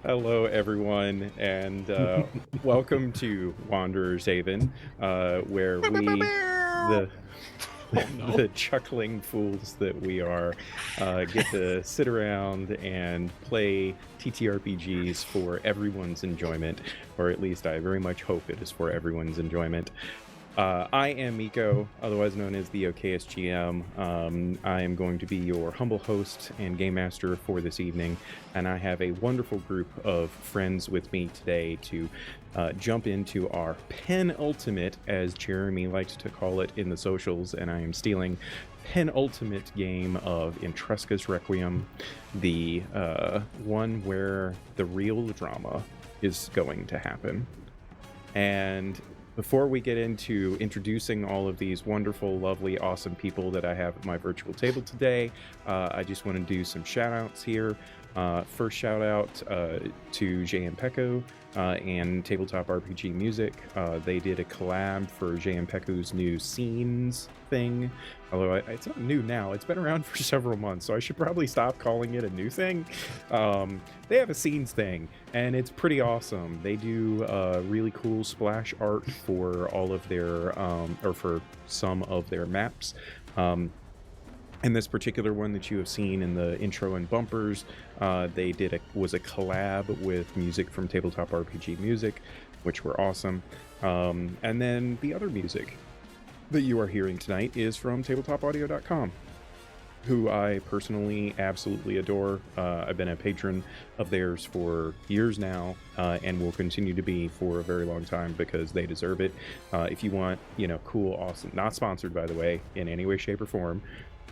Hello, everyone, and welcome to Wanderer's Haven, where the the chuckling fools that we are, get to sit around and play TTRPGs for everyone's enjoyment, or at least I very much hope it is for everyone's enjoyment. I am Miko, otherwise known as the OKSGM. I am going to be your humble host and game master for this evening, and I have a wonderful group of friends with me today to jump into our penultimate, as Jeremy likes to call it in the socials, and I am stealing penultimate game of Intresca's Requiem, the one where the real drama is going to happen. And before we get into introducing all of these wonderful, lovely, awesome people that I have at my virtual table today, I just want to do some shout outs here. First shout out to Jay and Peku and Tabletop RPG Music. They did a collab for Jay and Peku's new scenes thing. Although it's not new now, it's been around for several months, so I should probably stop calling it a new thing. They have a scenes thing, and it's pretty awesome. They do really cool splash art for all of their, or for some of their maps. And this particular one that you have seen in the intro and bumpers, they was a collab with music from Tabletop RPG Music, which were awesome. And then the other music that you are hearing tonight is from tabletopaudio.com, who I personally absolutely adore. I've been a patron of theirs for years now, and will continue to be for a very long time because they deserve it. If you want, cool, awesome, not sponsored by the way, in any way, shape, or form.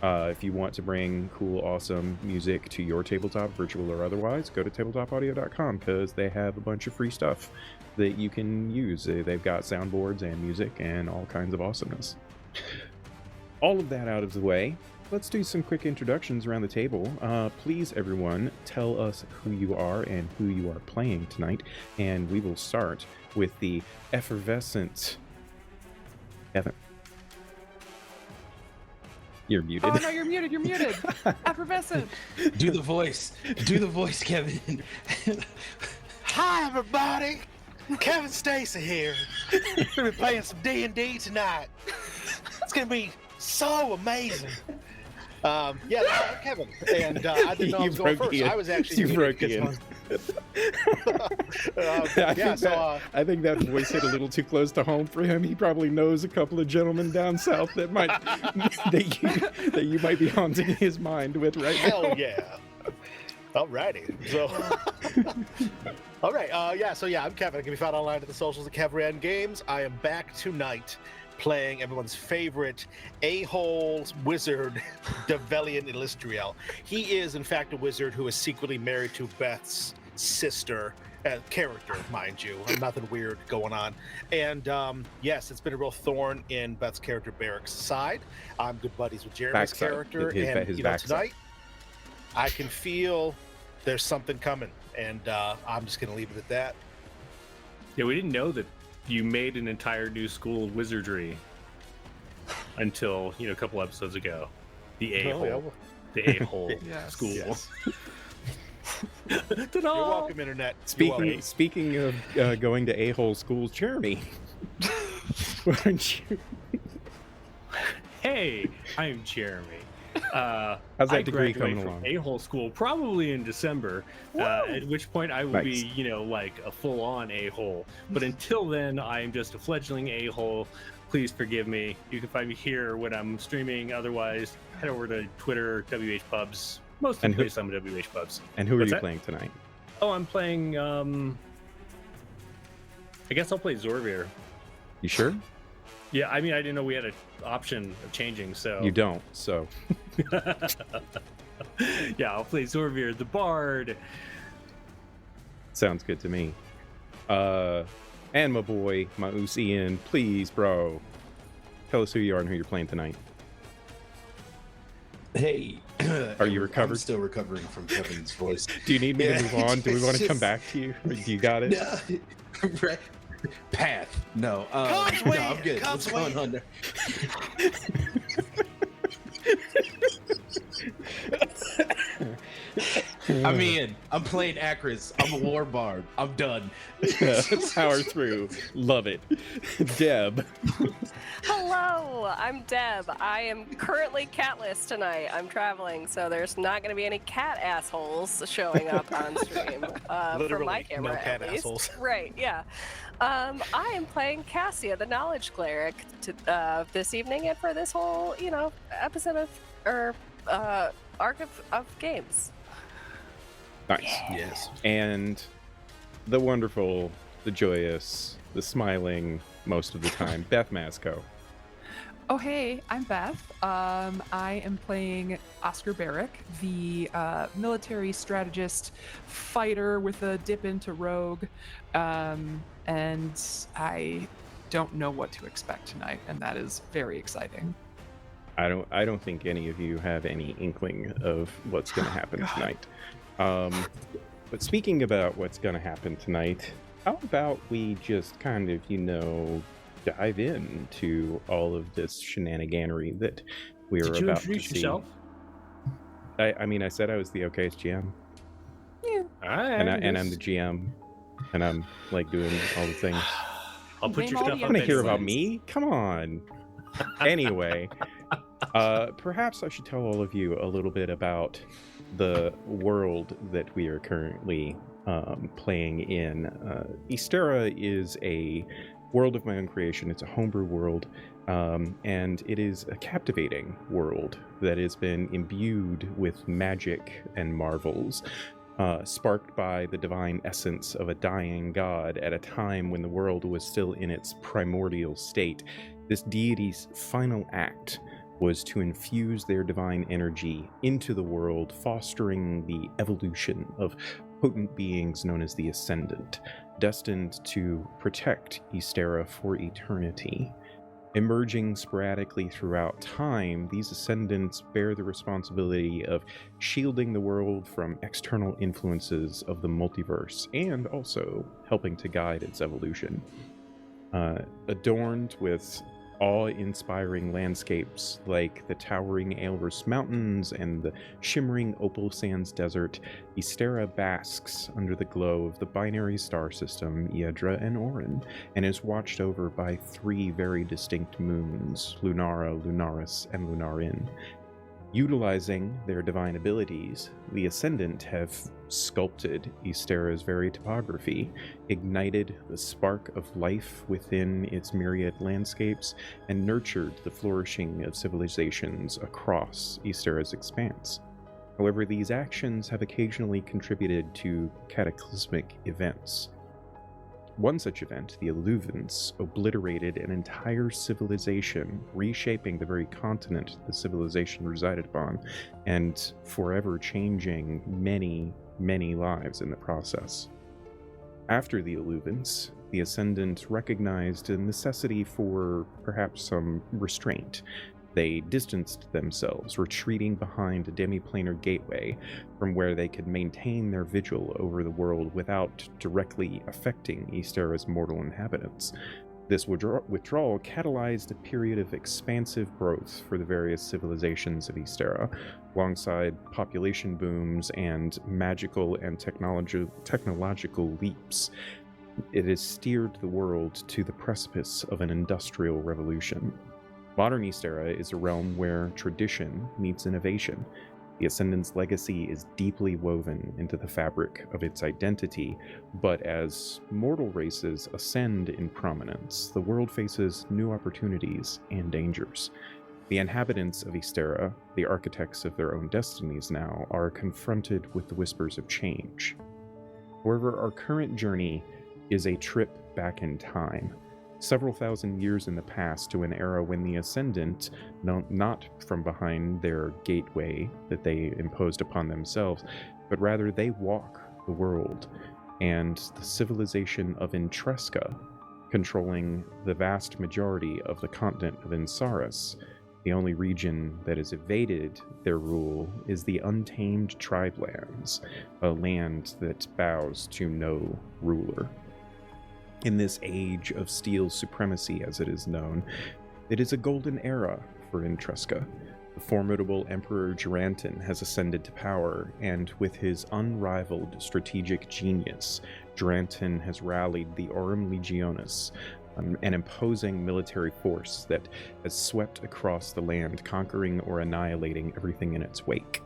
If you want to bring cool, awesome music to your tabletop, virtual or otherwise, go to tabletopaudio.com because they have a bunch of free stuff that you can use. They've got soundboards and music and all kinds of awesomeness. All of that out of the way, let's do some quick introductions around the table. Please, everyone, tell us who you are and who you are playing tonight, and we will start with the effervescent Evan. You're muted. Oh no, you're muted. Effervescent. Do the voice, Kevin. Hi, everybody. Kevin Stacy here. We're gonna be playing some D&D tonight. It's gonna be so amazing. I'm Kevin, and I didn't know I was going first. I was actually you broke in. I think that voice hit a little too close to home for him. He probably knows a couple of gentlemen down south that might that you might be haunting his mind with right now. Hell yeah! Alrighty, so all right, I'm Kevin. I can be found online at the socials at Kevran Games. I am back tonight, playing everyone's favorite a-hole wizard, Develian Illustriel. He is, in fact, a wizard who is secretly married to Beth's sister, character, mind you. Nothing weird going on. And yes, it's been a real thorn in Beth's character Barrick's side. I'm good buddies with Jeremy's character, and tonight I can feel there's something coming, and I'm just going to leave it at that. Yeah, we didn't know that you made an entire new school of wizardry until a couple episodes ago. The a-hole, the a-hole school. Yes. You're welcome, internet. Speaking of going to a-hole schools, Jeremy, why don't you? Hey, I'm Jeremy. How's that degree coming along? A-hole school probably in December, at which point I will be, like a full-on a-hole. But until then, I'm just a fledgling a-hole. Please forgive me. You can find me here when I'm streaming. Otherwise, head over to Twitter, WH Pubs. Mostly based on WH Pubs. And who are you playing tonight? Oh, I'm playing. I guess I'll play Zorvir. You sure? Yeah, I mean, I didn't know we had an option of changing, so... You don't, so... Yeah, I'll play Zorvir, the Bard. Sounds good to me. And my boy, my Oos Ian, please, bro. Tell us who you are and who you're playing tonight. Hey. Are you recovered? I'm still recovering from Kevin's voice. Do you need me to move on? Do we want to come back to you? Or do you got it? No, right. Path. No. No, I'm good. What's going on there? I'm in. I'm playing Acris. I'm a war bard. I'm done. Power through. Love it. Deb. Hello, I'm Deb. I am currently catless tonight. I'm traveling, so there's not going to be any cat assholes showing up on stream for Literally, my camera. no cat at least. assholes. Right? Yeah. I am playing Cassia, the Knowledge Cleric, this evening and for this whole, episode of arc of games. Nice. Yes. And the wonderful, the joyous, the smiling most of the time, Beth Masco. Oh, hey, I'm Beth. I am playing Oscar Barrick, the military strategist fighter with a dip into rogue. And I don't know what to expect tonight, and that is very exciting. I don't think any of you have any inkling of what's going to happen tonight. But speaking about what's going to happen tonight, how about we just kind of, dive into all of this shenaniganery that we are Did you about to introduce see. yourself? I said I was the okayest GM, All right. and I'm the GM, and I'm like doing all the things. I'll put Name your all stuff the up. Want to hear Makes about sense. me? Come on. Anyway, perhaps I should tell all of you a little bit about the world that we are currently playing in. Ysterra is a world of my own creation. It's a homebrew world, and it is a captivating world that has been imbued with magic and marvels, sparked by the divine essence of a dying god at a time when the world was still in its primordial state. This deity's final act was to infuse their divine energy into the world, fostering the evolution of potent beings known as the Ascendant, destined to protect Ysterra for eternity. Emerging sporadically throughout time, these Ascendants bear the responsibility of shielding the world from external influences of the multiverse, and also helping to guide its evolution. Adorned with awe-inspiring landscapes like the towering Aelress Mountains and the shimmering Opal Sands Desert, Ysterra basks under the glow of the binary star system Yedra and Orin, and is watched over by 3 very distinct moons, Lunara, Lunaris, and Lunarin. Utilizing their divine abilities, the Ascendant have sculpted Ysterra's very topography, ignited the spark of life within its myriad landscapes, and nurtured the flourishing of civilizations across Ysterra's expanse. However, these actions have occasionally contributed to cataclysmic events. One such event, the Illuvans, obliterated an entire civilization, reshaping the very continent the civilization resided upon, and forever changing many, many lives in the process. After the Illuvans, the Ascendant recognized a necessity for perhaps some restraint. They distanced themselves, retreating behind a demiplanar gateway from where they could maintain their vigil over the world without directly affecting Ysterra's mortal inhabitants. This withdrawal catalyzed a period of expansive growth for the various civilizations of Ysterra, alongside population booms and magical and technological leaps. It has steered the world to the precipice of an industrial revolution. Modern Ysterra is a realm where tradition meets innovation. The Ascendant's legacy is deeply woven into the fabric of its identity, but as mortal races ascend in prominence, the world faces new opportunities and dangers. The inhabitants of Ysterra, the architects of their own destinies now, are confronted with the whispers of change. However, our current journey is a trip back in time, several thousand years in the past, to an era when the Ascendant, not from behind their gateway that they imposed upon themselves, but rather they walk the world, and the civilization of Intresca, controlling the vast majority of the continent of Insaris. The only region that has evaded their rule is the Untamed Tribelands, a land that bows to no ruler. In this Age of Steel Supremacy, as it is known, it is a golden era for Intresca. The formidable Emperor Duranton has ascended to power, and with his unrivaled strategic genius, Duranton has rallied the Aurum Legionis, an imposing military force that has swept across the land, conquering or annihilating everything in its wake.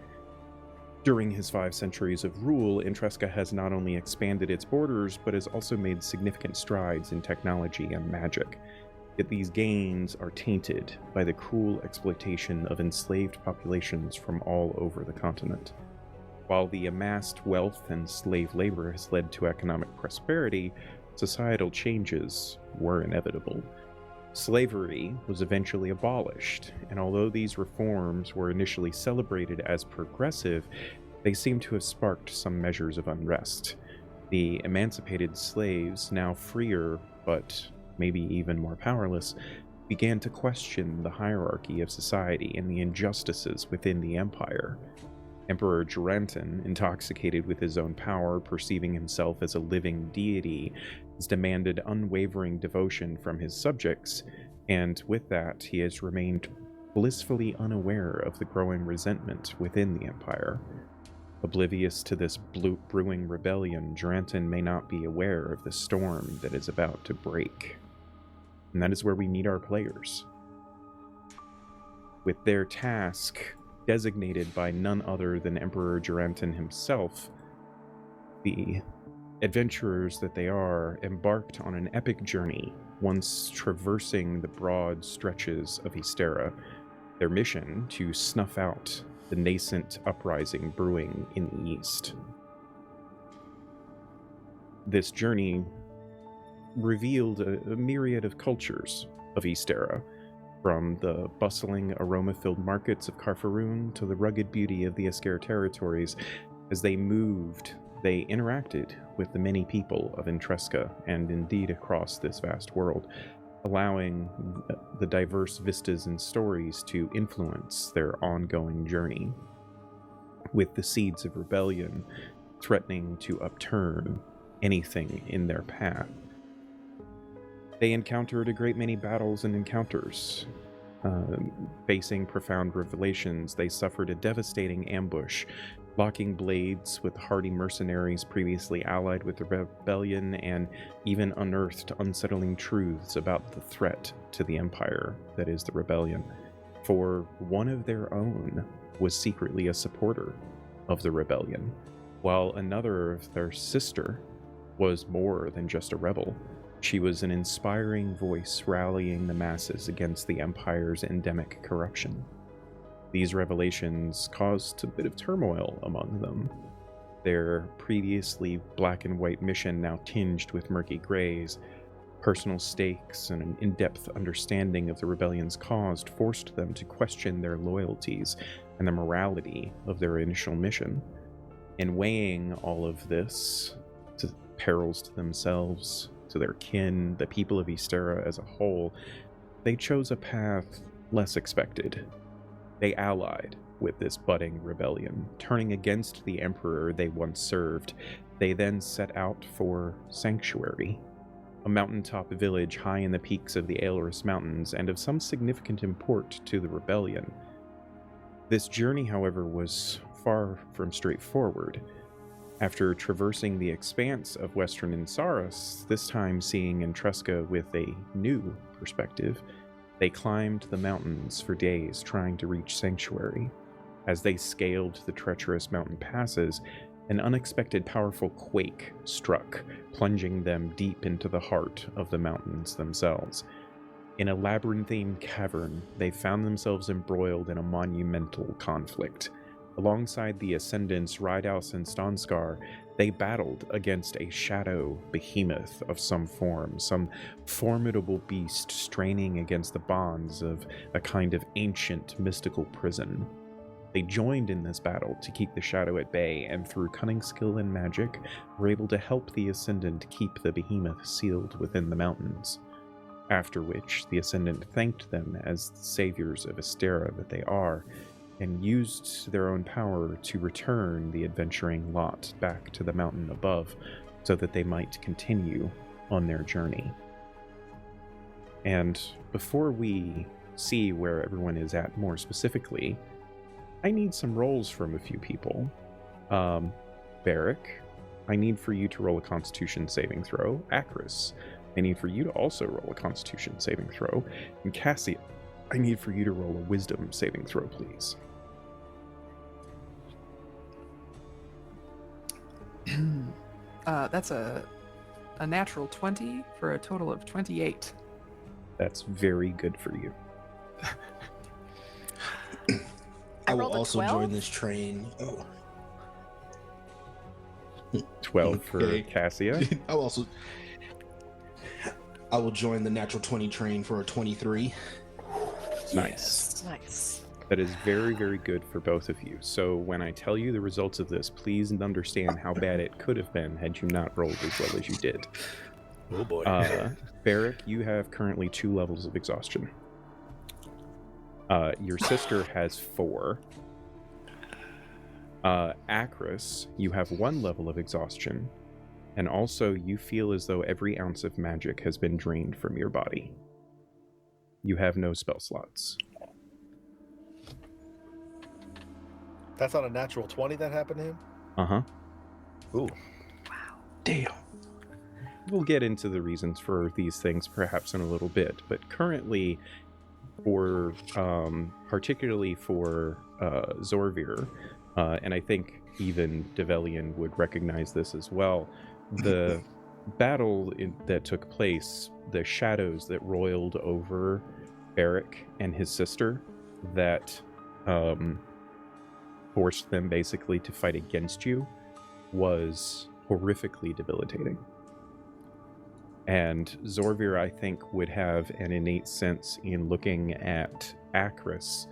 During his 5 centuries of rule, Intresca has not only expanded its borders, but has also made significant strides in technology and magic. Yet these gains are tainted by the cruel exploitation of enslaved populations from all over the continent. While the amassed wealth and slave labor has led to economic prosperity, societal changes were inevitable. Slavery was eventually abolished, and although these reforms were initially celebrated as progressive, they seem to have sparked some measures of unrest. The emancipated slaves, now freer but maybe even more powerless, began to question the hierarchy of society and the injustices within the empire. Emperor Duranton, intoxicated with his own power, perceiving himself as a living deity, has demanded unwavering devotion from his subjects, and with that, he has remained blissfully unaware of the growing resentment within the empire. Oblivious to this brewing rebellion, Duranton may not be aware of the storm that is about to break. And that is where we meet our players. With their task designated by none other than Emperor Duranton himself, the adventurers that they are embarked on an epic journey, once traversing the broad stretches of Ysterra, their mission to snuff out the nascent uprising brewing in the east. This journey revealed a myriad of cultures of Ysterra, from the bustling, aroma-filled markets of Carfaroon to the rugged beauty of the Esker territories. As they moved, they interacted with the many people of Intresca, and indeed across this vast world, allowing the diverse vistas and stories to influence their ongoing journey, with the seeds of rebellion threatening to upturn anything in their path. They encountered a great many battles and encounters. Facing profound revelations, they suffered a devastating ambush, locking blades with hardy mercenaries previously allied with the rebellion, and even unearthed unsettling truths about the threat to the empire that is the rebellion. For one of their own was secretly a supporter of the rebellion, while another of their sister was more than just a rebel. She was an inspiring voice rallying the masses against the Empire's endemic corruption. These revelations caused a bit of turmoil among them, their previously black and white mission now tinged with murky grays. Personal stakes and an in-depth understanding of the rebellion's cause forced them to question their loyalties and the morality of their initial mission. In weighing all of this, to perils to themselves, to their kin, the people of Ysterra as a whole, they chose a path less expected. They allied with this budding rebellion, turning against the emperor they once served. They then set out for Sanctuary, a mountaintop village high in the peaks of the Aelress Mountains and of some significant import to the rebellion. This journey, however, was far from straightforward. After traversing the expanse of western Insaris, this time seeing Intresca with a new perspective, they climbed the mountains for days trying to reach Sanctuary. As they scaled the treacherous mountain passes, an unexpected powerful quake struck, plunging them deep into the heart of the mountains themselves. In a labyrinthine cavern, they found themselves embroiled in a monumental conflict. Alongside the Ascendants Rydaus and Stanskar, they battled against a shadow behemoth of some form, some formidable beast straining against the bonds of a kind of ancient mystical prison. They joined in this battle to keep the shadow at bay, and through cunning skill and magic, were able to help the Ascendant keep the behemoth sealed within the mountains. After which, the Ascendant thanked them as the saviors of Ysterra that they are, and used their own power to return the adventuring lot back to the mountain above, so that they might continue on their journey. And before we see where everyone is at more specifically, I need some rolls from a few people. Barrick, I need for you to roll a Constitution saving throw. Aelress, I need for you to also roll a Constitution saving throw. And Cassia, I need for you to roll a Wisdom saving throw, please. That's a natural 20 for a total of 28. That's very good for you. I will rolled a also 12? join this train. Oh. 12 for Okay. Cassia. I will join the natural 20 train for a 23. Nice. Nice. That is very, very good for both of you. So when I tell you the results of this, please understand how bad it could have been had you not rolled as well as you did. Oh boy. Barrick, you have currently 2 levels of exhaustion. Your sister has 4. Aelress, you have 1 level of exhaustion. And also, you feel as though every ounce of magic has been drained from your body. You have no spell slots. That's not a natural 20 that happened to him? Uh-huh. Ooh. Damn. We'll get into the reasons for these things perhaps in a little bit, but currently, for particularly for Zorvir, and I think even Develian would recognize this as well, the battle that took place, the shadows that roiled over Barrick and his sister that forced them basically to fight against you was horrifically debilitating. And Zorvir, I think, would have an innate sense in looking at Aelress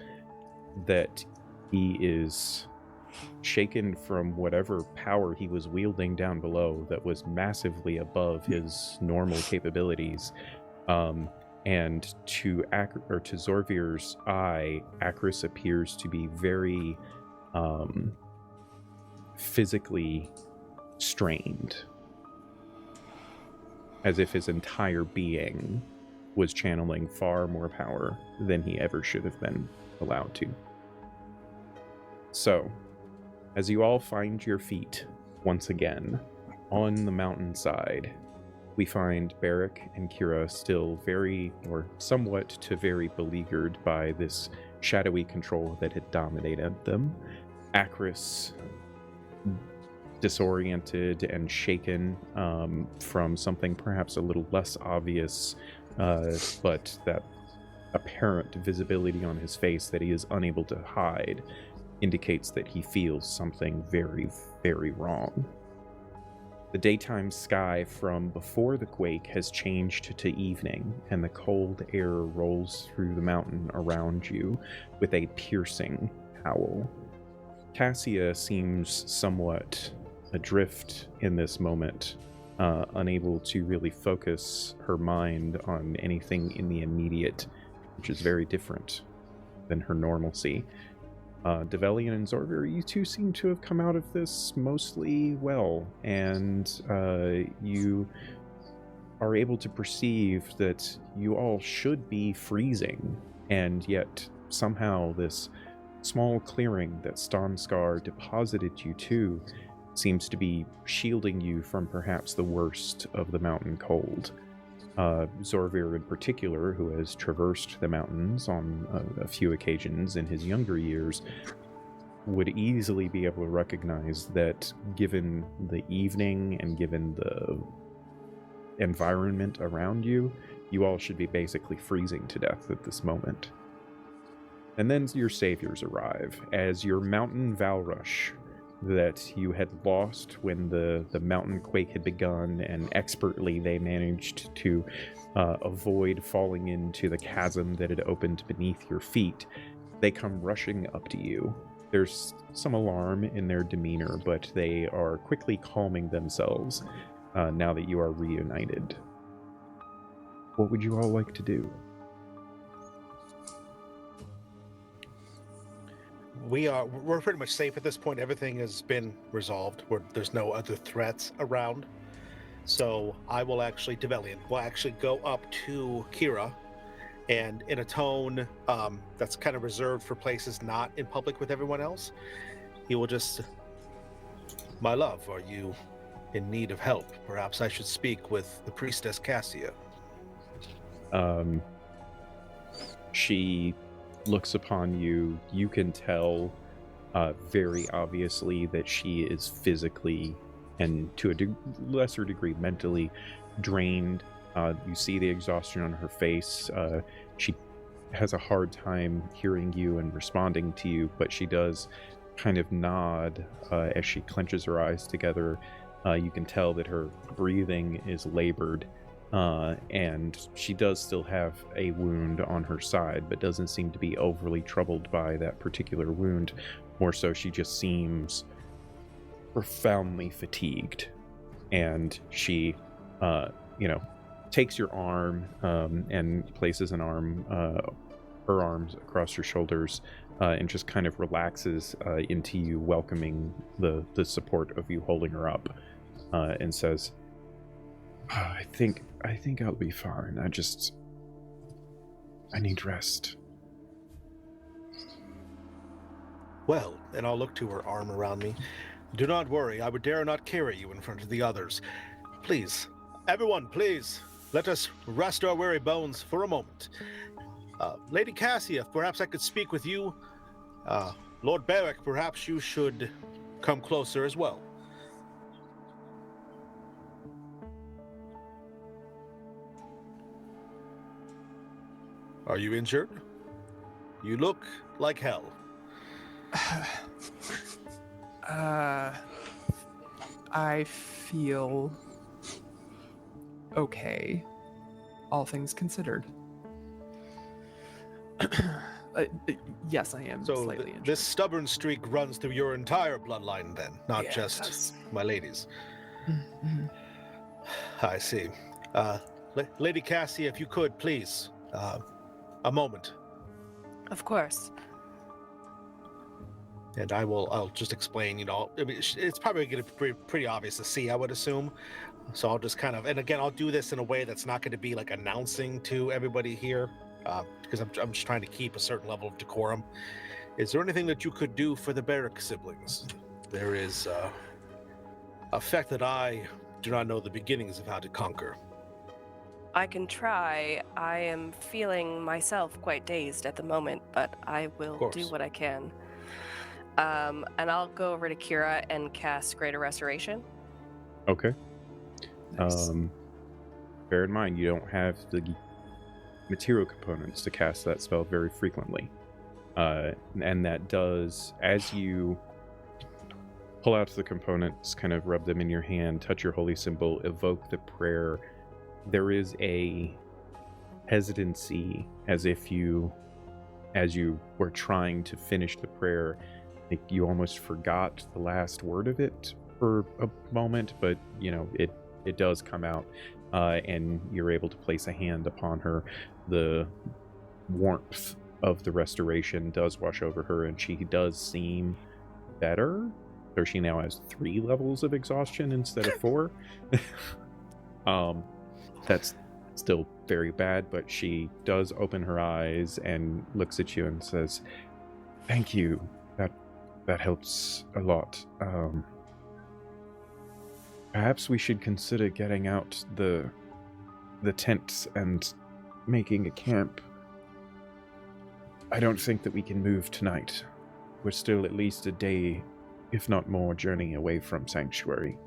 that he is shaken from whatever power he was wielding down below that was massively above his normal capabilities. And to Zorvir's eye, Aelress appears to be very physically strained, as if his entire being was channeling far more power than he ever should have been allowed to. So, as you all find your feet once again on the mountainside, we find Barrick and Kira still very, or somewhat to very, beleaguered by this shadowy control that had dominated them. Aelress disoriented and shaken from something perhaps a little less obvious, but that apparent visibility on his face that he is unable to hide indicates that he feels something very, very wrong. The daytime sky from before the quake has changed to evening, and the cold air rolls through the mountain around you with a piercing howl. Cassia seems somewhat adrift in this moment, unable to really focus her mind on anything in the immediate, which is very different than her normalcy. Develian and Zorvir, you two seem to have come out of this mostly well, and you are able to perceive that you all should be freezing, and yet somehow this small clearing that Stanskar deposited you to seems to be shielding you from perhaps the worst of the mountain cold. Zorvir in particular, who has traversed the mountains on a few occasions in his younger years, would easily be able to recognize that given the evening and given the environment around you, you all should be basically freezing to death at this moment. And then your saviors arrive as your mountain Valrush that you had lost when the mountain quake had begun, and expertly they managed to avoid falling into the chasm that had opened beneath your feet. They come rushing up to you. There's some alarm in their demeanor, but they are quickly calming themselves now that you are reunited. What would you all like to do? We're pretty much safe at this point. Everything has been resolved. There's no other threats around. So I will actually, Develian will actually go up to Kira and in a tone that's kind of reserved for places not in public with everyone else, he will just, "My love, are you in need of help? Perhaps I should speak with the priestess Cassia." She looks upon you. You can tell very obviously that she is physically and to a lesser degree mentally drained. You see the exhaustion on her face. She has a hard time hearing you and responding to you, but she does kind of nod as she clenches her eyes together. You can tell that her breathing is labored, and she does still have a wound on her side, but doesn't seem to be overly troubled by that particular wound. More so, she just seems profoundly fatigued, and she, takes your arm and places her arms across your shoulders, and just kind of relaxes into you, welcoming the support of you holding her up, and says, I think I'll be fine. I need rest. Well, and I'll look to her arm around me. "Do not worry, I would dare not carry you in front of the others. Please, everyone, please, let us rest our weary bones for a moment. Lady Cassia, perhaps I could speak with you. Lord Beric, perhaps you should come closer as well." "Are you injured? You look like hell." I feel okay, all things considered. Yes, I am So slightly injured. this stubborn streak runs through your entire bloodline then, not Yeah, it just does. my lady's. Mhm. I see. Lady Cassia, if you could, please, a moment. Of course. And I'll just explain, I mean, it's probably going to be pretty obvious to see, I would assume. So I'll just kind of, and again, I'll do this in a way that's not going to be like announcing to everybody here, because I'm just trying to keep a certain level of decorum. "Is there anything that you could do for the Beric siblings? There is a fact that I do not know the beginnings of how to conquer." I can try. I am feeling myself quite dazed at the moment, but I will do course. what I can. And I'll go over to Kira and cast Greater Restoration. Okay. Nice. Bear in mind, you don't have the material components to cast that spell very frequently. And that does, as you pull out the components, kind of rub them in your hand, touch your holy symbol, evoke the prayer, there is a hesitancy as you were trying to finish the prayer, like you almost forgot the last word of it for a moment, but it does come out, and you're able to place a hand upon her. The warmth of the restoration does wash over her, and she does seem better. So she now has 3 levels of exhaustion instead of 4. That's still very bad, but she does open her eyes and looks at you and says, "Thank you. That helps a lot. Perhaps we should consider getting out the tents and making a camp. I don't think that we can move tonight. We're still at least a day, if not more, journey away from Sanctuary."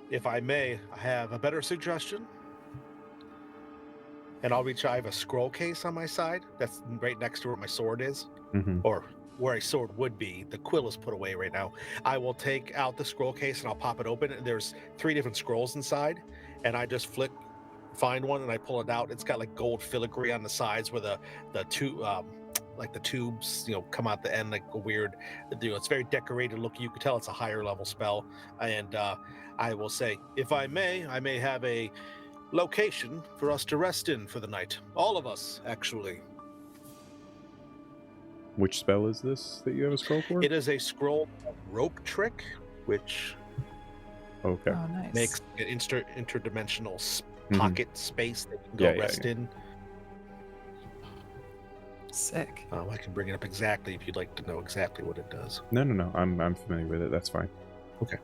If I may, I have a better suggestion. And I have a scroll case on my side that's right next to where my sword is, Mm-hmm. or where a sword would be. The quill is put away right now. I will take out the scroll case and I'll pop it open, and there's 3 different scrolls inside, and I just find one and I pull it out. It's got like gold filigree on the sides where the two like the tubes come out the end, like a weird, it's very decorated looking. You can tell it's a higher level spell. And I will say, if I may have a location for us to rest in for the night. All of us, actually. Which spell is this that you have a scroll for? It is a scroll rope trick, which Okay. Oh, nice. makes an interdimensional pocket space that you can go rest in. Sick. I can bring it up exactly if you'd like to know exactly what it does. No. I'm familiar with it. That's fine. Okay.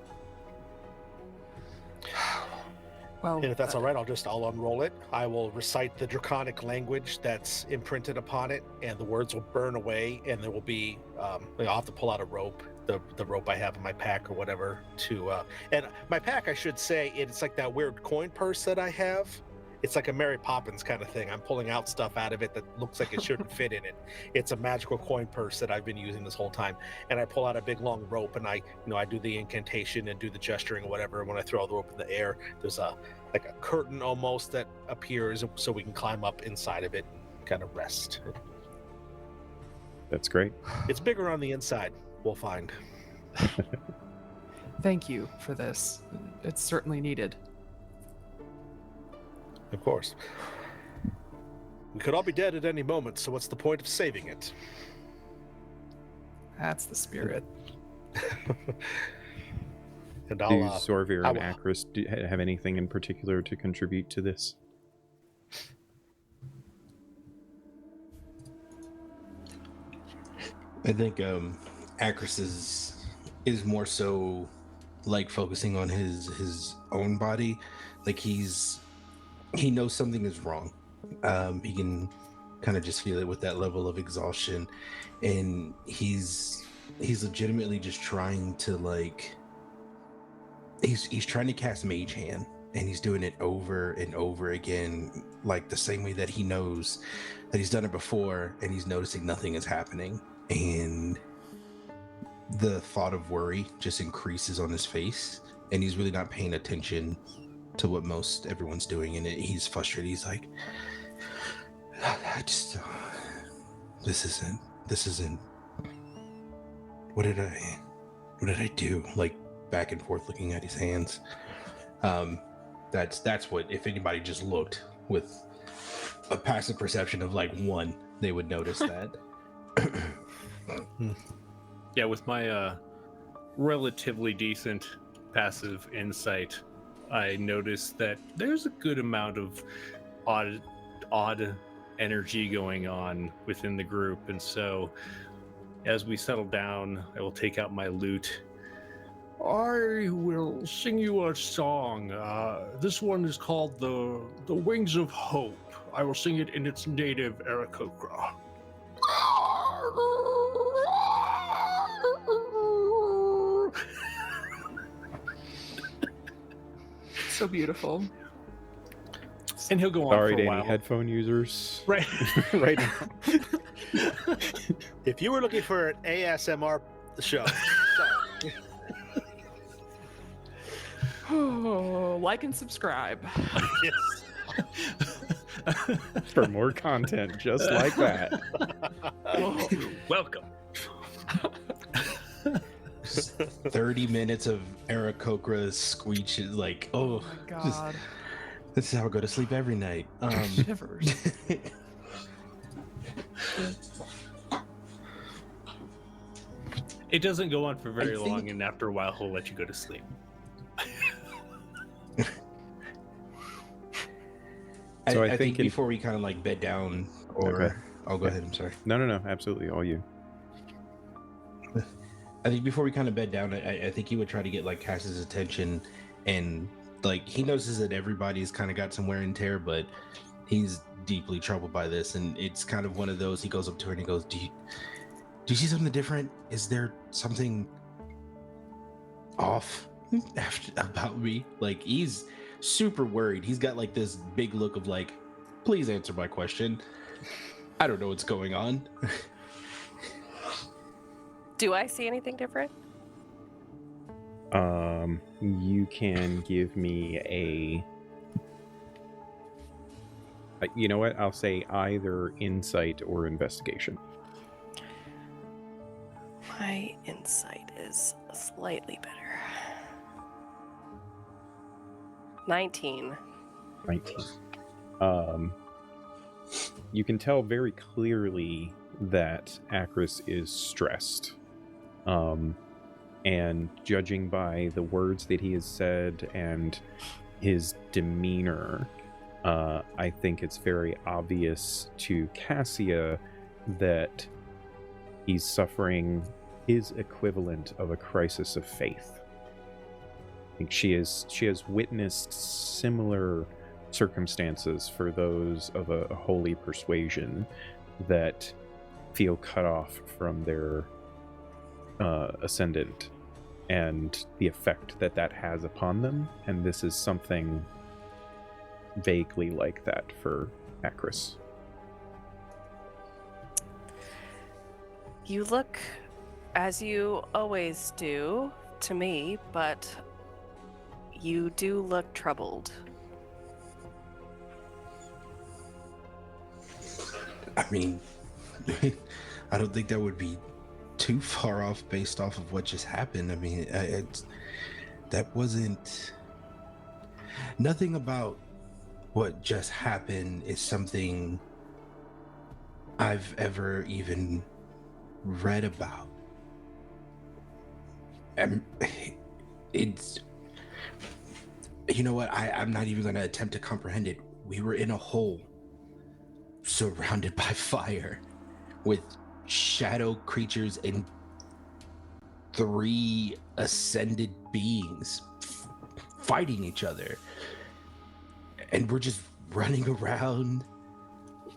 Well, And if that's all right, I'll unroll it. I will recite the draconic language that's imprinted upon it, and the words will burn away, and there will be I'll have to pull out a rope, the rope I have in my pack or whatever and my pack, I should say, it's like that weird coin purse that I have. It's like a Mary Poppins kind of thing. I'm pulling out stuff out of it that looks like it shouldn't fit in it. It's a magical coin purse that I've been using this whole time. And I pull out a big long rope, and I do the incantation and do the gesturing or whatever. And when I throw the rope in the air, there's like a curtain almost that appears, so we can climb up inside of it and kind of rest. That's great. It's bigger on the inside, we'll find. Thank you for this. It's certainly needed. Of course. We could all be dead at any moment, so what's the point of saving it? That's the spirit. Do And Sorvir and Aelress have anything in particular to contribute to this? I think Aelress is more so like focusing on his own body. Like he knows something is wrong. He can kind of just feel it with that level of exhaustion, and he's legitimately just trying to like he's trying to cast Mage Hand, and he's doing it over and over again, like the same way that he knows that he's done it before, and he's noticing nothing is happening, and the thought of worry just increases on his face, and he's really not paying attention to what most everyone's doing, and he's frustrated. He's like, this isn't what did I do? Like back and forth looking at his hands. That's what, if anybody just looked with a passive perception of like 1, they would notice that. Yeah, with my relatively decent passive insight, I noticed that there's a good amount of odd energy going on within the group, and so as we settle down, I will take out my lute. I will sing you a song. This one is called the Wings of Hope. I will sing it in its native Aarakocra. So beautiful. And he'll go on Sorry for to a any while. headphone users. Right. Right now. If you were looking for an ASMR show, sorry. Oh, like and subscribe. Yes. For more content just like that. Welcome. 30 minutes of Aarakocra screeches, like, oh Oh my god. This is how I go to sleep every night. Shivers. It doesn't go on for very I think- long, and after a while, he'll let you go to sleep. So I I think think in- before we kind of like bed down, or Okay. I'll go ahead. I'm sorry. No, absolutely, all you. I think before we kind of bed down, I think he would try to get like Cass's attention, and like he notices that everybody's kind of got some wear and tear, but he's deeply troubled by this, and it's kind of one of those. He goes up to her and he goes, "Do you see something different? Is there something off about me?" Like he's super worried. He's got like this big look of like, "Please answer my question. I don't know what's going on." Do I see anything different? You can give me you know what? I'll say either insight or investigation. My insight is slightly better. 19. 19. You can tell very clearly that Aelress is stressed. And judging by the words that he has said and his demeanor, I think it's very obvious to Cassia that he's suffering his equivalent of a crisis of faith. I think she has witnessed similar circumstances for those of a holy persuasion that feel cut off from their ascendant and the effect that has upon them, and this is something vaguely like that for Aelress. You look as you always do to me, but you do look troubled. I mean, I don't think that would be too far off based off of what just happened. I mean, that wasn't... Nothing about what just happened is something I've ever even read about. It's... You know what? I'm not even going to attempt to comprehend it. We were in a hole, surrounded by fire, with shadow creatures and 3 ascended beings fighting each other. And we're just running around,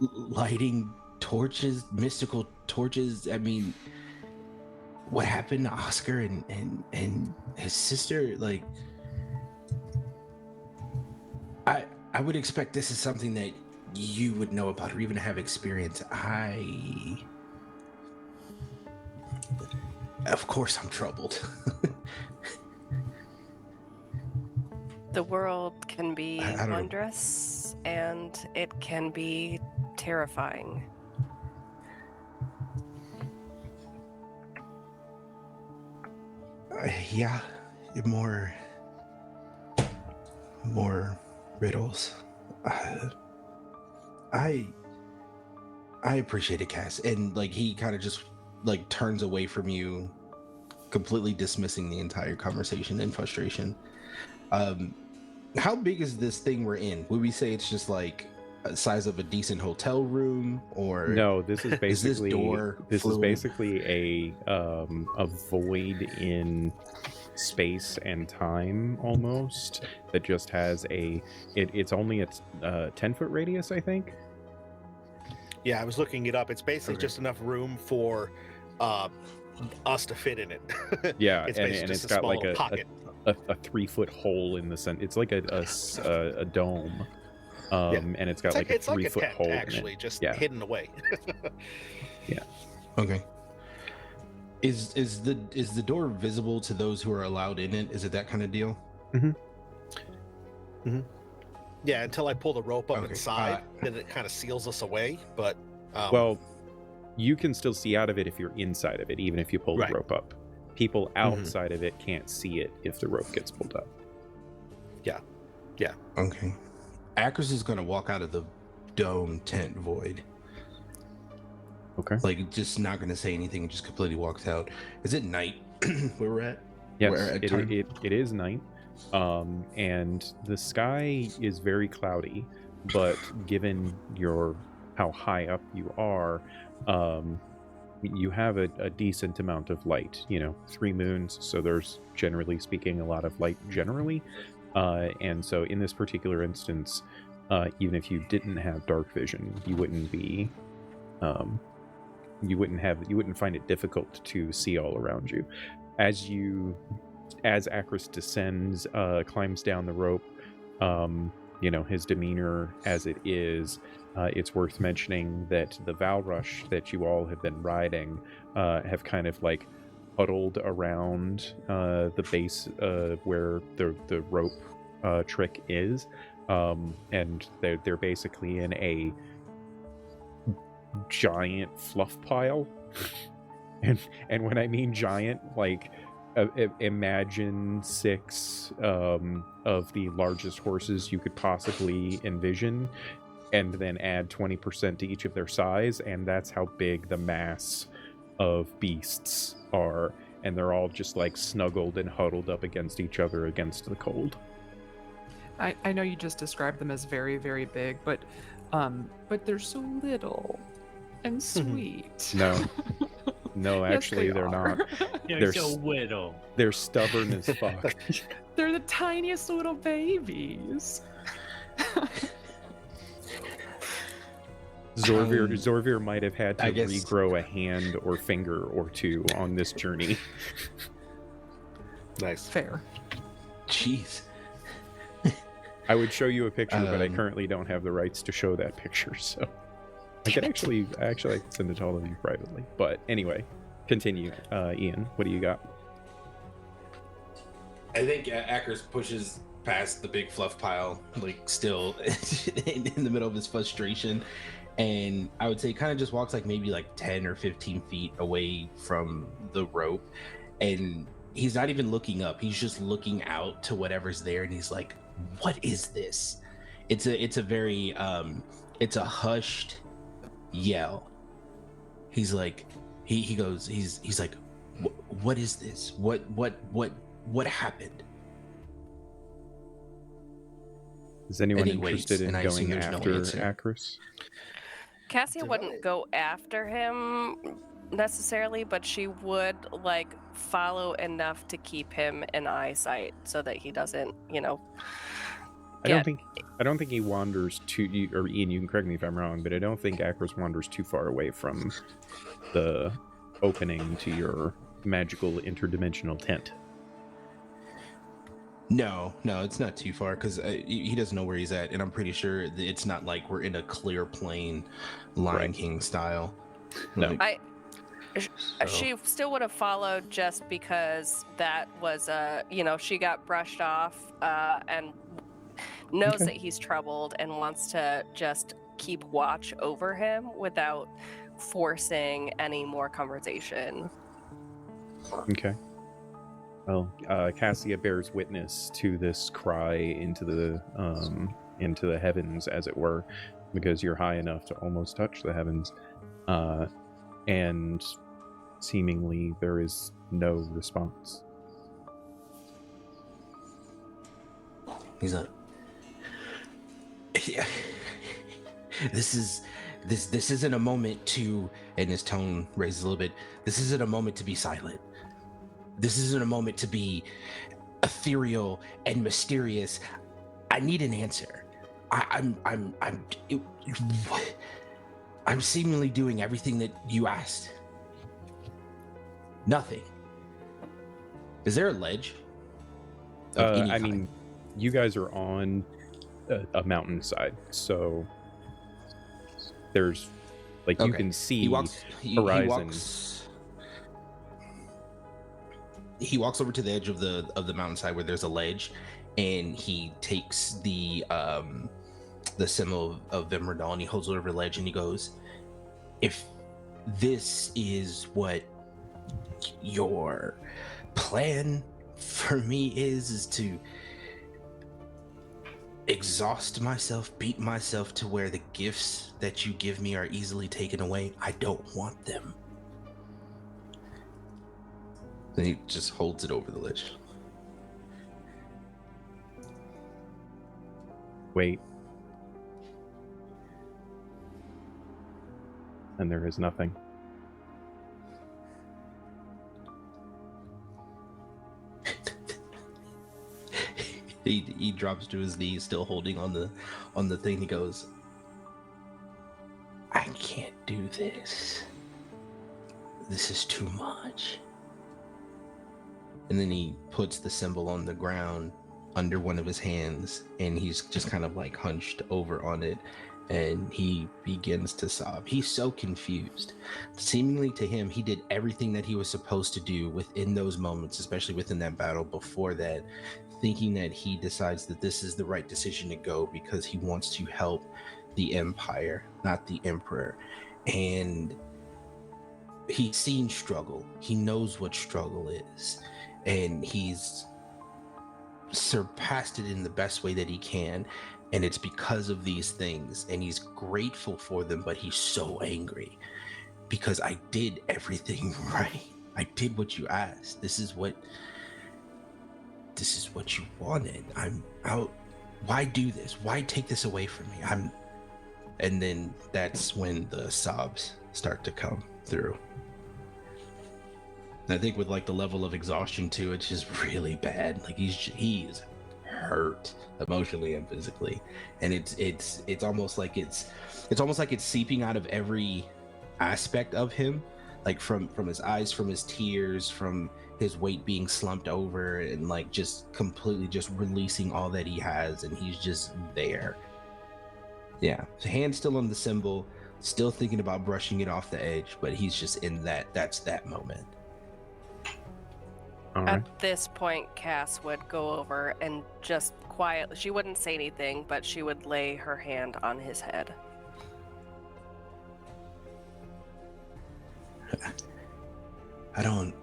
lighting torches, mystical torches. I mean, what happened to Oscar and his sister? Like, I would expect this is something that you would know about or even have experience. Of course I'm troubled. The world can be wondrous and it can be terrifying. Yeah, more riddles. I appreciate it, Cass. And like he kind of just like turns away from you, completely dismissing the entire conversation in frustration. How big is this thing we're in? Would we say it's just like a size of a decent hotel room, or no? This is basically is basically a void in space and time almost that just has it's only a 10-foot radius, I think. Yeah, I was looking it up. It's basically just enough room for us to fit in it. Yeah, it's and just it's a got small like little pocket. a 3-foot hole in the center. It's like a dome. And it's got like a 3-foot tent, hole actually, in it. just hidden away. Yeah. Okay. Is the door visible to those who are allowed in it? Is it that kind of deal? Mm-hmm. Mm-hmm. Yeah, until I pull the rope up inside, then it kind of seals us away. But well, you can still see out of it if you're inside of it, even if you pull the rope up. People outside of it can't see it if the rope gets pulled up. Yeah. Yeah. Okay. Aelress is going to walk out of the dome tent void. Okay. Like, just not going to say anything and just completely walks out. Is it night where we're at? Yes, it is night. And the sky is very cloudy, but given how high up you are, you have a decent amount of light, 3 moons, so there's generally speaking a lot of light generally. And so in this particular instance, even if you didn't have dark vision, you wouldn't find it difficult to see all around you. As Aelress descends, climbs down the rope, his demeanor as it is, it's worth mentioning that the Valrush that you all have been riding have kind of like huddled around the base where the rope trick is, and they're basically in a giant fluff pile. and when I mean giant, like imagine 6 of the largest horses you could possibly envision, and then add 20% to each of their size, and that's how big the mass of beasts are. And they're all just like snuggled and huddled up against each other against the cold. I know you just described them as very, very big, but they're so little and sweet. No. No, Yes, actually, they're are. not. They're so little. They're stubborn as fuck. They're the tiniest little babies. Zorvir might have had to I guess- regrow a hand or finger or two on this journey. Nice. Fair. Jeez. I would show you a picture, but I Um, currently don't have the rights to show that picture, so I could actually I could send it to all of you privately. But anyway, continue. Ian, what do you got? I think Ackers pushes past the big fluff pile, like still in the middle of his frustration, and I would say kind of just walks like maybe like 10 or 15 feet away from the rope, and he's not even looking up. He's just looking out to whatever's there, and he's like, "What is this?" It's a very it's a hushed yell. He's like, he goes, he's like, "What is this? What happened?" Is anyone And he waits, interested in and I assume going there's no after answer. Acris? Cassia wouldn't go after him necessarily, but she would like follow enough to keep him in eyesight so that he doesn't, I don't think he wanders too. Or Ian, you can correct me if I'm wrong, but I don't think Acris wanders too far away from the opening to your magical interdimensional tent. No, it's not too far because he doesn't know where he's at, and I'm pretty sure that it's not like we're in a clear plain, Lion Right. King style. No. Like, She still would have followed just because that was she got brushed off and knows Okay. that he's troubled and wants to just keep watch over him without forcing any more conversation. Okay. Well, Cassia bears witness to this cry into the heavens, as it were, because you're high enough to almost touch the heavens, and seemingly there is no response. he's like, yeah. This isn't a moment to, and his tone raises a little bit. This isn't a moment to be silent. This isn't a moment to be ethereal and mysterious. I need an answer. I'm seemingly doing everything that you asked. Nothing. Is there a ledge? Of any I kind? mean, you guys are on a mountainside, so there's like you Okay. can see he horizon. He walks over to the edge of the mountainside where there's a ledge, and he takes the symbol of Vimerdal, and he holds it over the ledge, and he goes, "If this is what your plan for me is to exhaust myself, beat myself to where the gifts that you give me are easily taken away, I don't want them." Then he just holds it over the ledge. Wait. And there is nothing. He drops to his knees, still holding on the thing. He goes, "I can't do this. This is too much." And then he puts the symbol on the ground under one of his hands, and he's just kind of like hunched over on it, and he begins to sob. He's so confused. Seemingly to him, he did everything that he was supposed to do within those moments, especially within that battle before that, thinking that he decides that this is the right decision to go because he wants to help the Empire, not the Emperor. And he's seen struggle. He knows what struggle is, and he's surpassed it in the best way that he can, and it's because of these things, and he's grateful for them, but he's so angry because I did everything right. I did what you asked. This is what you wanted. I'm Why do this? Why take this away from me? And then that's when the sobs start to come through. And I think with like the level of exhaustion too, it's just really bad. Like he's hurt emotionally and physically, and it's almost like it's seeping out of every aspect of him, like from his eyes, from his tears, from his weight being slumped over, and like just completely just releasing all that he has, and he's just there. Yeah, hand still on the symbol, still thinking about brushing it off the edge, but he's just in that's that moment. All right. At this point, Cass would go over and just quietly, she wouldn't say anything, but she would lay her hand on his head. I don't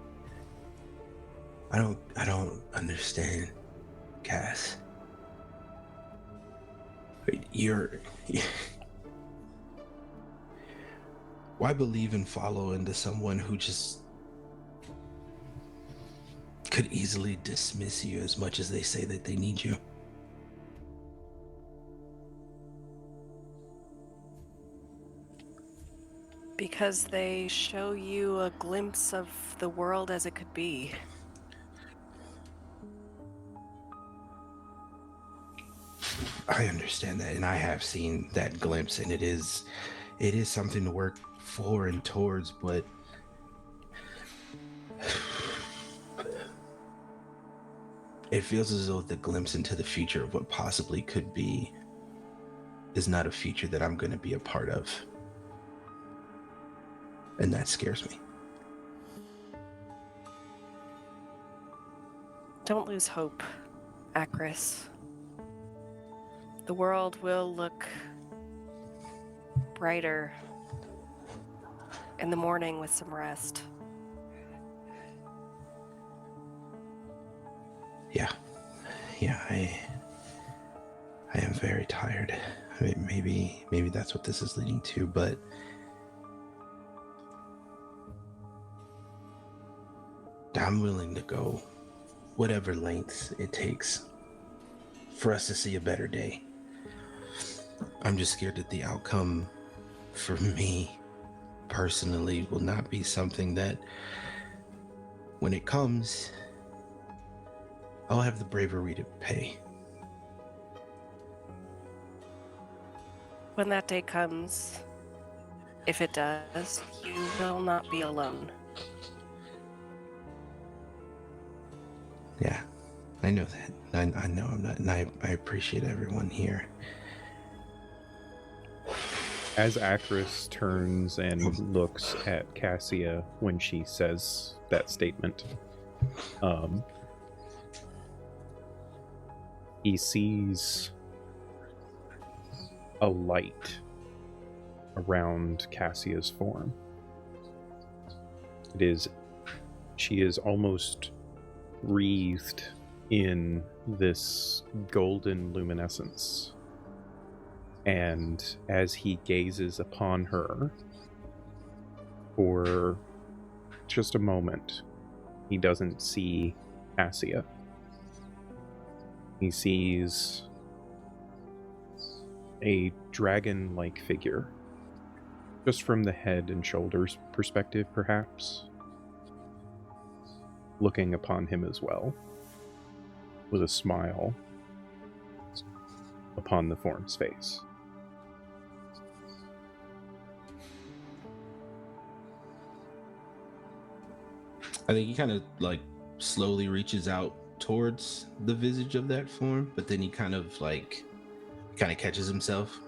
understand, Cass. Why believe and follow into someone who just could easily dismiss you as much as they say that they need you? Because they show you a glimpse of the world as it could be. I understand that, and I have seen that glimpse, and it is something to work for and towards, but it feels as though the glimpse into the future of what possibly could be is not a future that I'm going to be a part of. And that scares me. Don't lose hope, Aelress. The world will look brighter in the morning with some rest. Yeah, I am very tired. I mean, maybe that's what this is leading to, but I'm willing to go whatever lengths it takes for us to see a better day. I'm just scared that the outcome for me personally will not be something that, when it comes, I'll have the bravery to pay. When that day comes, if it does, you will not be alone. Yeah, I know that. I know I'm not, and I appreciate everyone here. As Aelress turns and looks at Cassia when she says that statement, he sees a light around Cassia's form. She is almost wreathed in this golden luminescence. And as he gazes upon her for just a moment, he doesn't see Cassia. He sees a dragon-like figure, just from the head and shoulders perspective, perhaps, looking upon him as well, with a smile upon the form's face. I think he kind of like slowly reaches out towards the visage of that form, but then he kind of catches himself.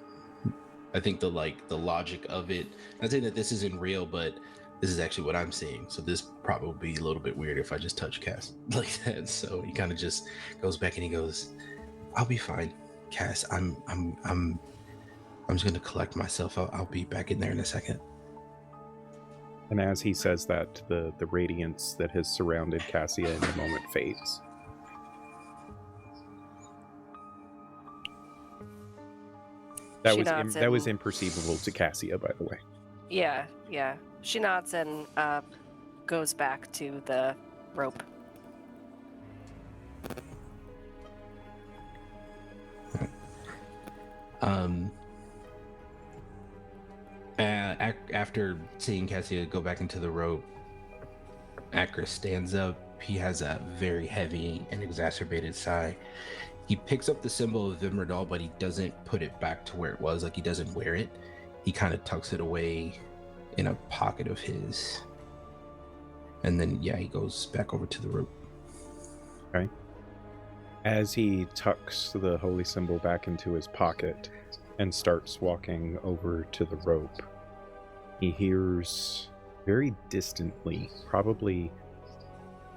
I think the logic of it, I'd say that this isn't real, but this is actually what I'm seeing. So this probably would be a little bit weird if I just touch Cass like that. So he kind of just goes back and he goes, "I'll be fine, Cass. I'm just gonna collect myself. I'll be back in there in a second." And as he says that, the radiance that has surrounded Cassia in the moment fades. That was imperceivable to Cassia, by the way. Yeah. She nods and goes back to the rope. After seeing Cassia go back into the rope, Aelress stands up. He has a very heavy and exacerbated sigh. He picks up the symbol of Vimrodal, but he doesn't put it back to where it was. Like, he doesn't wear it. He kind of tucks it away in a pocket of his. And then, yeah, he goes back over to the rope. Okay. As he tucks the holy symbol back into his pocket and starts walking over to the rope, he hears very distantly, probably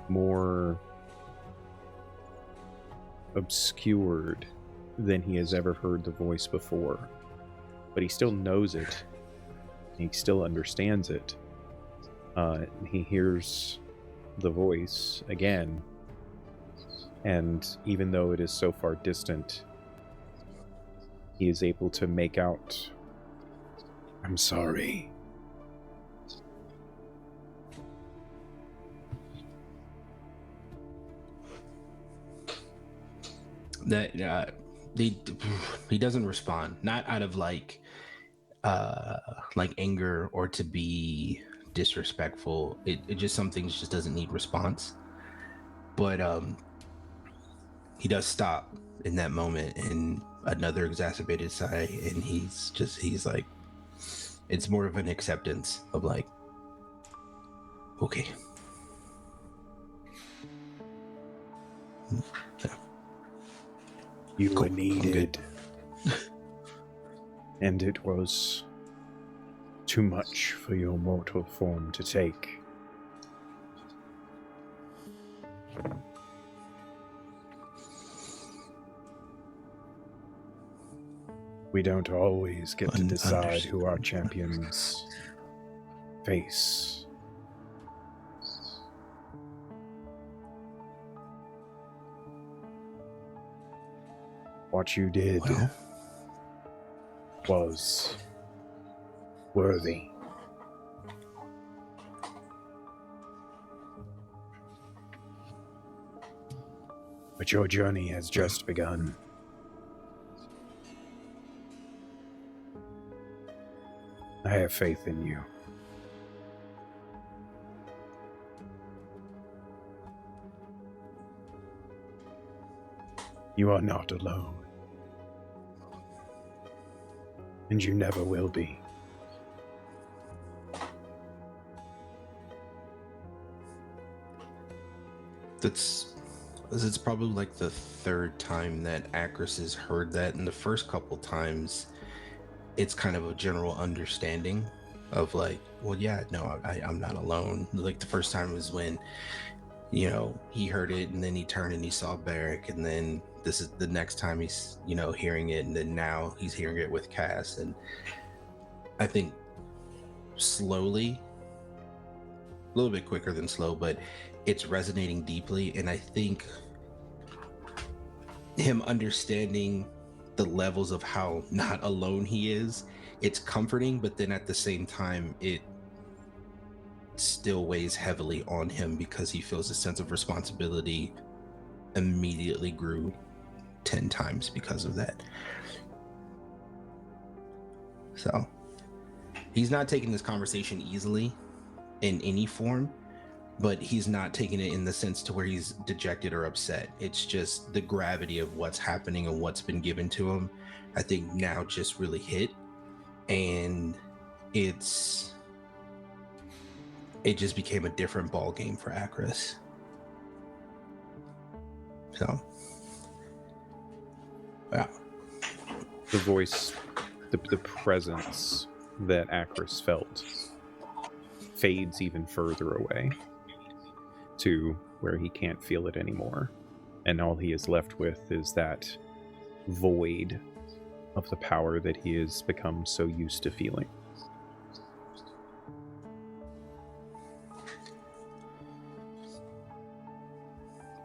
more obscured than he has ever heard the voice before, but he still knows it. He still understands it. He hears the voice again, and even though it is so far distant, he is able to make out, "I'm sorry." That he doesn't respond, not out of like anger or to be disrespectful. It just, some things just doesn't need response. But he does stop in that moment, and another exacerbated sigh, and he's like, it's more of an acceptance of like, okay. You were needed. And it was too much for your mortal form to take. We don't always get to decide who our champions face. What you did was worthy. But your journey has just begun. I have faith in you. You are not alone. And you never will be. It's probably like the third time that Aelress has heard that. And the first couple times, it's kind of a general understanding of like, well, yeah, no, I'm not alone. Like the first time was when, you know, he heard it and then he turned and he saw Barrick, and then this is the next time he's, you know, hearing it, and then now he's hearing it with Cass. And I think slowly, a little bit quicker than slow, but it's resonating deeply. And I think him understanding the levels of how not alone he is, it's comforting, but then at the same time it still weighs heavily on him because he feels a sense of responsibility immediately grew 10 times because of that. So he's not taking this conversation easily in any form, but he's not taking it in the sense to where he's dejected or upset. It's just the gravity of what's happening and what's been given to him, I think now just really hit. And it just became a different ball game for Aelress. So, yeah. The voice, the presence that Aelress felt fades even further away to where he can't feel it anymore. And all he is left with is that void of the power that he has become so used to feeling.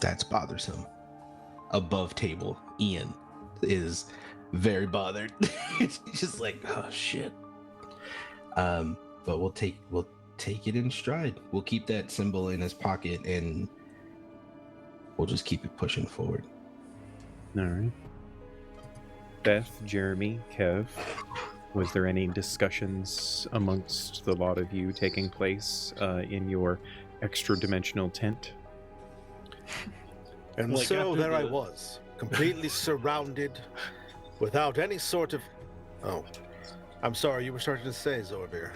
That's bothersome. Above table, Ian is very bothered. It's just like, oh shit. But we'll take it in stride. We'll keep that symbol in his pocket and we'll just keep it pushing forward. All right. Beth, Jeremy, Kev, was there any discussions amongst the lot of you taking place in your extra-dimensional tent? And Like, so after there I the- was, completely surrounded, without any sort of. Oh, I'm sorry. You were starting to say, Zorvir.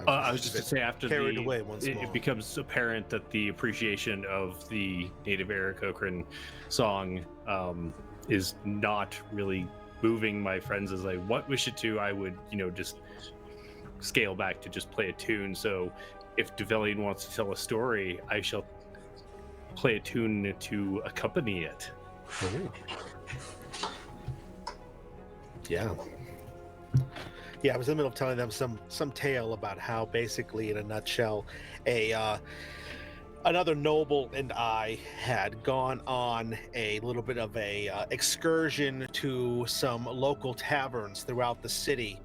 I was just to say after carried away once it, more. it becomes apparent that the appreciation of the native Aarakocran song is not really moving my friends as I wish it to. I would, just scale back to just play a tune. So if Develian wants to tell a story, I shall play a tune to accompany it. Ooh. Yeah. Yeah, I was in the middle of telling them some tale about how basically, in a nutshell, another noble and I had gone on a little bit of a excursion to some local taverns throughout the city.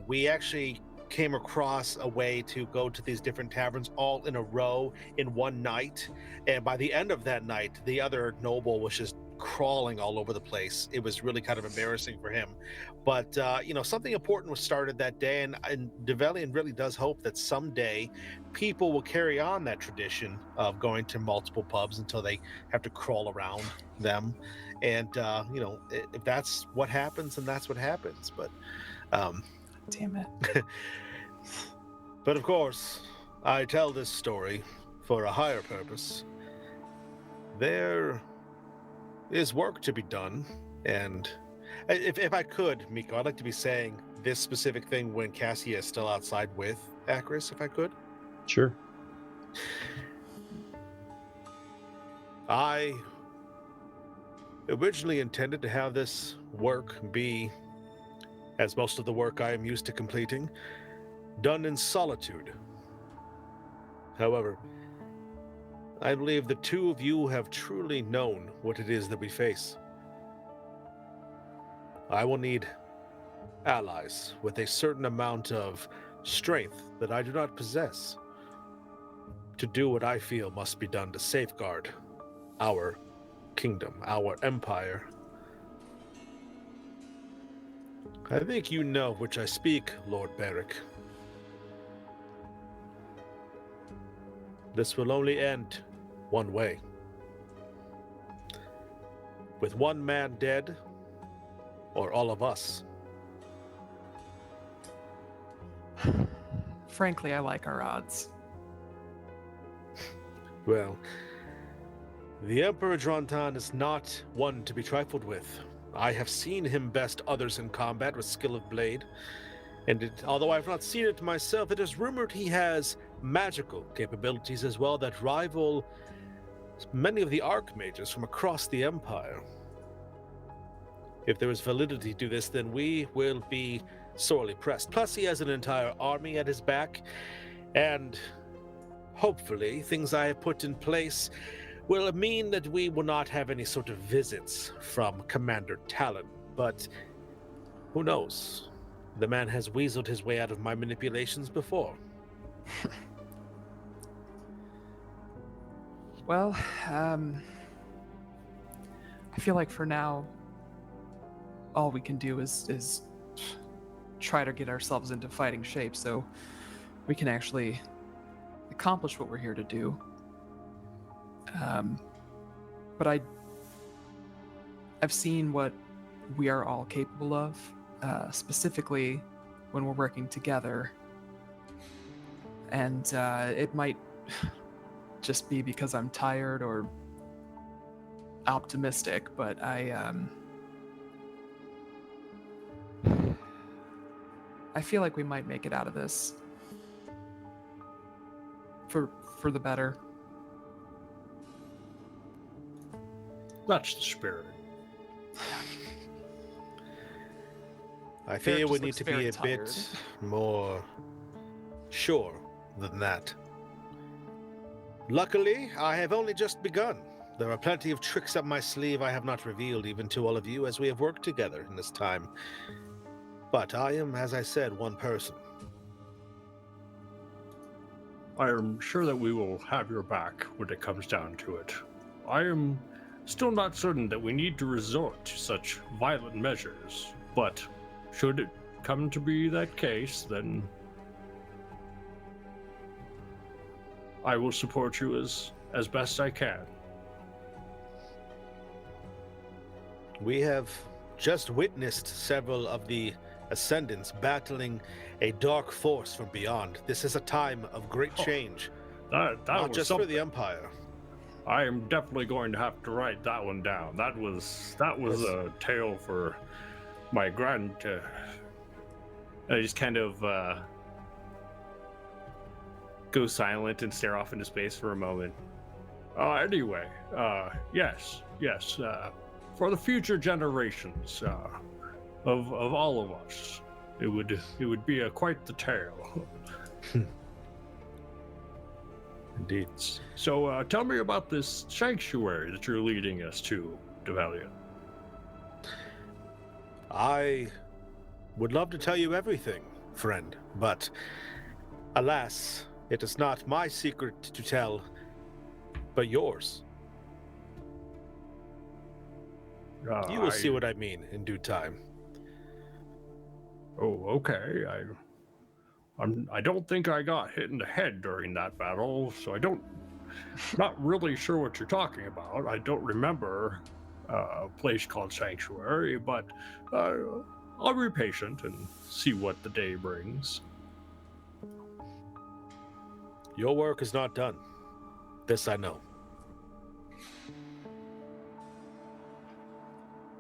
We actually came across a way to go to these different taverns all in a row in one night, and by the end of that night, the other noble was just crawling all over the place. It was really kind of embarrassing for him, but something important was started that day, and Develian really does hope that someday people will carry on that tradition of going to multiple pubs until they have to crawl around them. And if that's what happens, then that's what happens. But Damn it. but of course, I tell this story for a higher purpose. There is work to be done, and if I could, Miko, I'd like to be saying this specific thing when Cassia is still outside with Aelress, if I could. Sure. I originally intended to have this work be, as most of the work I am used to completing, done in solitude. However, I believe the two of you have truly known what it is that we face. I will need allies with a certain amount of strength that I do not possess to do what I feel must be done to safeguard our kingdom, our empire. I think you know of which I speak, Lord Beric. This will only end one way. With one man dead, or all of us. Frankly, I like our odds. Well, the Emperor Drontan is not one to be trifled with. I have seen him best others in combat with skill of blade, and although I have not seen it myself, it is rumored he has magical capabilities as well that rival many of the archmages from across the Empire. If there is validity to this, then we will be sorely pressed. Plus, he has an entire army at his back, and hopefully things I have put in place will mean that we will not have any sort of visits from Commander Talon. But who knows? The man has weaseled his way out of my manipulations before. Well, I feel like for now, all we can do is try to get ourselves into fighting shape so we can actually accomplish what we're here to do. But I've seen what we are all capable of, specifically when we're working together. And it might just be because I'm tired or optimistic, but I feel like we might make it out of this for the better. That's the spirit. I Barrett fear just we need looks to be very a tired. bit more sure than that. Luckily, I have only just begun. There are plenty of tricks up my sleeve I have not revealed even to all of you as we have worked together in this time. But I am, as I said, one person. I am sure that we will have your back when it comes down to it. I am still not certain that we need to resort to such violent measures, but should it come to be that case, then I will support you as best I can. We have just witnessed several of the Ascendants battling a dark force from beyond. This is a time of great change, That not was just something. for the Empire. I am definitely going to have to write that one down. That was a tale for my grand. I just kind of go silent and stare off into space for a moment. Anyway, yes. For the future generations of all of us, it would be quite the tale. Indeed. So tell me about this sanctuary that you're leading us to, Devalian. I would love to tell you everything, friend, but alas, it is not my secret to tell, but yours. You will see what I mean in due time. Oh, okay. I don't think I got hit in the head during that battle, so not really sure what you're talking about. I don't remember a place called Sanctuary, but I'll be patient and see what the day brings. Your work is not done. This I know.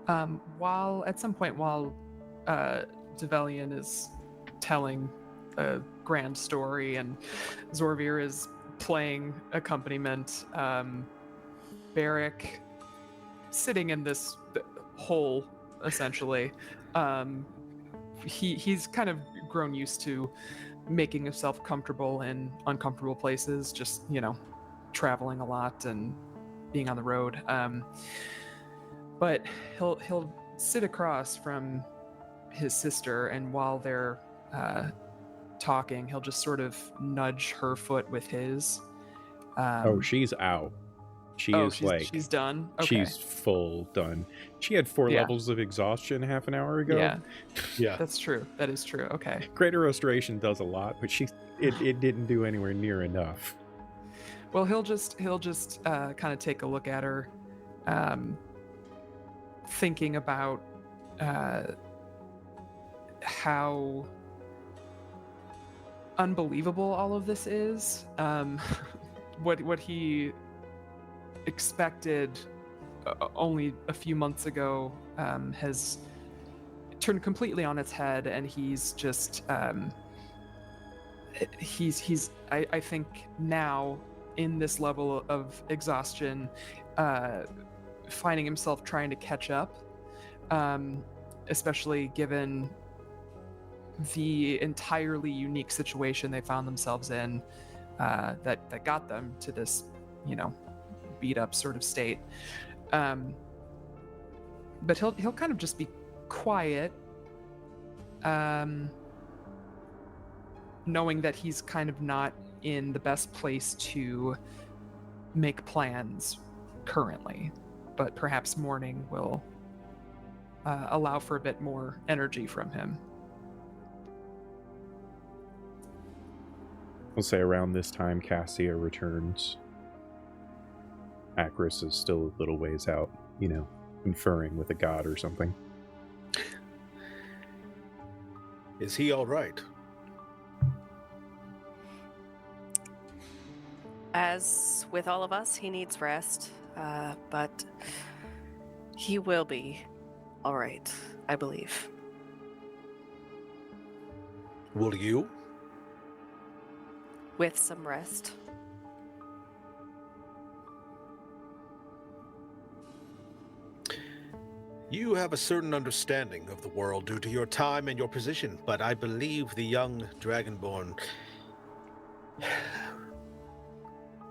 At some point while Develian is telling a grand story and Zorvir is playing accompaniment, Barrick, sitting in this hole, essentially, he's kind of grown used to making himself comfortable in uncomfortable places, just, traveling a lot and being on the road. But he'll sit across from his sister, and while they're talking, he'll just sort of nudge her foot with his. She's out. She's done. Okay. She's full done. She had 4 levels of exhaustion half an hour ago. Yeah. That's true. That is true. Okay. Greater Restoration does a lot, but it didn't do anywhere near enough. Well, he'll just kind of take a look at her, thinking about how unbelievable all of this is. What he expected only a few months ago has turned completely on its head, and he's just I think now in this level of exhaustion, finding himself trying to catch up, especially given the entirely unique situation they found themselves in, that got them to this, beat up sort of state. But he'll kind of just be quiet, knowing that he's kind of not in the best place to make plans currently, but perhaps morning will allow for a bit more energy from him. We'll say around this time Cassia returns. Aelress is still a little ways out, conferring with a god or something. Is he all right? As with all of us, he needs rest, but he will be all right, I believe. Will you? With some rest. You have a certain understanding of the world due to your time and your position, but I believe the young Dragonborn...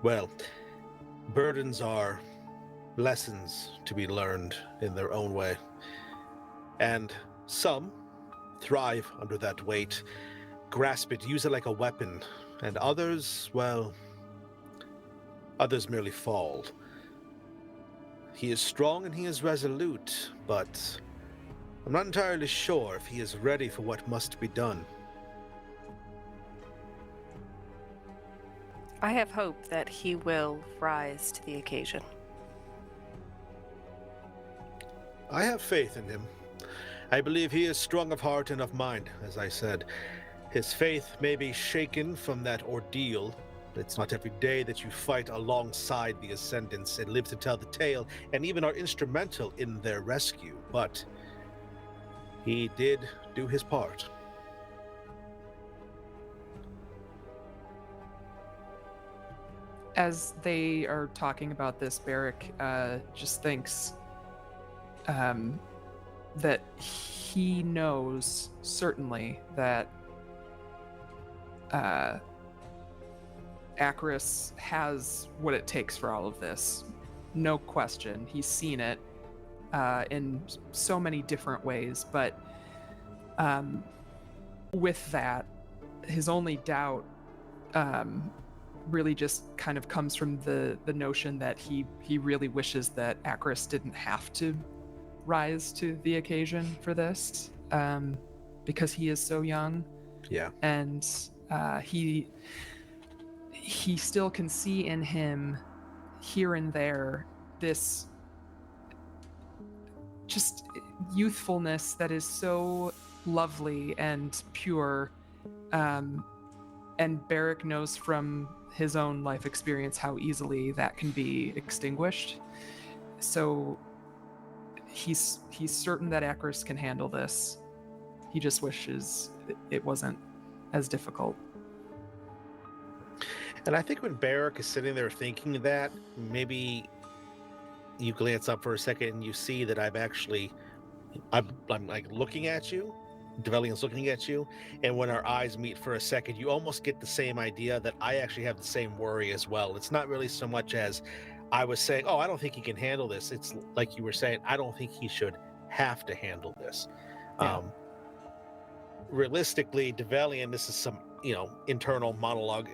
Well, burdens are lessons to be learned in their own way. And some thrive under that weight, grasp it, use it like a weapon, and others, well, others merely fall. He is strong and he is resolute, but I'm not entirely sure if he is ready for what must be done. I have hope that he will rise to the occasion. I have faith in him. I believe he is strong of heart and of mind, as I said. His faith may be shaken from that ordeal. It's not every day that you fight alongside the Ascendants and live to tell the tale, and even are instrumental in their rescue, but he did do his part. As they are talking about this, Barrick just thinks that he knows certainly that Aelress has what it takes for all of this. No question. He's seen it in so many different ways, but with that, his only doubt really just kind of comes from the notion that he really wishes that Aelress didn't have to rise to the occasion for this, because he is so young. Yeah. And he still can see in him here and there this just youthfulness that is so lovely and pure, and Barrick knows from his own life experience how easily that can be extinguished. So he's certain that Aelress can handle this. He just wishes it wasn't as difficult. And I think when Barrick is sitting there thinking that, maybe you glance up for a second and you see that I'm like looking at you, Develion's looking at you, and when our eyes meet for a second, you almost get the same idea that I actually have the same worry as well. It's not really so much as I was saying, oh, I don't think he can handle this. It's like you were saying, I don't think he should have to handle this. Yeah. Realistically, Develian, this is some, internal monologue.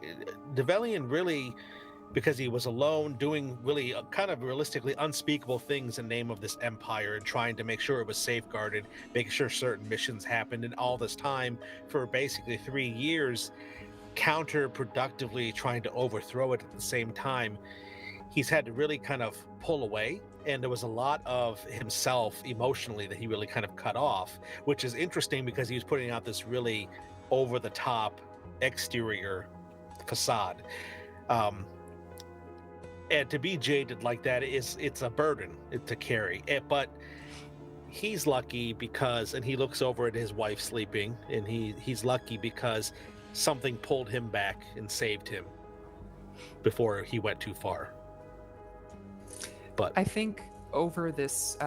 Develian really, because he was alone, doing really kind of realistically unspeakable things in the name of this empire and trying to make sure it was safeguarded, making sure certain missions happened, and all this time for basically 3 years, counterproductively trying to overthrow it at the same time. He's had to really kind of pull away, and there was a lot of himself emotionally that he really kind of cut off, which is interesting because he was putting out this really over-the-top exterior facade. And to be jaded like that it's a burden to carry. But he's lucky because, and he looks over at his wife sleeping, and he's lucky because something pulled him back and saved him before he went too far. But I think over this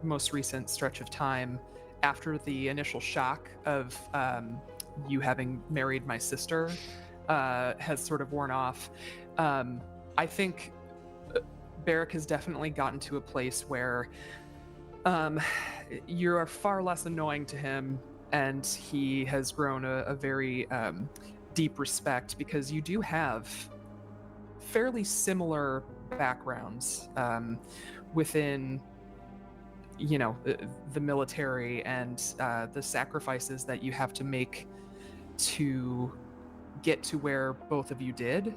most recent stretch of time, after the initial shock of you having married my sister has sort of worn off, I think Barrick has definitely gotten to a place where you are far less annoying to him, and he has grown a very deep respect, because you do have fairly similar backgrounds within the military, and the sacrifices that you have to make to get to where both of you did.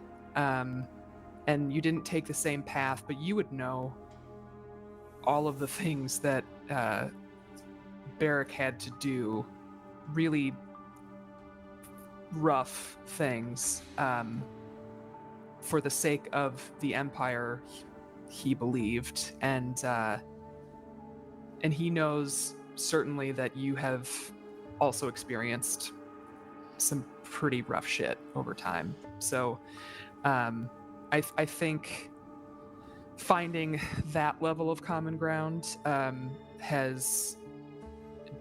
And you didn't take the same path, but you would know all of the things that Barrick had to do, really rough things, for the sake of the Empire, he believed. And he knows certainly that you have also experienced some pretty rough shit over time. So I think finding that level of common ground has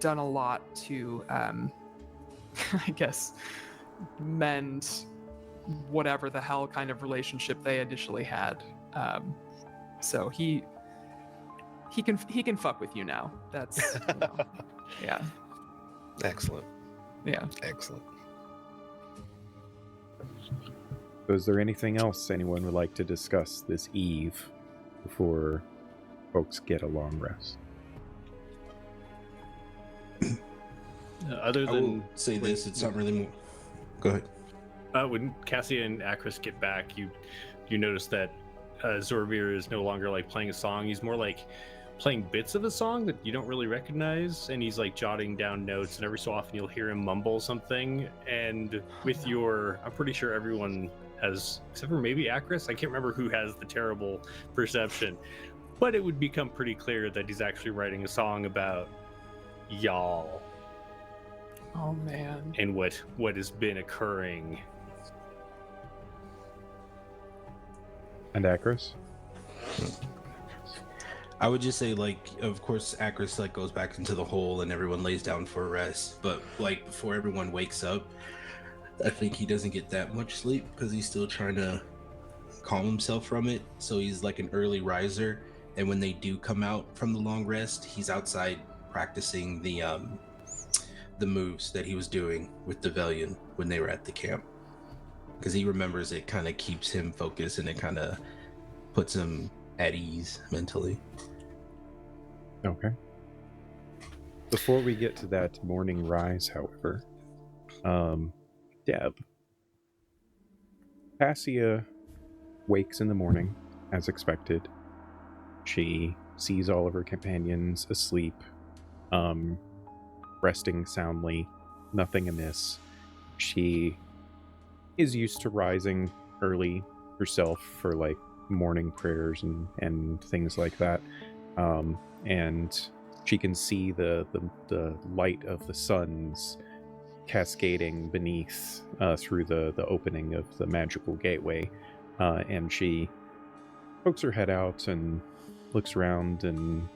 done a lot to, I guess, mend whatever the hell kind of relationship they initially had. So he can fuck with you now. That's yeah. Excellent. Yeah. Excellent. So is there anything else anyone would like to discuss this eve before folks get a long rest. Other I will than say this, it's not really more. Go ahead. when Cassia and Aelress get back, you notice that Zorvir is no longer like playing a song. He's more like playing bits of a song that you don't really recognize, and he's like jotting down notes, and every so often you'll hear him mumble something. And with your, I'm pretty sure everyone has, except for maybe Aelress, I can't remember who has the terrible perception, but it would become pretty clear that he's actually writing a song about y'all Oh man. and what has been occurring. And Akros? I would just say, like, of course, Akros like goes back into the hole and everyone lays down for a rest. But like before everyone wakes up, I think he doesn't get that much sleep because he's still trying to calm himself from it. So he's like an early riser, and when they do come out from the long rest, he's outside practicing the moves that he was doing with the Velian when they were at the camp, because he remembers it kind of keeps him focused and it kind of puts him at ease mentally. Okay. Before we get to that morning rise, however, Deb. Cassia wakes in the morning, as expected. She sees all of her companions asleep, resting soundly, nothing amiss. She is used to rising early herself for like morning prayers and things like that. And she can see the light of the suns cascading beneath through the opening of the magical gateway. And she pokes her head out and looks around and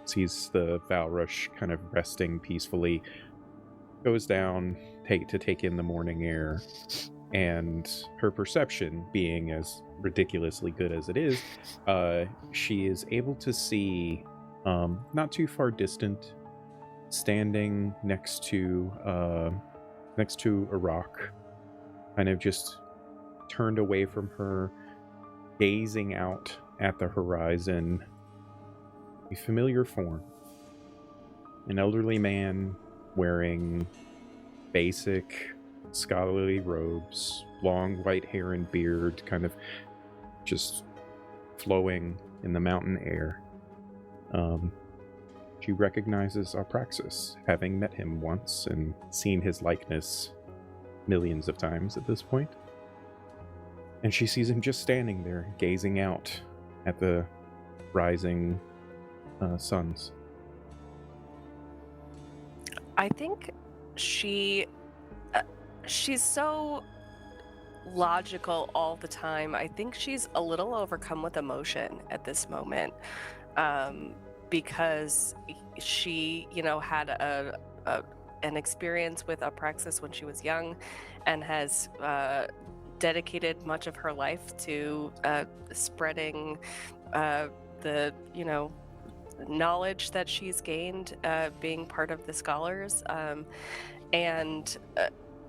sees the Valrush kind of resting peacefully, goes down to take in the morning air, and her perception being as ridiculously good as it is, she is able to see, not too far distant, standing next to a rock, kind of just turned away from her, gazing out at the horizon, a familiar form. An elderly man wearing basic scholarly robes, long white hair and beard, kind of just flowing in the mountain air. She recognizes Apraxis, having met him once and seen his likeness millions of times at this point. And she sees him just standing there, gazing out at the rising suns. I think she's so logical all the time. I think she's a little overcome with emotion at this moment, because she, had an experience with Apraxis when she was young, and has dedicated much of her life to spreading the knowledge that she's gained being part of the scholars, and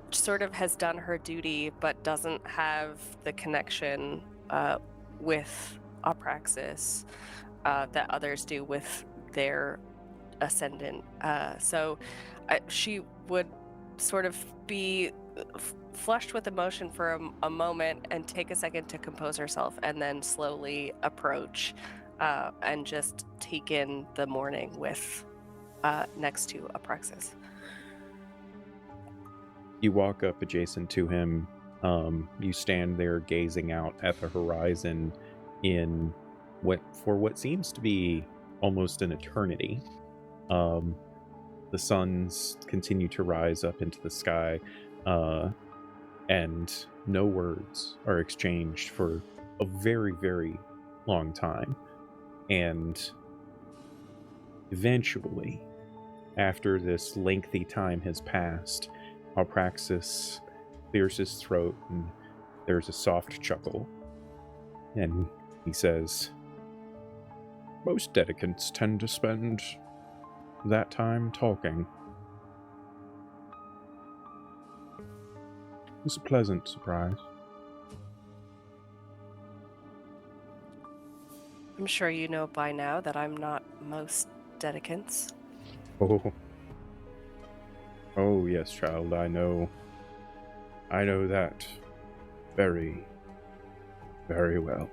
sort of has done her duty but doesn't have the connection with Apraxis that others do with their ascendant. So she would sort of be flushed with emotion for a moment and take a second to compose herself, and then slowly approach and just take in the morning with next to Apraxis. You walk up adjacent to him. You stand there gazing out at the horizon in what seems to be almost an eternity. The suns continue to rise up into the sky, and no words are exchanged for a very, very long time. And eventually, after this lengthy time has passed, Apraxis clears his throat, and there's a soft chuckle. And he says, "Most dedicants tend to spend that time talking. It's a pleasant surprise." I'm sure you know by now that I'm not most dedicants. Oh. Oh, yes, child, I know. I know that very, very well.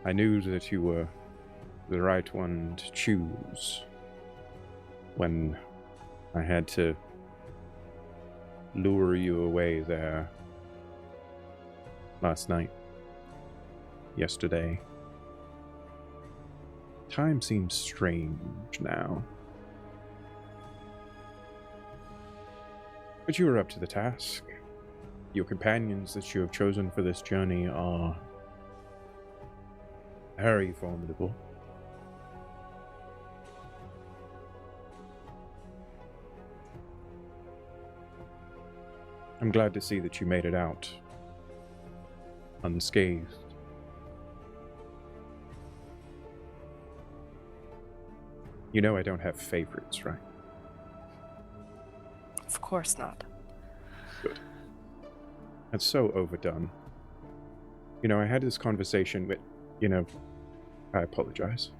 I knew that you were the right one to choose when I had to lure you away there last night, yesterday. Time seems strange now. But you are up to the task. Your companions that you have chosen for this journey are very formidable. I'm glad to see that you made it out unscathed. You know I don't have favorites, right? Of course not. Good. That's so overdone. You know, I had this conversation with, I apologize.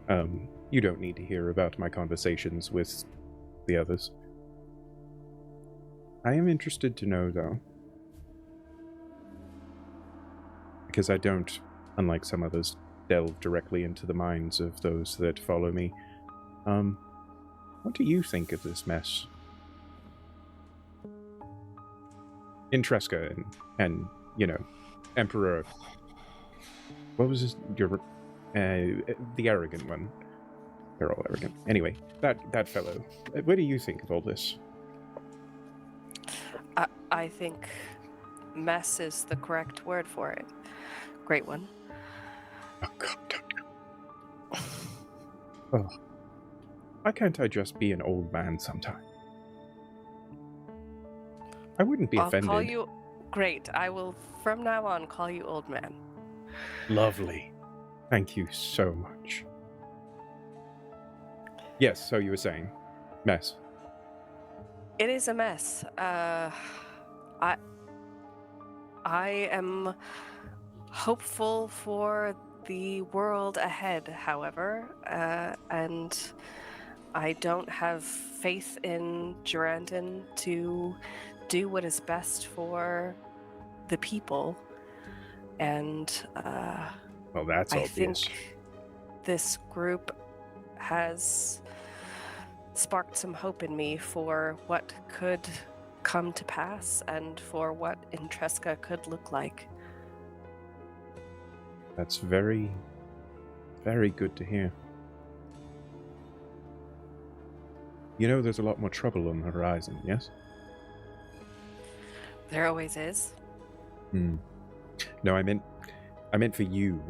You don't need to hear about my conversations with the others. I am interested to know, though, because I don't, unlike some others, delve directly into the minds of those that follow me. What do you think of this mess? Intresca and Emperor... What was his... the arrogant one. They're all arrogant. Anyway, that fellow. What do you think of all this? I think mess is the correct word for it. Great one. Oh, God, don't. Oh. Why can't I just be an old man sometime? I wouldn't be offended. I'll call you... Great. I will, from now on, call you old man. Lovely. Thank you so much. Yes, so you were saying. Mess. It is a mess. I am hopeful for the world ahead, however, and I don't have faith in Durandon to do what is best for the people. And well, that's I obvious. think this group has sparked some hope in me for what could come to pass and for what Intresca could look like. That's very, very good to hear. You know there's a lot more trouble on the horizon, yes? There always is. No, I meant for you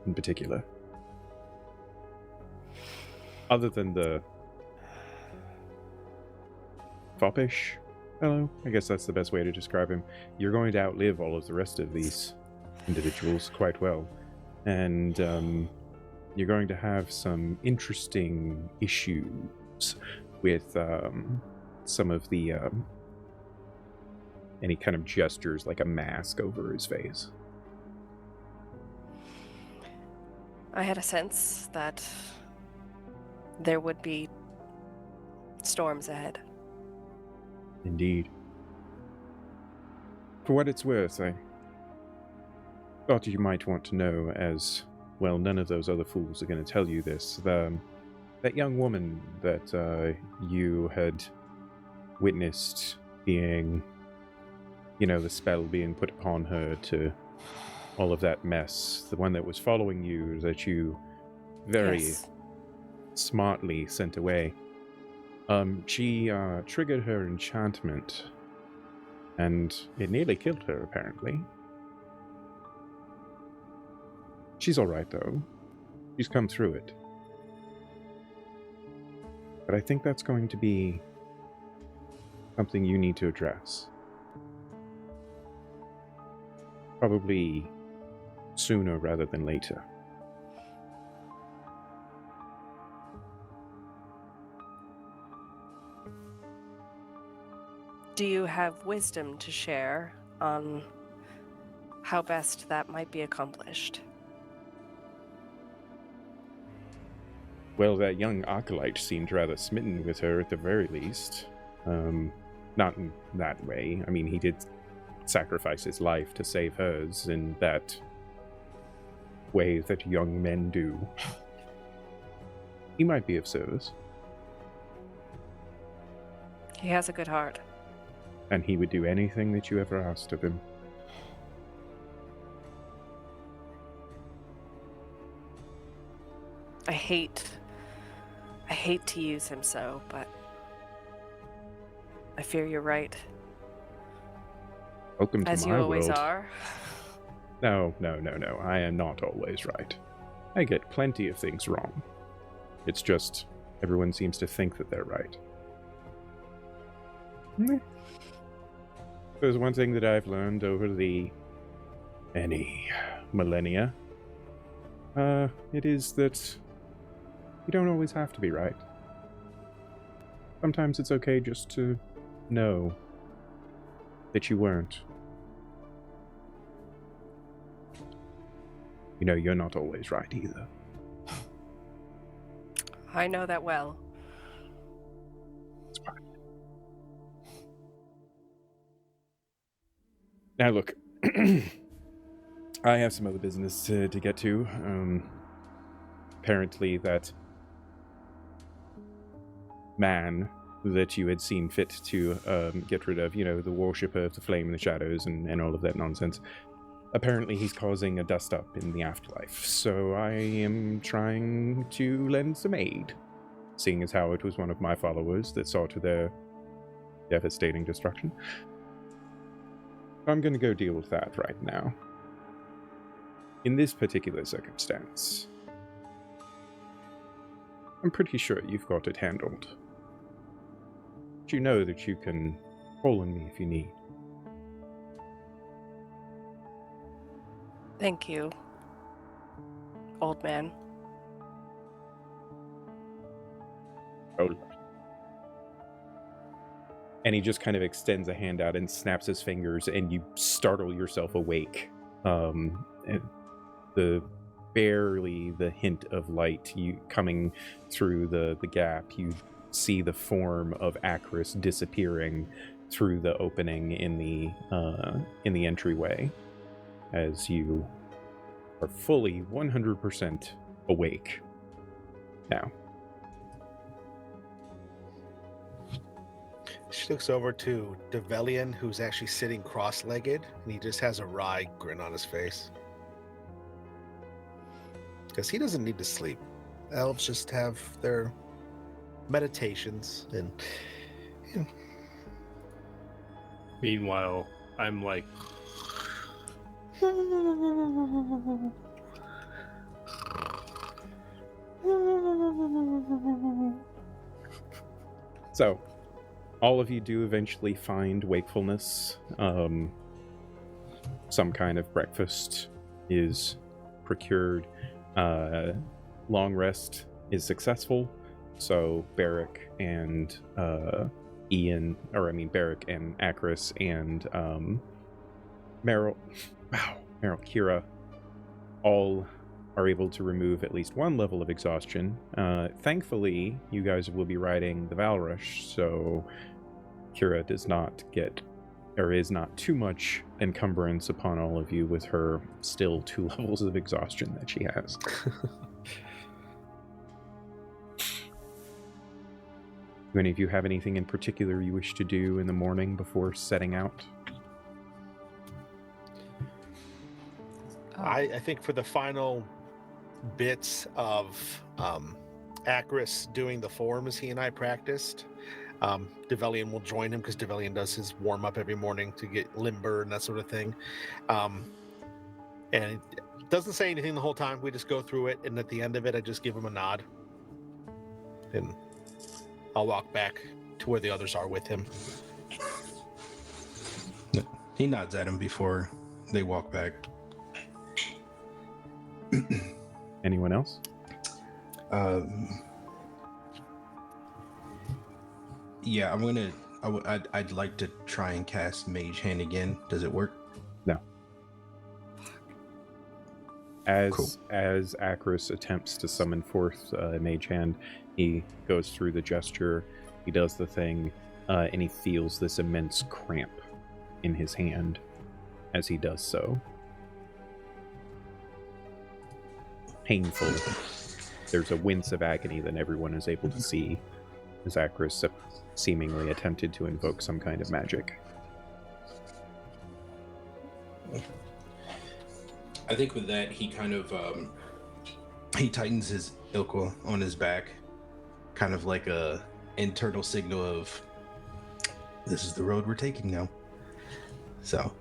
in particular. Other than the foppish fellow, I guess that's the best way to describe him. You're going to outlive all of the rest of these individuals quite well. And you're going to have some interesting issues with some of the any kind of gestures like a mask over his face. I had a sense that there would be storms ahead. Indeed. For what it's worth, I thought you might want to know, as well, none of those other fools are going to tell you this. That young woman that you had witnessed being, the spell being put upon her to all of that mess, the one that was following you, that you very smartly sent away. She triggered her enchantment, and it nearly killed her, apparently. She's alright, though. She's come through it. But I think that's going to be something you need to address. Probably sooner rather than later. Do you have wisdom to share on how best that might be accomplished? Well, that young acolyte seemed rather smitten with her at the very least. Not in that way. I mean, he did sacrifice his life to save hers in that way that young men do. He might be of service. He has a good heart. And he would do anything that you ever asked of him. I hate to use him so, but I fear you're right. Welcome to As my you always world. are. No. I am not always right. I get plenty of things wrong. It's just everyone seems to think that they're right. There's one thing that I've learned over the many millennia. It is that you don't always have to be right. Sometimes it's okay just to know that you weren't. You know, you're not always right either. I know that well. It's fine. Now look, I have some other business to get to. Apparently that man that you had seen fit to get rid of, you know, the worshipper of the flame and the shadows and all of that nonsense. Apparently he's causing a dust-up in the afterlife, so I am trying to lend some aid, seeing as how it was one of my followers that saw to their devastating destruction. I'm going to go deal with that right now. In this particular circumstance, I'm pretty sure you've got it handled. But you know that you can call on me if you need. Thank you, old man. Oh. And he just kind of extends a hand out and snaps his fingers, and you startle yourself awake. And barely the hint of light you coming through the gap, you see the form of Aelress disappearing through the opening in the entryway, as you are fully 100% awake now. She looks over to Develian, who's actually sitting cross-legged, and he just has a wry grin on his face. Because he doesn't need to sleep. Elves just have their meditations, and you know. Meanwhile, I'm like... So, all of you do eventually find wakefulness. Some kind of breakfast is procured. Long rest is successful. So Barrick and Barrick and Aelress and Kira all are able to remove at least one level of exhaustion. Thankfully, you guys will be riding the Valrush, so Kira does not get, or is not too much encumbrance upon all of you with her still 2 levels of exhaustion that she has. Do any of you have anything in particular you wish to do in the morning before setting out? I think for the final bits of Aelress doing the forms he and I practiced, Develian will join him because Develian does his warm-up every morning to get limber and that sort of thing. And it doesn't say anything the whole time. We just go through it, and at the end of it, I just give him a nod. And I'll walk back to where the others are with him. He nods at him before they walk back. Anyone else? Yeah, I'd like to try and cast Mage Hand again. Does it work? No. As Cool. as Akris attempts to summon forth Mage Hand, he goes through the gesture, he does the thing, and he feels this immense cramp in his hand as he does so. Painful. There's a wince of agony that everyone is able to see as Akris seemingly attempted to invoke some kind of magic. I think with that, he kind of he tightens his ilqua on his back, kind of like a internal signal of this is the road we're taking now. So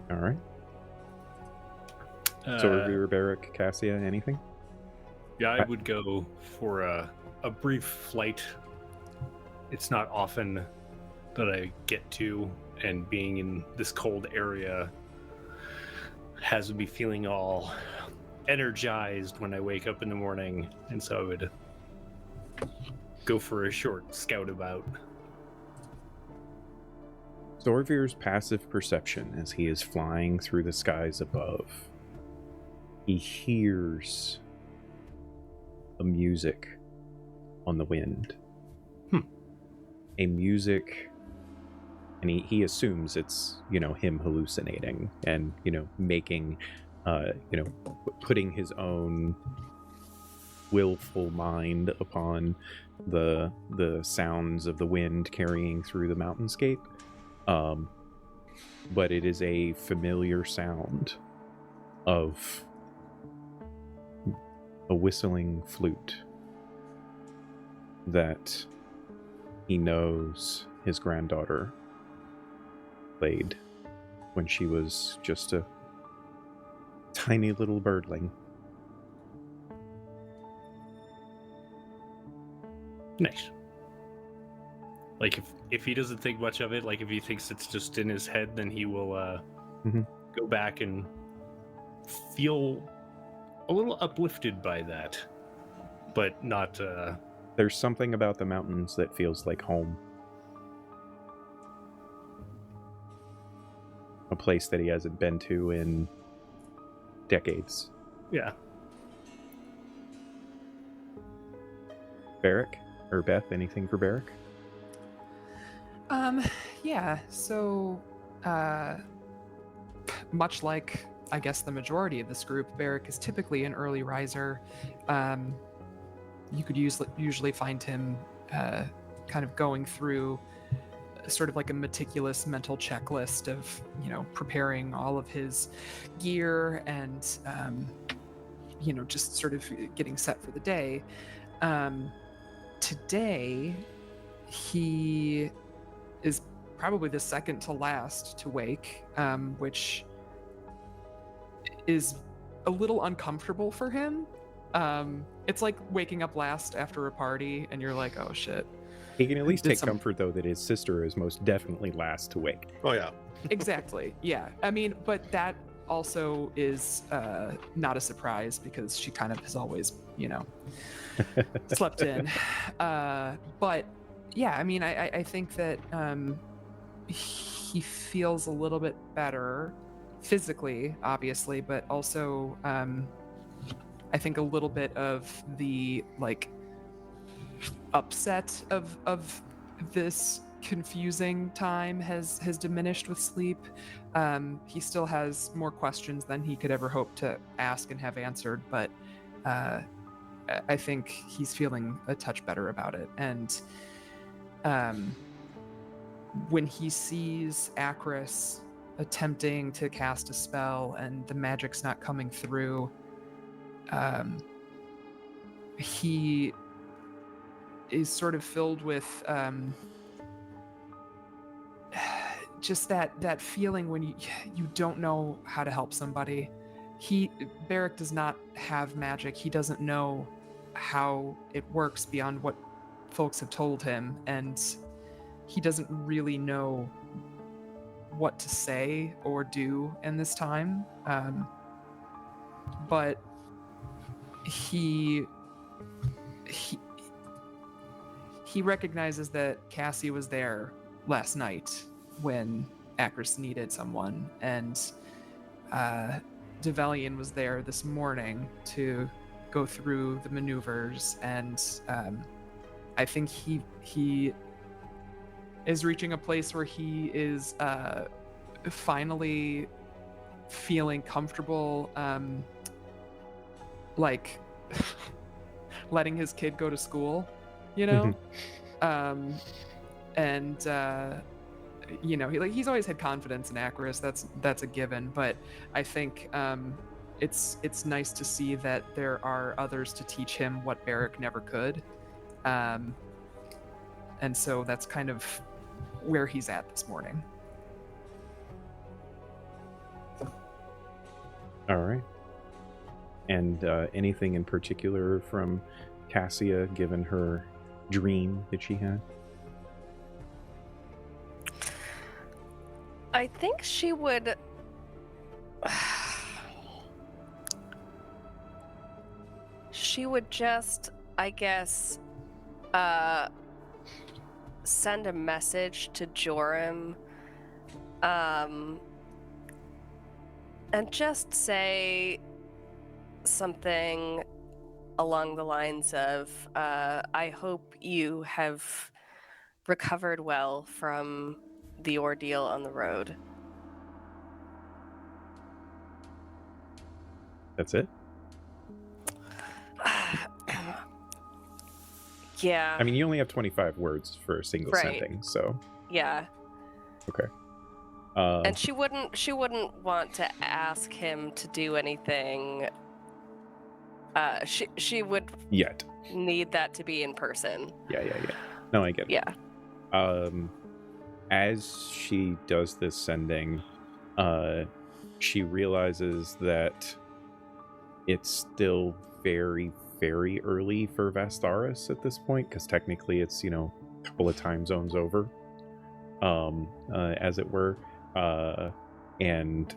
All right. Zorvir, Barrick, Cassia, anything? Yeah, I would go for a brief flight. It's not often that I get to, and being in this cold area has me feeling all energized when I wake up in the morning, and so I would go for a short scout about. Zorvir's passive perception as he is flying through the skies above, he hears a music on the wind. A music, and he assumes it's, him hallucinating and, making, putting his own willful mind upon the sounds of the wind carrying through the mountainscape. But it is a familiar sound of a whistling flute that he knows his granddaughter played when she was just a tiny little birdling. Nice. Like if he doesn't think much of it, like if he thinks it's just in his head, then he will go back and feel a little uplifted by that, but not. There's something about the mountains that feels like home. A place that he hasn't been to in decades. Yeah. Barrick or Beth, anything for Barrick? Yeah, so much like I guess the majority of this group, Barrick is typically an early riser. You could usually find him kind of going through sort of like a meticulous mental checklist of, preparing all of his gear and, just sort of getting set for the day. Today, he is probably the second to last to wake, which is a little uncomfortable for him. It's like waking up last after a party and you're like, oh shit. He can at least take comfort, though, that his sister is most definitely last to wake. Oh, yeah. Exactly. Yeah. I mean, but that also is not a surprise because she kind of has always, slept in. But yeah, I mean, I think that he feels a little bit better physically, obviously, but also I think a little bit of the upset of this confusing time has diminished with sleep. He still has more questions than he could ever hope to ask and have answered, but I think he's feeling a touch better about it. And when he sees Akris attempting to cast a spell and the magic's not coming through, he is sort of filled with just that feeling when you don't know how to help somebody. Barrick does not have magic. He doesn't know how it works beyond what folks have told him, and he doesn't really know what to say or do in this time. But he recognizes that Cassie was there last night when Aelress needed someone, and Develian was there this morning to go through the maneuvers, and I think he is reaching a place where he is finally feeling comfortable, like letting his kid go to school, you know. And you know, he's always had confidence in Aelress. That's a given. But I think it's nice to see that there are others to teach him what Barrick never could. And so that's kind of where he's at this morning. All right. And anything in particular from Cassia, given her dream that she had? I think she would. She would just, I guess, send a message to Joram, and just say something along the lines of, I hope you have recovered well from the ordeal on the road. That's it? Yeah. I mean, you only have 25 words for a single Right. sending, so... Yeah. Okay. And she wouldn't want to ask him to do anything. She would Yet. need that to be in person. Yeah. No, I get it. Yeah. As she does this sending, she realizes that it's still very, very early for Vastaris at this point, because technically it's, you know, a couple of time zones over, as it were. And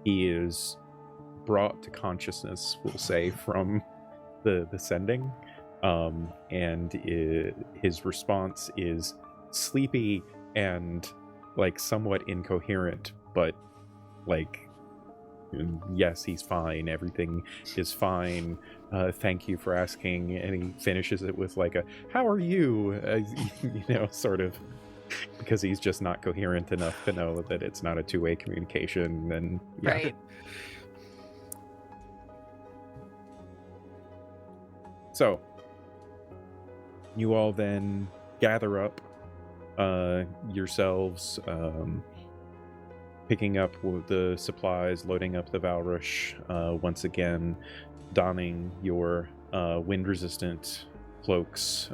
he is brought to consciousness, we'll say, from the sending. And his response is sleepy and like somewhat incoherent, but like, yes, he's fine, everything is fine, thank you for asking. And he finishes it with like a how are you, you know, sort of, because he's just not coherent enough to know that it's not a two-way communication. And yeah. Right. So you all then gather up yourselves, picking up the supplies, loading up the Valrush, once again donning your wind-resistant cloaks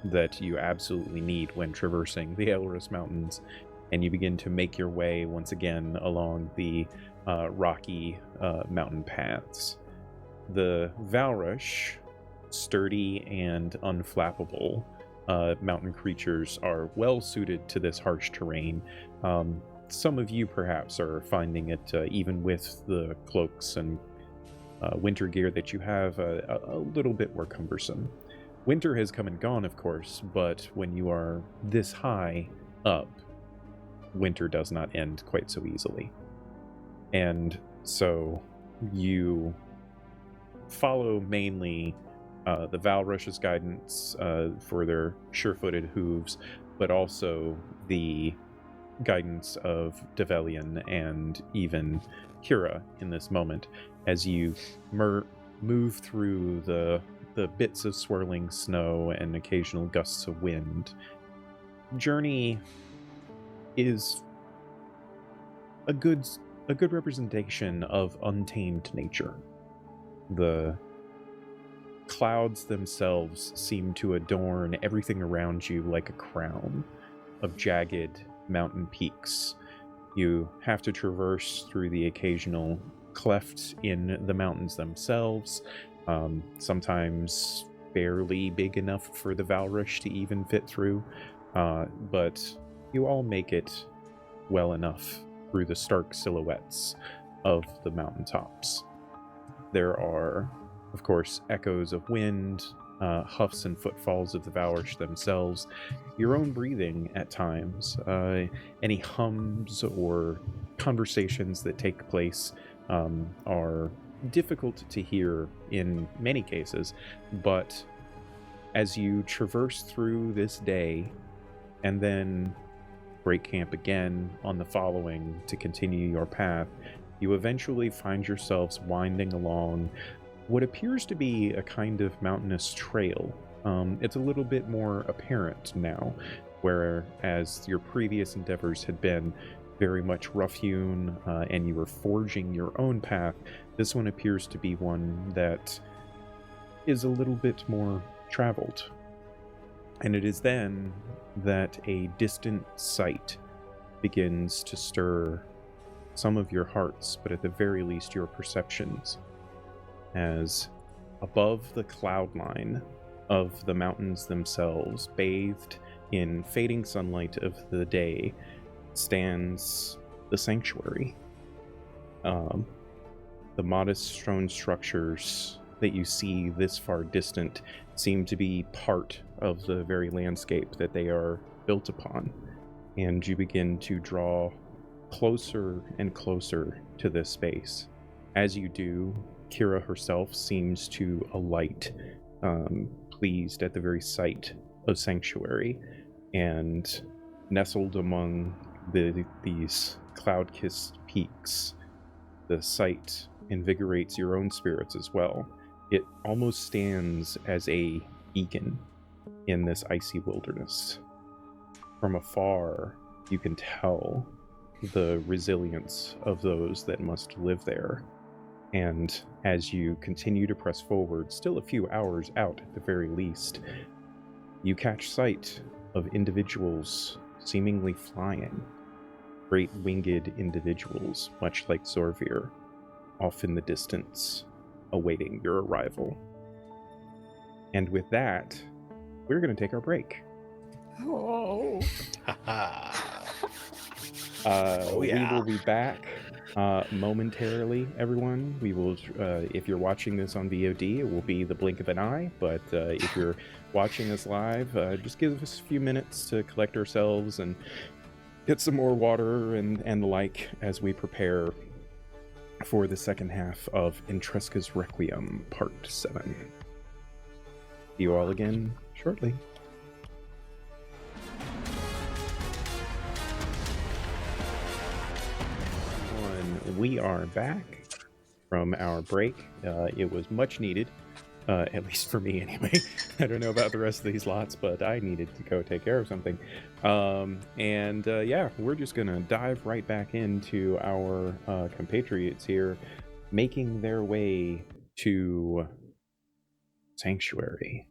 that you absolutely need when traversing the Aelress Mountains, and you begin to make your way once again along the rocky mountain paths. The Valrush, sturdy and unflappable mountain creatures, are well suited to this harsh terrain. Some of you perhaps are finding it, even with the cloaks and winter gear that you have, a little bit more cumbersome. Winter has come and gone, of course, but when you are this high up, winter does not end quite so easily. And so you follow mainly the Valrush's guidance for their sure-footed hooves, but also the guidance of Develian and even Kira in this moment, as you move through the bits of swirling snow and occasional gusts of wind. Journey is a good representation of untamed nature. The clouds themselves seem to adorn everything around you like a crown of jagged mountain peaks. You have to traverse through the occasional cleft in the mountains themselves, sometimes barely big enough for the Valrush to even fit through, but you all make it well enough through the stark silhouettes of the mountaintops. There are, of course, echoes of wind huffs and footfalls of the Valrish themselves, your own breathing at times, any hums or conversations that take place are difficult to hear in many cases, but as you traverse through this day and then break camp again on the following to continue your path, you eventually find yourselves winding along what appears to be a kind of mountainous trail. It's a little bit more apparent now, whereas your previous endeavors had been very much rough-hewn and you were forging your own path. This one appears to be one that is a little bit more traveled. And it is then that a distant sight begins to stir some of your hearts, but at the very least your perceptions, as above the cloud line of the mountains themselves, bathed in fading sunlight of the day, stands the sanctuary. The modest stone structures that you see this far distant seem to be part of the very landscape that they are built upon, and you begin to draw closer and closer to this space. As you do, Kira herself seems to alight, pleased at the very sight of sanctuary, and nestled among these cloud-kissed peaks, the sight invigorates your own spirits as well. It almost stands as a beacon in this icy wilderness. From afar, you can tell the resilience of those that must live there. And as you continue to press forward, still a few hours out at the very least, you catch sight of individuals seemingly flying. Great winged individuals, much like Zorvir, off in the distance, awaiting your arrival. And with that, we're going to take our break. Oh. We will be back momentarily, everyone. We will, if you're watching this on VOD, it will be the blink of an eye, but if you're watching us live, just give us a few minutes to collect ourselves and get some more water and the like as we prepare for the second half of Intresca's Requiem, Part 7. See you all again shortly. We are back from our break. It was much needed, at least for me anyway. I don't know about the rest of these lots, but I needed to go take care of something. Yeah, we're just going to dive right back into our compatriots here, making their way to Sanctuary.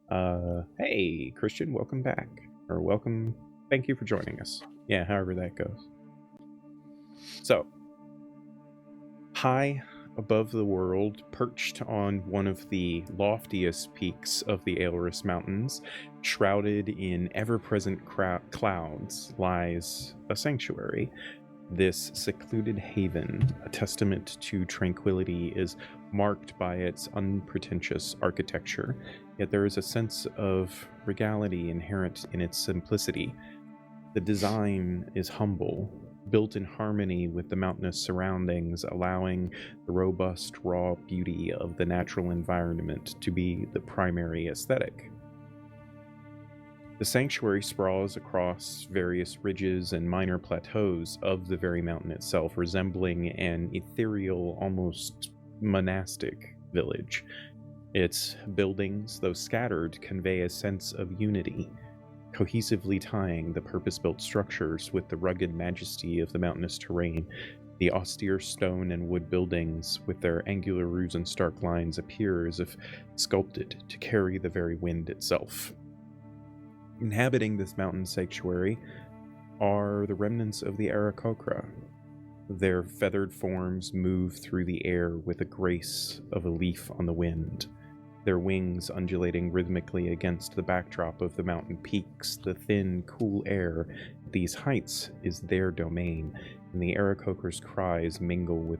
Hey, Christian, welcome back. Or welcome. Thank you for joining us. Yeah, however that goes. So, high above the world, perched on one of the loftiest peaks of the Aelress Mountains, shrouded in ever-present clouds, lies a sanctuary. This secluded haven, a testament to tranquility, is marked by its unpretentious architecture, yet there is a sense of regality inherent in its simplicity. The design is humble, built in harmony with the mountainous surroundings, allowing the robust, raw beauty of the natural environment to be the primary aesthetic. The sanctuary sprawls across various ridges and minor plateaus of the very mountain itself, resembling an ethereal, almost monastic village. Its buildings, though scattered, convey a sense of unity, cohesively tying the purpose-built structures with the rugged majesty of the mountainous terrain. The austere stone and wood buildings, with their angular roofs and stark lines, appear as if sculpted to carry the very wind itself. Inhabiting this mountain sanctuary are the remnants of the Aarakocra. Their feathered forms move through the air with the grace of a leaf on the wind, their wings undulating rhythmically against the backdrop of the mountain peaks. The thin, cool air at these heights is their domain, and the Aarakocra's cries mingle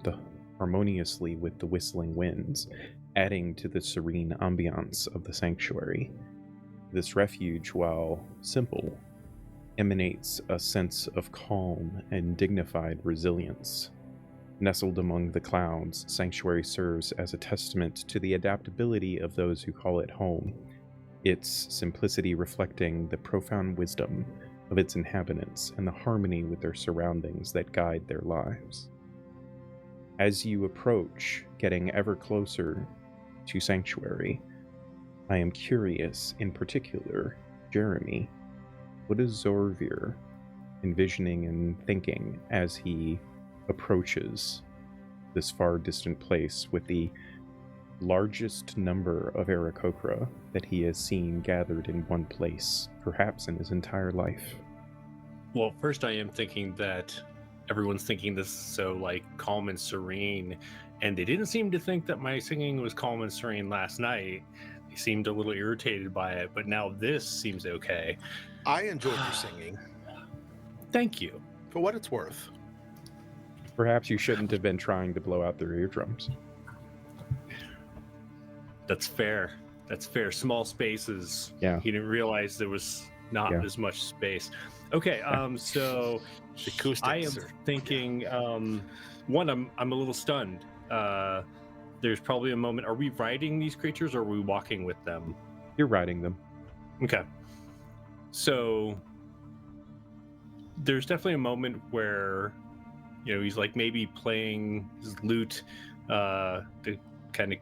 harmoniously with the whistling winds. adding to the serene ambiance of the sanctuary. This refuge, while simple, emanates a sense of calm and dignified resilience. Nestled among the clouds, Sanctuary serves as a testament to the adaptability of those who call it home, its simplicity reflecting the profound wisdom of its inhabitants and the harmony with their surroundings that guide their lives. As you approach, getting ever closer to Sanctuary, I am curious, in particular, Jeremy, what is Zorvir envisioning and thinking as he approaches this far distant place with the largest number of Aarakocra that he has seen gathered in one place, perhaps in his entire life? Well, first I am thinking that everyone's thinking this is so like calm and serene, and they didn't seem to think that my singing was calm and serene last night. They seemed a little irritated by it, but now this seems okay. I enjoyed your singing. Thank you. For what it's worth. Perhaps you shouldn't have been trying to blow out their eardrums. That's fair. That's fair. Small spaces. Yeah. He didn't realize there was not as much space. Okay, so The acoustics I am are- thinking, one, I'm a little stunned. There's probably a moment. Are we riding these creatures or are we walking with them? You're riding them. Okay. So there's definitely a moment where, he's like maybe playing his lute to kind of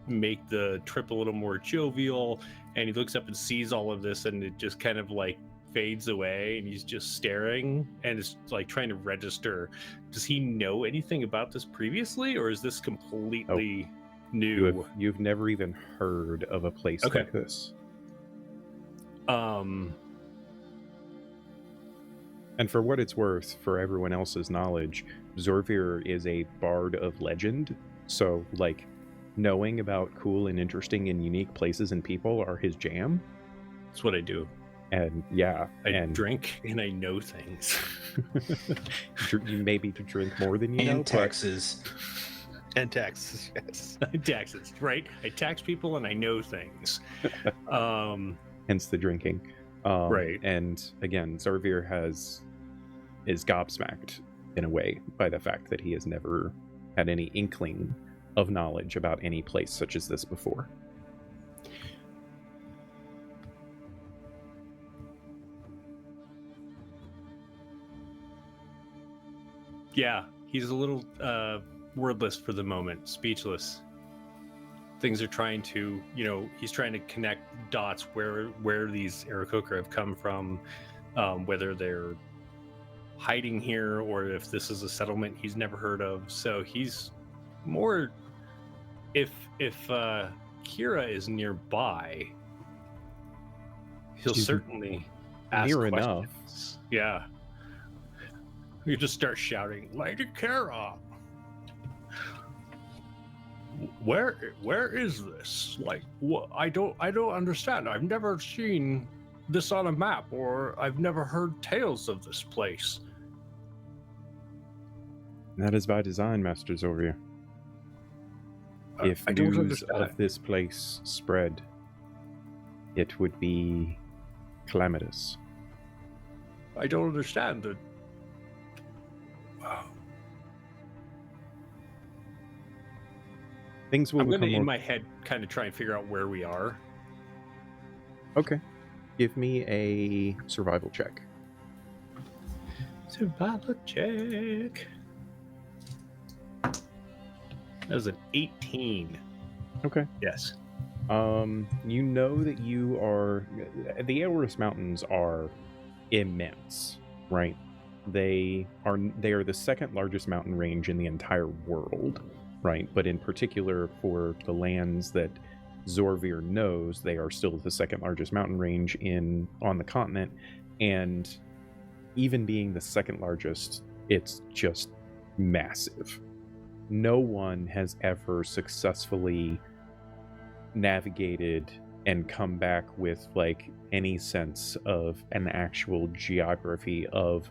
make the trip a little more jovial, and he looks up and sees all of this, and it just kind of like fades away, and he's just staring and is like trying to register. Does he know anything about this previously, or is this completely new? You've never even heard of a place like this. And for what it's worth, for everyone else's knowledge, Zorvir is a bard of legend, so like knowing about cool and interesting and unique places and people are his jam. That's what I do. And yeah, I drink and I know things. You maybe to drink more than you know. And taxes. And taxes, yes. Taxes, right? I tax people and I know things. Hence the drinking. Right. And again, Zorvir is gobsmacked in a way by the fact that he has never had any inkling of knowledge about any place such as this before. Yeah, he's a little wordless for the moment, speechless. Things are trying to, he's trying to connect dots where these Aarakocra have come from, whether they're hiding here or if this is a settlement he's never heard of. So he's more, if Kira is nearby, he'll certainly ask near questions. enough. Yeah. You just start shouting, Lady Kira! Where is this? Like, what? I don't understand. I've never seen this on a map, or I've never heard tales of this place. That is by design, Master Zorvir. If I don't news understand. of this place spread, it would be calamitous. I don't understand it. Wow. Things will I'm going to, become in more... my head, kind of try and figure out where we are. Okay. Give me a survival check. Survival check. That was an 18. Okay. Yes. You know that you are... The Aelress Mountains are immense, right? They are the second largest mountain range in the entire world, right? But in particular for the lands that Zorvir knows, they are still the second largest mountain range on the continent. And even being the second largest, it's just massive. No one has ever successfully navigated and come back with like any sense of an actual geography of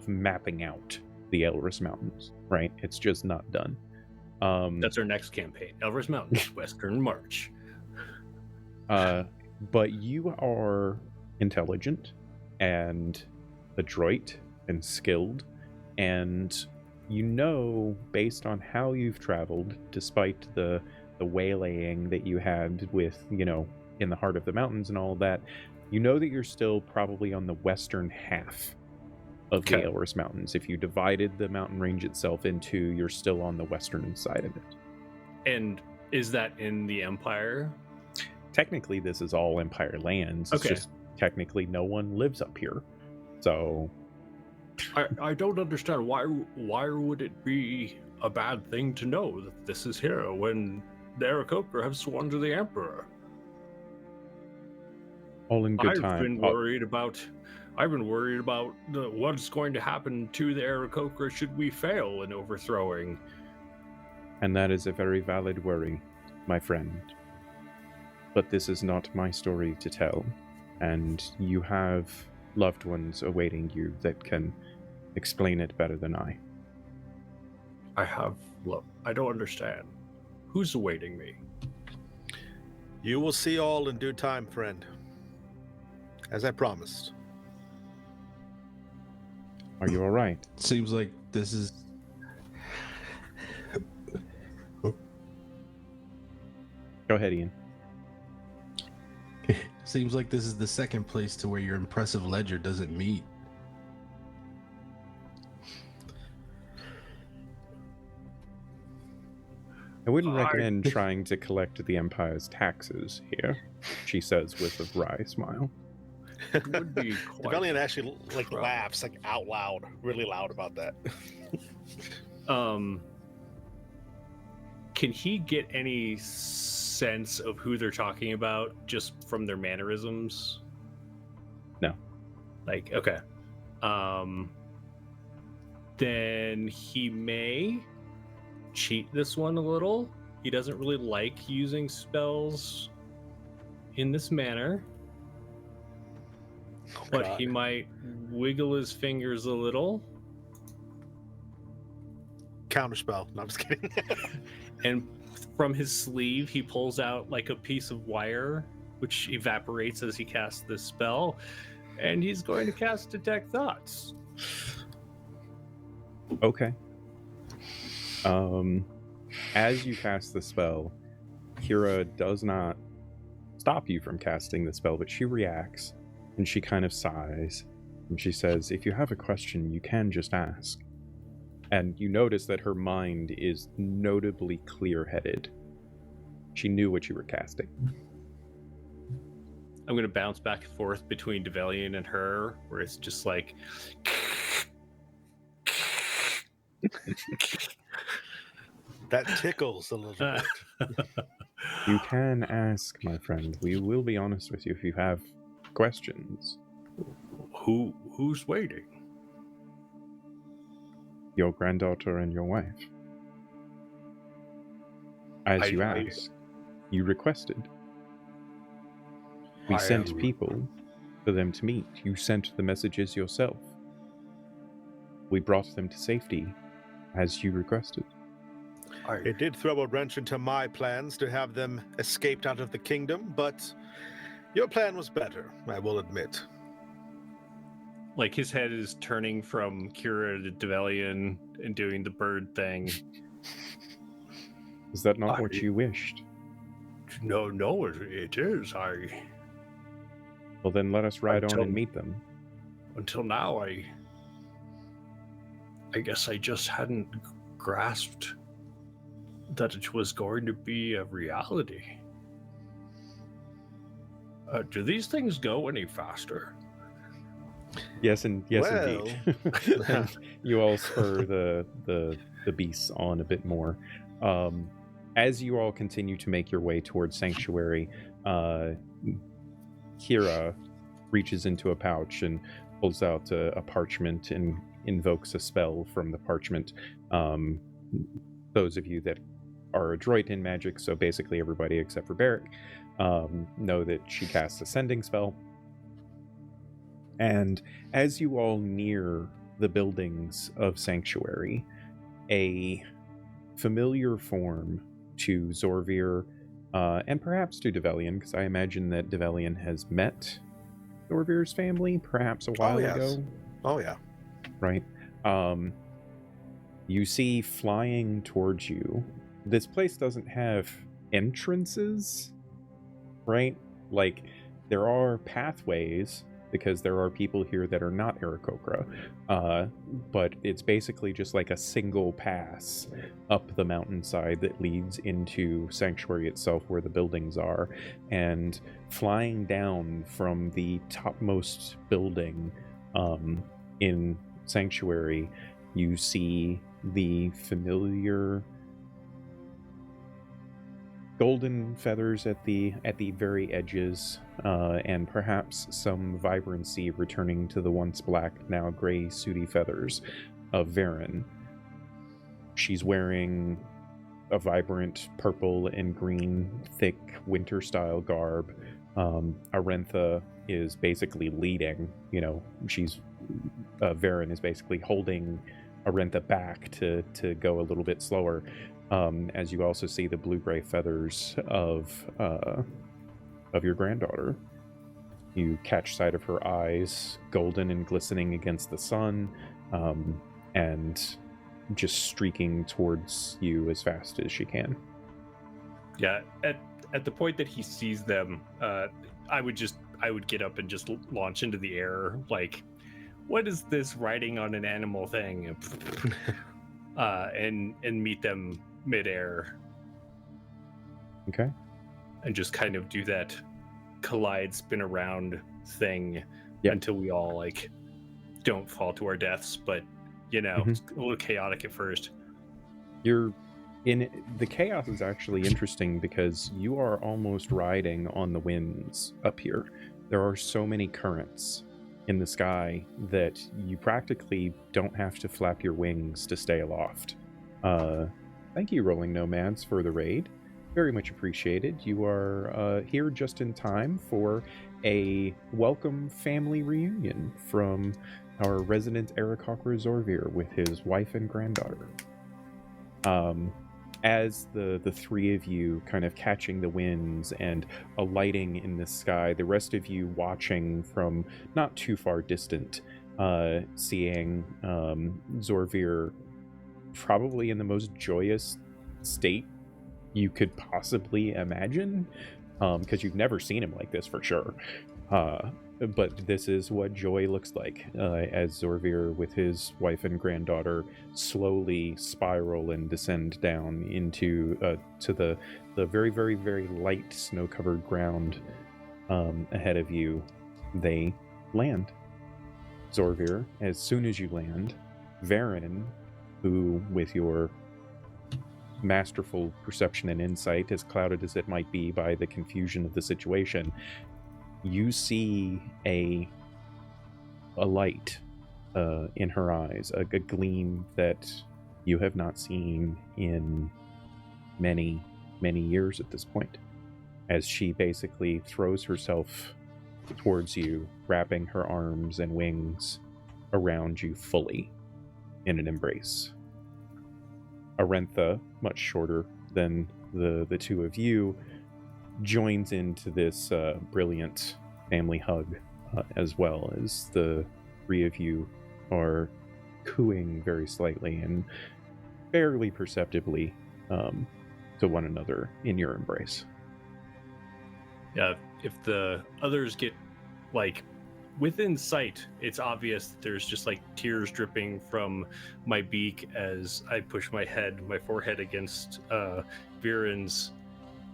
mapping out the Aelress Mountains, right? It's just not done. That's our next campaign. Aelress Mountains, Western March. But you are intelligent and adroit and skilled, and you know, based on how you've traveled, despite the waylaying that you had with, in the heart of the mountains and all of that, you know that you're still probably on the western half of the Aelress Mountains. If you divided the mountain range itself in two, you're still on the western side of it. And is that in the Empire? Technically, this is all Empire lands. It's just technically no one lives up here. So I don't understand why would it be a bad thing to know that this is here when the Aarakocra have sworn to the Emperor? All in good I've time. been worried about what's going to happen to the Aarakocra should we fail in overthrowing. And that is a very valid worry, my friend. But this is not my story to tell, and you have loved ones awaiting you that can explain it better than I. I don't understand. Who's awaiting me? You will see all in due time, friend. As I promised. Are you all right? Seems like this is... Go ahead, Ian. Seems like this is the second place to where your impressive ledger doesn't meet. I wouldn't recommend trying to collect the Empire's taxes here, she says with a wry smile. It would be quite Devellion actually laughs out loud, really loud about that. Can he get any sense of who they're talking about just from their mannerisms? No. Okay. Then he may cheat this one a little. He doesn't really like using spells in this manner. But he might wiggle his fingers a little. Counterspell. No, I'm just kidding. And from his sleeve, he pulls out a piece of wire, which evaporates as he casts this spell. And he's going to cast Detect Thoughts. Okay. As you cast the spell, Kira does not stop you from casting the spell, but she reacts. And she kind of sighs, and she says, if you have a question, you can just ask. And you notice that her mind is notably clear-headed. She knew what you were casting. I'm going to bounce back and forth between Devellion and her, where it's just like... That tickles a little bit. You can ask, my friend. We will be honest with you if you have questions. Who's waiting? Your granddaughter and your wife. As you asked, you requested. We sent people for them to meet. You sent the messages yourself. We brought them to safety, as you requested. It did throw a wrench into my plans to have them escaped out of the kingdom, but your plan was better, I will admit. His head is turning from Kira to Devellion and doing the bird thing. Is that not what you wished? No, it is. Well, then let us ride on and meet them. Until now, I guess I just hadn't grasped that it was going to be a reality. Do these things go any faster? Yes, indeed. You all spur the beasts on a bit more. As you all continue to make your way towards Sanctuary, Kira reaches into a pouch and pulls out a parchment and invokes a spell from the parchment. Those of you that are adroit in magic, so basically everybody except for Barrick, know that she casts a sending spell. And as you all near the buildings of Sanctuary, a familiar form to Zorvir, and perhaps to Develian, because I imagine that Develian has met Zorvir's family perhaps a while ago. Oh, yeah. Right? You see flying towards you. This place doesn't have entrances, right? Like, there are pathways, because there are people here that are not Aarakocra, but it's basically just like a single pass up the mountainside that leads into Sanctuary itself, where the buildings are. And flying down from the topmost building in Sanctuary, you see the familiar golden feathers at the very edges, and perhaps some vibrancy returning to the once black, now gray, sooty feathers of Varen. She's wearing a vibrant purple and green, thick winter-style garb. Arentha is basically leading. She's Varen is basically holding Arentha back to go a little bit slower. As you also see the blue-gray feathers of your granddaughter. You catch sight of her eyes, golden and glistening against the sun, and just streaking towards you as fast as she can. Yeah, at the point that he sees them, I would get up and just launch into the air, like, what is this riding on an animal thing? And meet them midair. Okay. And just kind of do that collide, spin around thing until we all don't fall to our deaths, but it's a little chaotic at first. The chaos is actually interesting because you are almost riding on the winds up here. There are so many currents in the sky that you practically don't have to flap your wings to stay aloft. Thank you, Rolling Nomads, for the raid. Very much appreciated. You are here just in time for a welcome family reunion from our resident Aarakocra Zorvir with his wife and granddaughter. As the three of you kind of catching the winds and alighting in the sky, the rest of you watching from not too far distant, seeing Zorvir probably in the most joyous state you could possibly imagine, because you've never seen him like this for sure. But this is what joy looks like, as Zorvir with his wife and granddaughter slowly spiral and descend down into to the very, very, very light snow-covered ground ahead of you. They land. Zorvir, as soon as you land, Varen, who with your masterful perception and insight, as clouded as it might be by the confusion of the situation, you see a light in her eyes, a gleam that you have not seen in many, many years at this point, as she basically throws herself towards you, wrapping her arms and wings around you fully in an embrace. Arentha, much shorter than the two of you, joins into this brilliant family hug, as well as the three of you are cooing very slightly and barely perceptibly to one another in your embrace. Yeah, if the others get within sight, it's obvious that there's just tears dripping from my beak as I push my forehead against Viren's,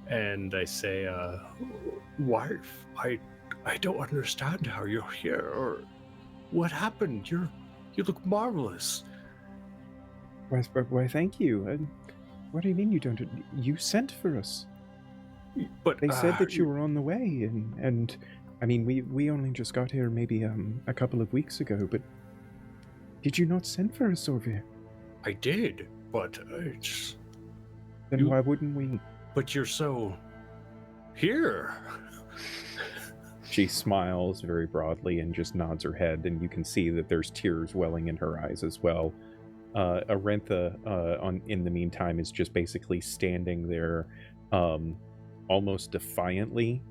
and I say, wife, I don't understand how you're here, or what happened. You look marvelous. Why, thank you. What do you mean you don't? You sent for us. But they said that you were on the way, and I mean, we only just got here maybe a couple of weeks ago, but did you not send for us, Zorvir? I did, but it's... Then why wouldn't we? But you're so... here. She smiles very broadly and just nods her head, and you can see that there's tears welling in her eyes as well. Arentha, in the meantime, is just basically standing there, almost defiantly,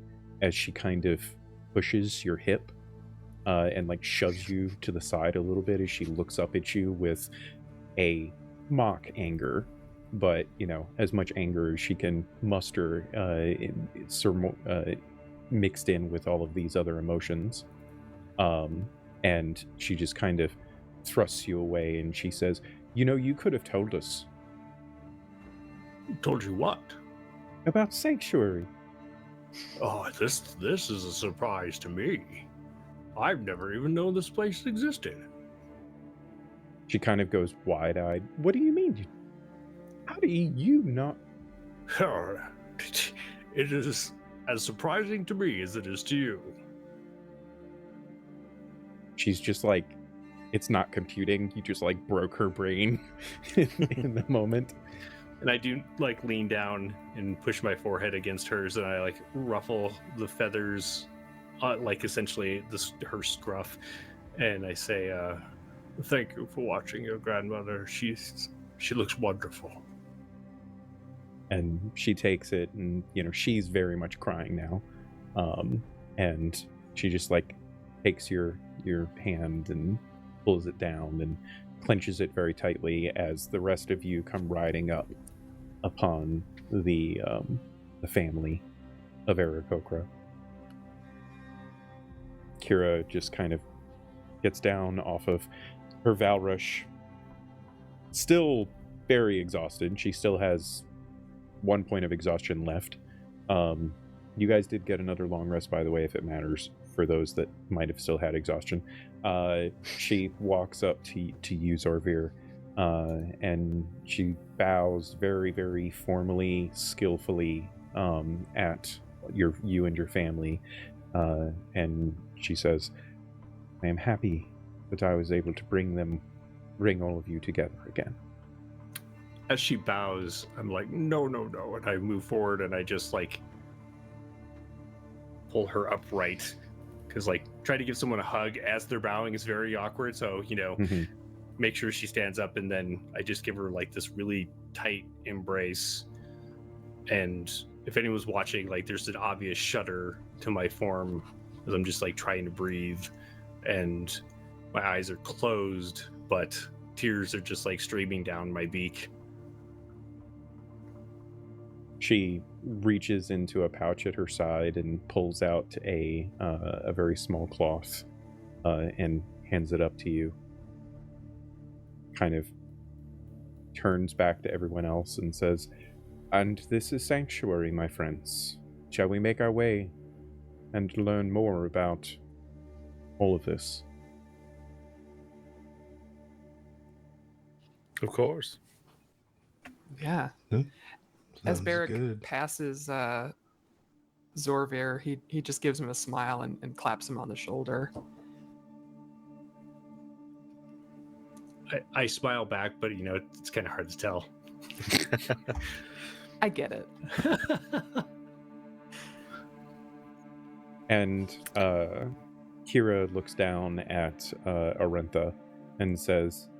as she kind of pushes your hip, and like shoves you to the side a little bit as she looks up at you with a mock anger, but as much anger as she can muster, mixed in with all of these other emotions. And she just kind of thrusts you away, and she says, you could have told us. Told you what? About Sanctuary. Oh, this is a surprise to me. I've never even known this place existed. She kind of goes wide-eyed. What do you mean? How do you not? It is as surprising to me as it is to you. She's just like, it's not computing. You just like broke her brain in the moment. And I do like lean down and push my forehead against hers, and I like ruffle the feathers, like essentially her scruff, and I say, "Thank you for watching your grandmother. She looks wonderful." And she takes it, and she's very much crying now, and she just like takes your hand and pulls it down and clenches it very tightly as the rest of you come riding up upon the family of Aarakocra. Kira just kind of gets down off of her Valrush, still very exhausted. She still has 1 point of exhaustion left. You guys did get another long rest, by the way, if it matters for those that might have still had exhaustion. She walks up to you, Zorvir, and she bows very, very formally, skillfully at you and your family, and she says, "I am happy that I was able to bring all of you together again." As she bows, I'm like, no, and I move forward and I just like pull her upright, because like trying to give someone a hug as they're bowing is very awkward. So make sure she stands up, and then I just give her like this really tight embrace. And if anyone's watching, like there's an obvious shudder to my form as I'm just like trying to breathe, and my eyes are closed, but tears are just like streaming down my beak. She reaches into a pouch at her side and pulls out a very small cloth and hands it up to you. Kind of turns back to everyone else and says, "And this is Sanctuary, my friends. Shall we make our way and learn more about all of this?" Of course. Yeah. As Barrick passes Zorvir, he just gives him a smile and claps him on the shoulder. I smile back, but it's kind of hard to tell. I get it. And Kira looks down at Arentha and says,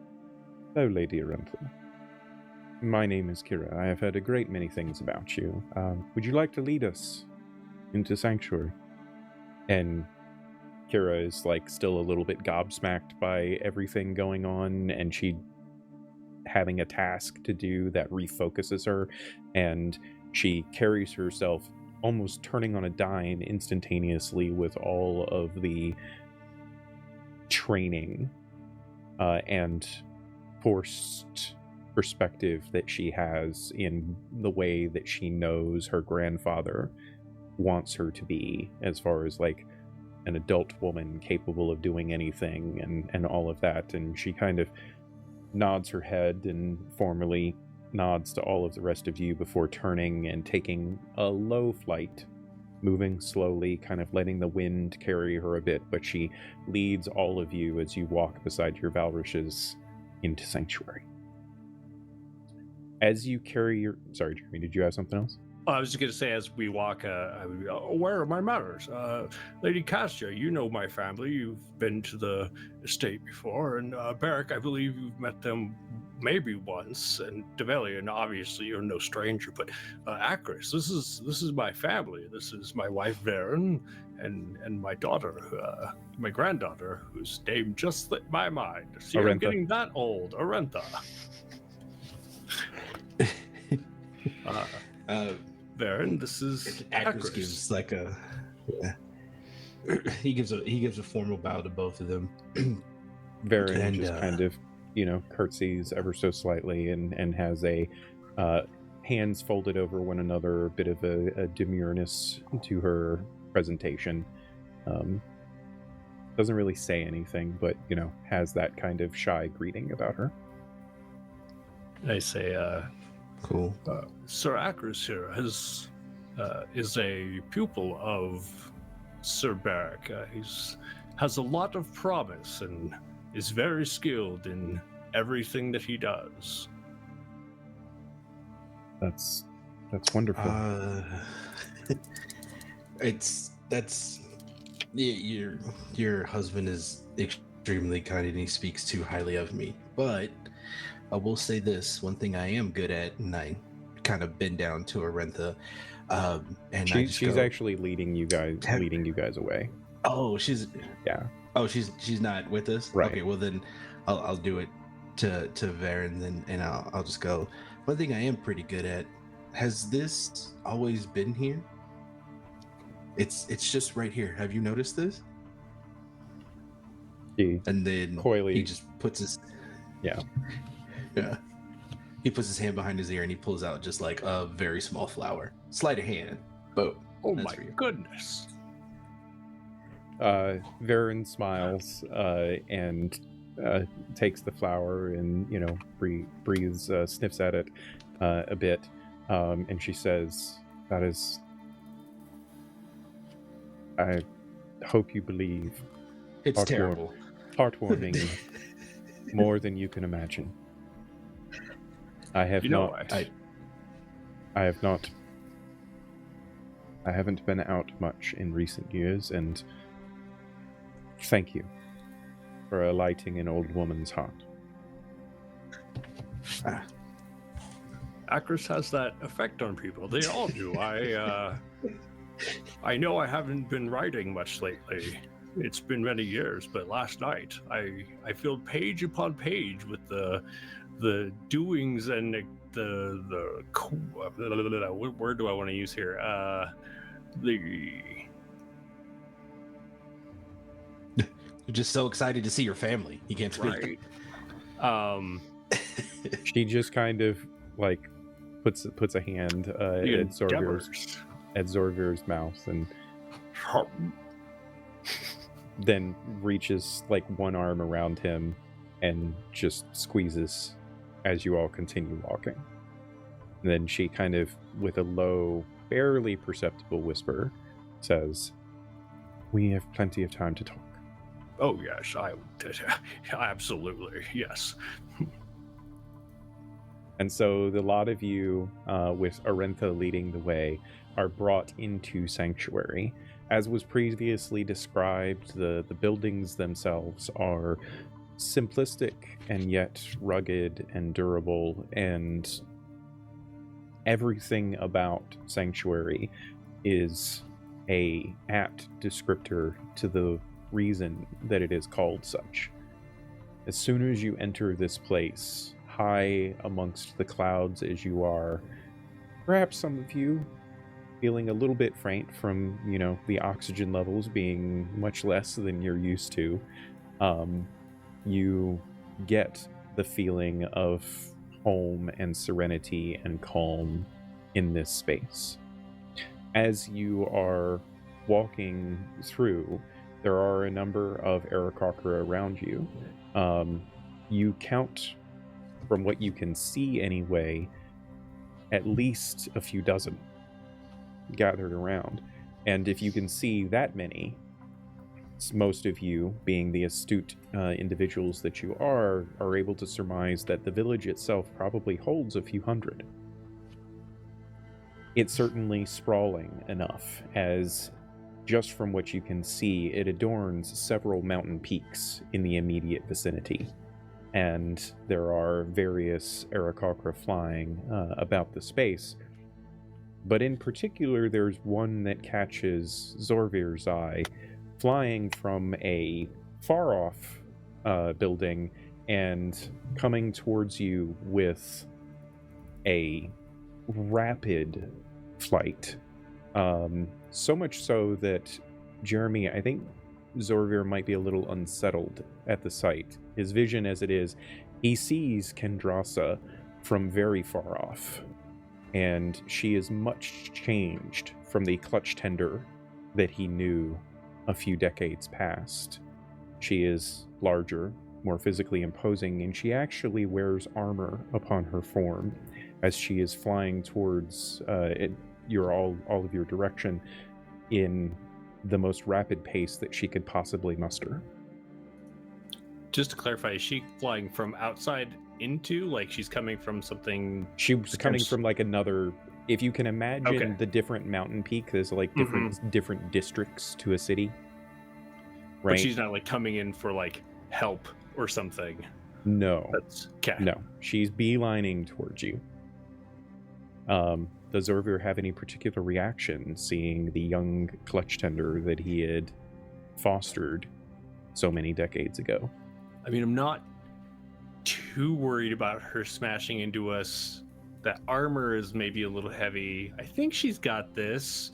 "Oh, Lady Arentha. My name is Kira. I have heard a great many things about you. Would you like to lead us into Sanctuary?" And Kira is like still a little bit gobsmacked by everything going on, and she having a task to do that refocuses her, and she carries herself almost turning on a dime instantaneously with all of the training and forced perspective that she has in the way that she knows her grandfather wants her to be, as far as like an adult woman capable of doing anything and all of that. And she kind of nods her head and formally nods to all of the rest of you before turning and taking a low flight, moving slowly, kind of letting the wind carry her a bit, but she leads all of you as you walk beside your Valrushes into Sanctuary. As you carry your... Sorry, Jeremy, did you have something else? I was just going to say, as we walk, where are my manners? Lady Cassia, you know my family. You've been to the estate before. And Barrick, I believe you've met them maybe once. And Develian, obviously, you're no stranger. But Akris, this is my family. This is my wife, Varen, and my daughter, my granddaughter, whose name just slipped my mind. See, I'm Arentha. getting that old. Arentha. Varen, this is Akris gives like a he gives a formal bow to both of them. Varen And, just kind of, curtsies ever so slightly and has a hands folded over one another, a bit of a demureness to her presentation. Doesn't really say anything, but, has that kind of shy greeting about her. I say, Cool. Sir Akris here is a pupil of Sir Barrick. Has a lot of promise and is very skilled in everything that he does. That's wonderful. Your husband is extremely kind and he speaks too highly of me, but I will say this one thing I am good at, and I kind of bend down to Arentha, and she's actually leading you guys away. Oh, she's not with us. Right. Okay, well then I'll do it to Varen then, and I'll just go. One thing I am pretty good at. Has this always been here? It's just right here. Have you noticed this? And then coyly he just puts his Yeah. He puts his hand behind his ear and he pulls out just like a very small flower. Sleight of hand. But oh my goodness. Varen smiles and takes the flower and, breathes, sniffs at it a bit. And she says, I hope you believe. It's terrible. Heartwarming more than you can imagine. I haven't been out much in recent years, and thank you for alighting an old woman's heart. Akris has that effect on people. They all do. I know I haven't been writing much lately. It's been many years, but last night I filled page upon page with the doings and the what word do I want to use here? You're just so excited to see your family. You can't speak. Right. She just kind of like puts a hand at Zorvir's mouth and then reaches like one arm around him and just squeezes as you all continue walking. And then she kind of, with a low, barely perceptible whisper, says, "We have plenty of time to talk." Oh yes, absolutely, yes. And so the lot of you, with Arentha leading the way, are brought into Sanctuary. As was previously described, the buildings themselves are simplistic and yet rugged and durable, and everything about Sanctuary is a apt descriptor to the reason that it is called such. As soon as you enter this place, high amongst the clouds as you are, perhaps some of you feeling a little bit faint from, the oxygen levels being much less than you're used to, you get the feeling of home and serenity and calm in this space. As you are walking through, there are a number of Aarakocra around you. You count, from what you can see anyway, at least a few dozen gathered around. And if you can see that many, most of you, being the astute individuals that you are able to surmise that the village itself probably holds a few hundred. it's certainly sprawling enough, as just from what you can see, it adorns several mountain peaks in the immediate vicinity. And there are various Aarakocra flying about the space. But in particular, there's one that catches Zorvir's eye, flying from a far-off building and coming towards you with a rapid flight. So much so that, Jeremy, I think Zorvir might be a little unsettled at the sight. His vision as it is, he sees Kendrasa from very far off, and she is much changed from the clutch tender that he knew a few decades past. She is larger, more physically imposing, and she actually wears armor upon her form as she is flying towards all of your direction in the most rapid pace that she could possibly muster. Just to clarify, is she flying from outside into, like she's coming from something? She was coming from like another, if you can imagine the different mountain peak, there's like different districts to a city. Right? But she's not like coming in for like help or something. No. That's okay. No. She's beelining towards you. Does Zorvir have any particular reaction seeing the young clutch tender that he had fostered so many decades ago? I mean, I'm not too worried about her smashing into us. That armor is maybe a little heavy. I think she's got this,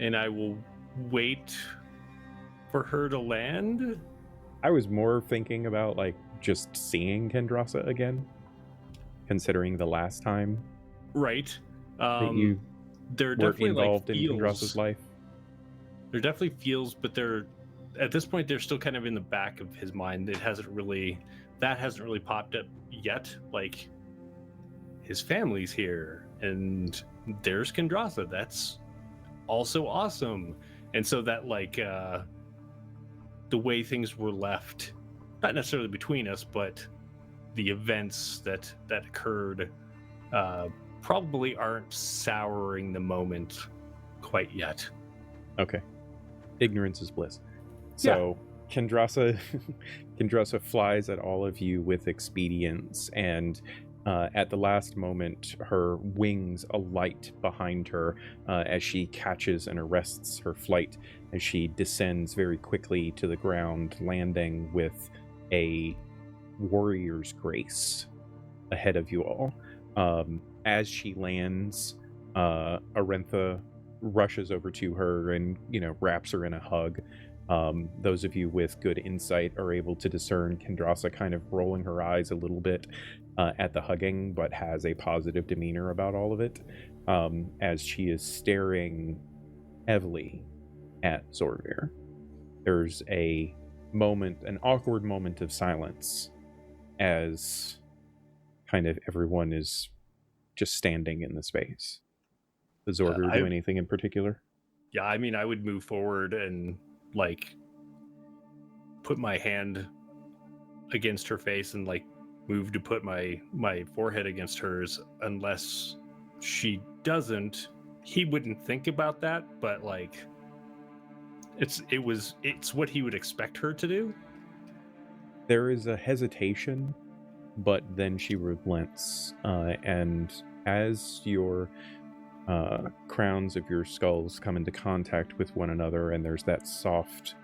and I will wait for her to land. I was more thinking about like just seeing Kendrasa again, considering the last time right that you they're were definitely involved like in Kendrasa's life. There definitely feels, but they're at this point they're still kind of in the back of his mind. That hasn't really popped up yet. Like, his family's here, and there's Kendrasa. That's also awesome. And so that like the way things were left, not necessarily between us, but the events that occurred probably aren't souring the moment quite yet. Okay. Ignorance is bliss. So Kendrasa flies at all of you with expedience, and at the last moment, her wings alight behind her as she catches and arrests her flight, as she descends very quickly to the ground, landing with a warrior's grace ahead of you all. As she lands, Arentha rushes over to her and, wraps her in a hug. Those of you with good insight are able to discern Kendrasa kind of rolling her eyes a little bit at the hugging, but has a positive demeanor about all of it, as she is staring heavily at Zorvir. There's an awkward moment of silence as kind of everyone is just standing in the space. Does Zorvir do anything in particular? Yeah, I mean, I would move forward and like put my hand against her face and like move to put my forehead against hers. Unless she doesn't, he wouldn't think about that, but like it's what he would expect her to do. There is a hesitation, but then she relents, and as your crowns of your skulls come into contact with one another, and there's that soft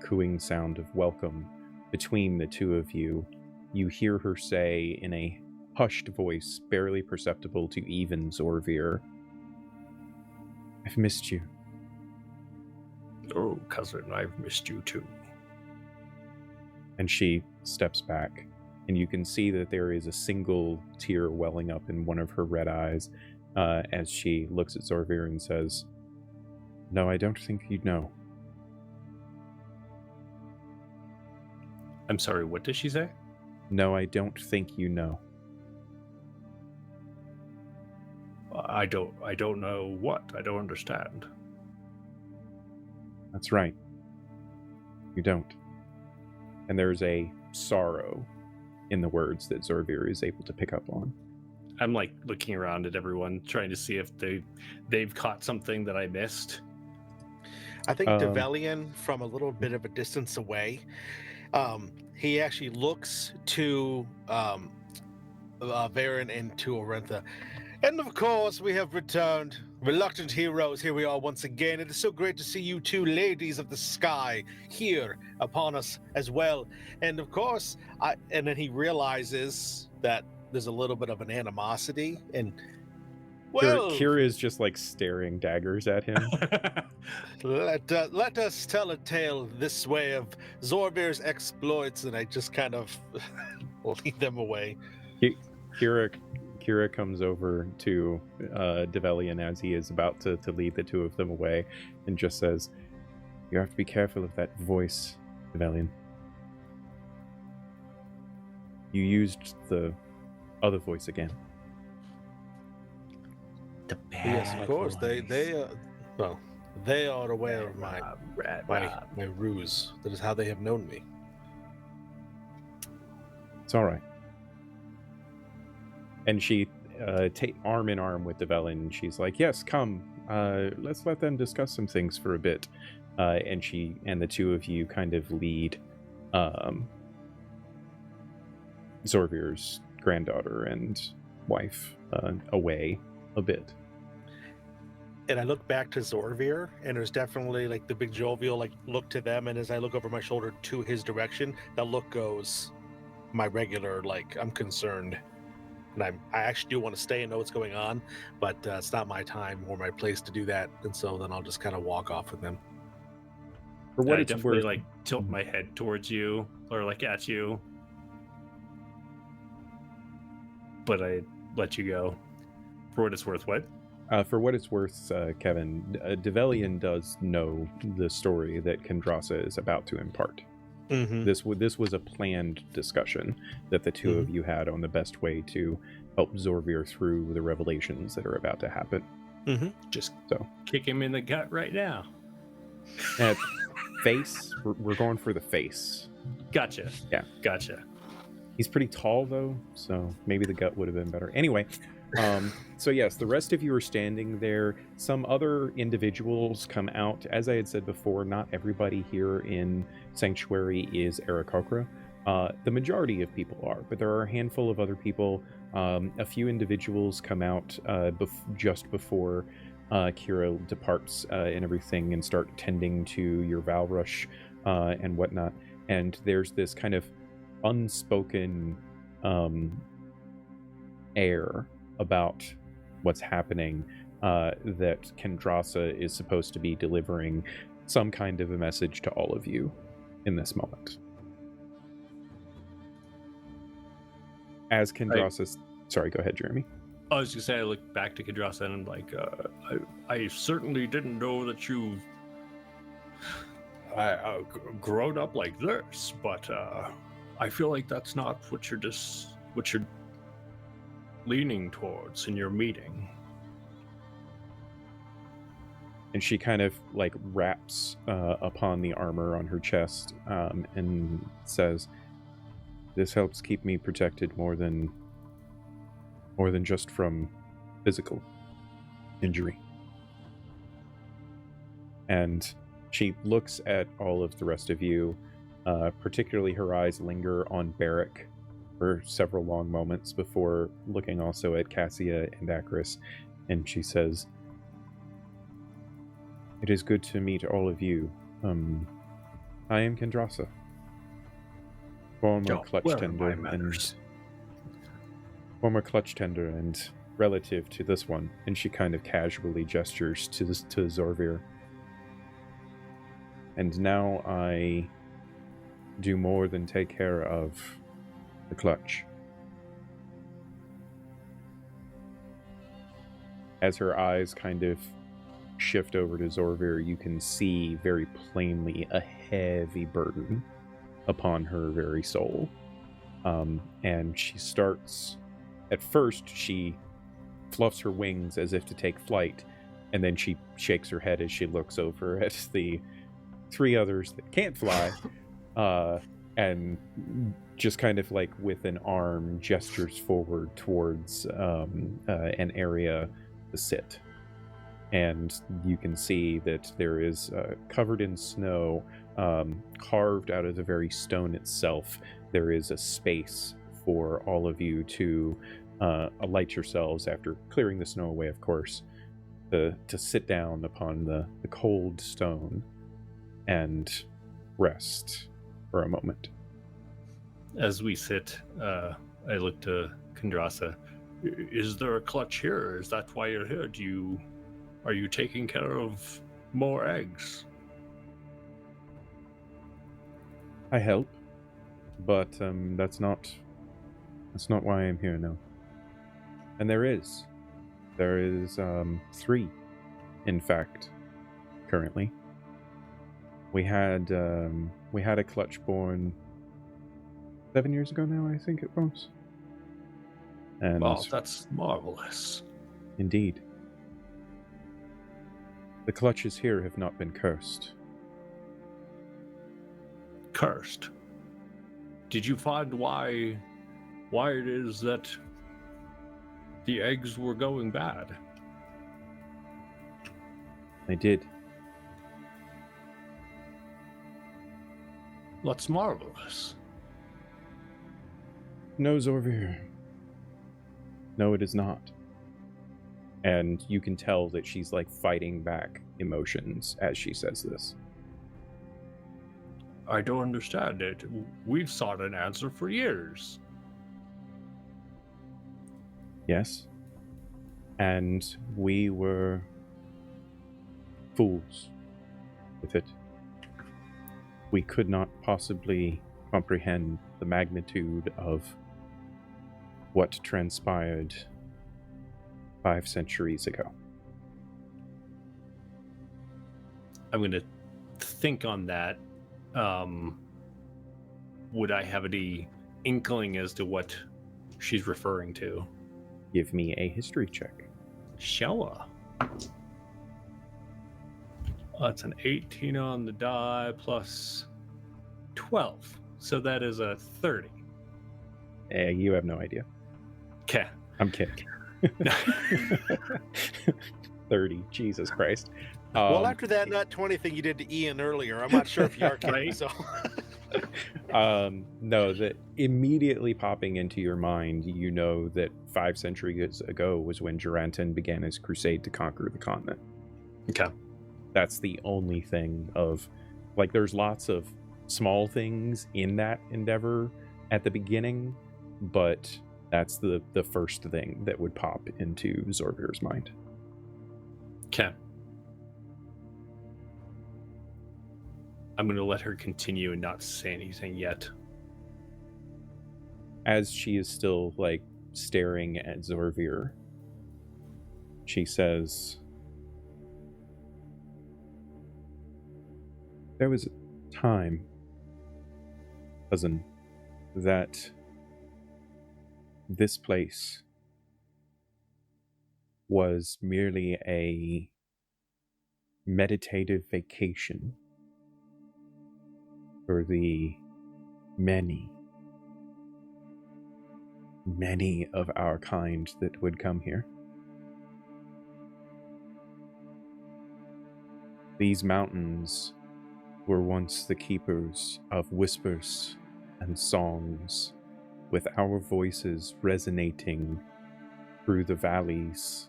cooing sound of welcome between the two of you, you hear her say in a hushed voice, barely perceptible to even Zorvir, "I've missed you." "Oh, cousin, I've missed you too." And she steps back, and you can see that there is a single tear welling up in one of her red eyes as she looks at Zorvir and says, "No, I don't think you'd know." I'm sorry, what did she say? "No, I don't think you know." I don't know what. I don't understand. That's right. You don't. And there's a sorrow in the words that Zorvir is able to pick up on. I'm like looking around at everyone, trying to see if they've caught something that I missed. I think Develian, from a little bit of a distance away, he actually looks to Varen and to Orentha. And of course, we have returned. Reluctant heroes, here we are once again. It is so great to see you two ladies of the sky here upon us as well. And of course, and then he realizes that there's a little bit of an animosity. And, well, Kira is just like staring daggers at him. let us tell a tale this way of Zorvir's exploits, and I just kind of lead them away. Kira comes over to Develian as he is about to lead the two of them away and just says, "You have to be careful of that voice, Develian. You used the other voice again." The bad Yes, of course. voice. They are aware of my Rob. ruse. That is how they have known me. It's all right. And she arm in arm with Develian, and she's like, "Yes, come. Let's let them discuss some things for a bit." And the two of you kind of lead Zorvir's granddaughter and wife away a bit. And I look back to Zorvir, and there's definitely like the big jovial like look to them. And as I look over my shoulder to his direction, that look goes my regular like I'm concerned. And I actually do want to stay and know what's going on, but it's not my time or my place to do that. And so then I'll just kind of walk off with them. For what I it's definitely worth, like tilt my head towards you or like at you, but I let you go. For what it's worth, what? Kevin, Develian does know the story that Kendrasa is about to impart. Mm-hmm. This was a planned discussion that the two of you had on the best way to help Zorvir through the revelations that are about to happen. Just So kick him in the gut right now. Face, we're going for the face. Gotcha. Yeah. Gotcha. He's pretty tall though, so maybe the gut would have been better. Anyway, so yes, the rest of you are standing there. Some other individuals come out. As I had said before, not everybody here in Sanctuary is Aarakocra. The majority of people are, but there are a handful of other people. A few individuals come out just before Kira departs and everything and start tending to your Valrush and whatnot. And there's this kind of unspoken air about what's happening that Kendrasa is supposed to be delivering some kind of a message to all of you in this moment. As Kendrasa... Sorry, go ahead, Jeremy. I was gonna say, I look back to Kendrasa and I'm like, I certainly didn't know that you've grown up like this, but I feel like that's not what you're leaning towards in your meeting. And she kind of like raps upon the armor on her chest and says, "This helps keep me protected more than just from physical injury." And she looks at all of the rest of you, particularly her eyes linger on Barrick for several long moments before looking also at Cassia and Akris, and she says, "It is good to meet all of you. I am Kendrasa, former clutch tender and relative to this one." And she kind of casually gestures to Zorvir. "And now I do more than take care of the clutch." As her eyes kind of shift over to Zorvir, you can see very plainly a heavy burden upon her very soul. And she starts... At first, she fluffs her wings as if to take flight, and then she shakes her head as she looks over at the three others that can't fly, and just kind of like with an arm gestures forward towards an area to sit. And you can see that there is covered in snow, carved out of the very stone itself. There is a space for all of you to alight yourselves after clearing the snow away, of course, to sit down upon the cold stone and rest for a moment. As we sit, I look to Kendrasa. Is there a clutch here? Is that why you're here? Are you taking care of more eggs? I help, but that's not why I'm here now. And there is 3, in fact, currently. We had a clutch born 7 years ago now, I think it was. And Wow, that's marvelous. Indeed. The clutches here have not been cursed. Cursed? Did you find why it is that the eggs were going bad? I did. That's marvelous. No, Zorvir. No, it is not. And you can tell that she's like fighting back emotions as she says this. I don't understand it. We've sought an answer for years. Yes. And we were fools with it. We could not possibly comprehend the magnitude of what transpired 5 centuries ago. I'm going to think on that. Would I have any inkling as to what she's referring to? Give me a history check. Showa. That's an 18 on the die plus 12. So that is a 30. You have no idea. Okay. I'm kidding. 30. Jesus Christ. Well, after that nut 20 thing you did to Ian earlier, I'm not sure if you are kidding. Right? So, no, that immediately popping into your mind, you know that 5 centuries ago was when Duranton began his crusade to conquer the continent. Okay. That's the only thing of, like, there's lots of small things in that endeavor at the beginning, but that's the first thing that would pop into Zorvir's mind. Okay. I'm going to let her continue and not say anything yet. As she is still, like, staring at Zorvir, she says, there was a time, cousin, that this place was merely a meditative vacation for the many of our kind that would come here. These mountains were once the keepers of whispers and songs, with our voices resonating through the valleys.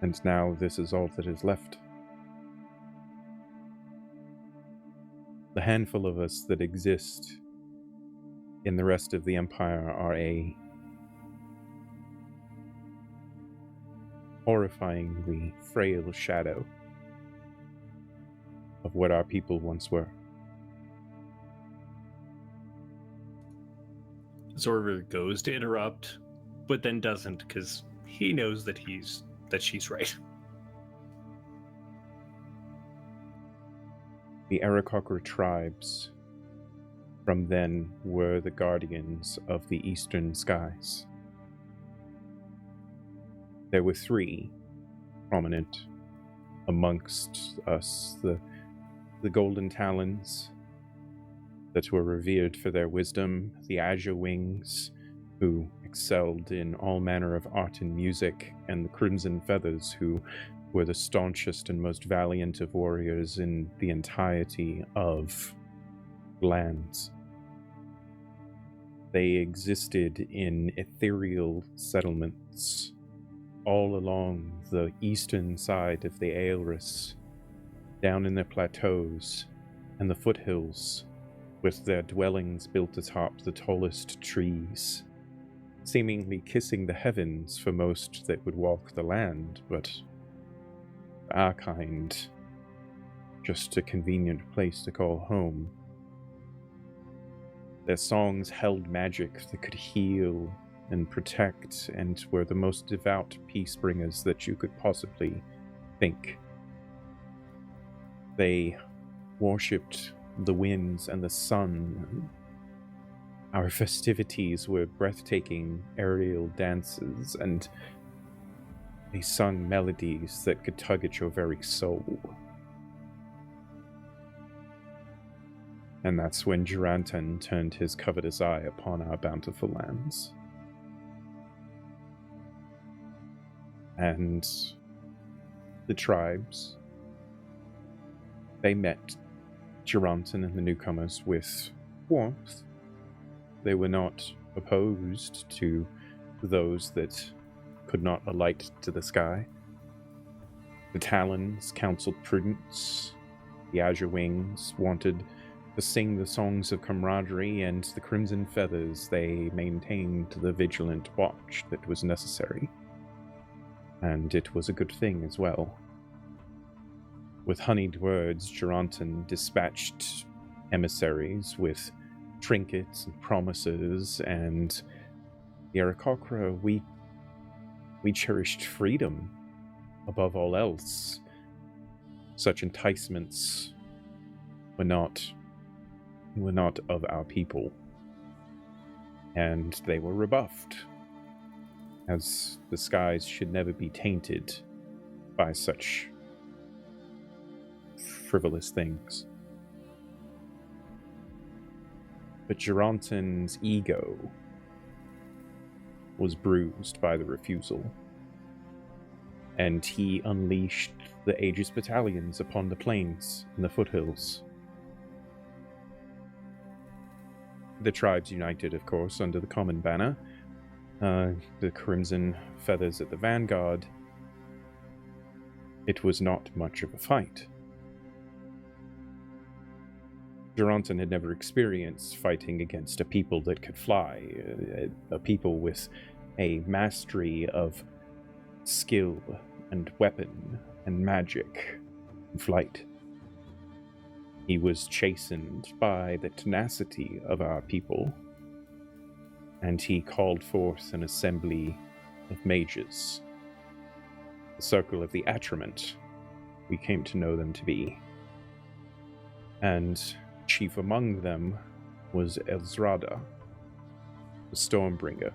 And now this is all that is left. The handful of us that exist in the rest of the Empire are a horrifyingly frail shadow of what our people once were. Zorvir goes to interrupt, but then doesn't, because he knows that she's right. The Aarakocra tribes from then were the guardians of the eastern skies. There were 3 prominent amongst us, the Golden Talons that were revered for their wisdom, the Azure Wings, who excelled in all manner of art and music, and the Crimson Feathers, who were the staunchest and most valiant of warriors in the entirety of lands. They existed in ethereal settlements all along the eastern side of the Aelress, down in the plateaus and the foothills, with their dwellings built atop the tallest trees, seemingly kissing the heavens for most that would walk the land, but our kind, just a convenient place to call home. Their songs held magic that could heal and protect, and were the most devout peace bringers that you could possibly think. They worshipped the winds and the sun. Our festivities were breathtaking aerial dances, and they sung melodies that could tug at your very soul. And that's when Duranton turned his covetous eye upon our bountiful lands. And the tribes, they met Duranton and the newcomers with warmth. They were not opposed to those that could not alight to the sky. The Talons counseled prudence. The Azure Wings wanted to sing the songs of camaraderie, and the Crimson Feathers, they maintained the vigilant watch that was necessary. And it was a good thing as well. With honeyed words, Duranton dispatched emissaries with trinkets and promises, and the Aarakocra, we cherished freedom above all else. Such enticements were not of our people, and they were rebuffed, as the skies should never be tainted by such frivolous things. But Duranton's ego was bruised by the refusal, and he unleashed the Aegis battalions upon the plains and the foothills. The tribes united, of course, under the common banner, the Crimson Feathers at the vanguard. It was not much of a fight. Duranton had never experienced fighting against a people that could fly, a people with a mastery of skill and weapon and magic and flight. He was chastened by the tenacity of our people, and he called forth an assembly of mages. The Circle of the Atrament, we came to know them to be. And chief among them was Elzrada, the Stormbringer.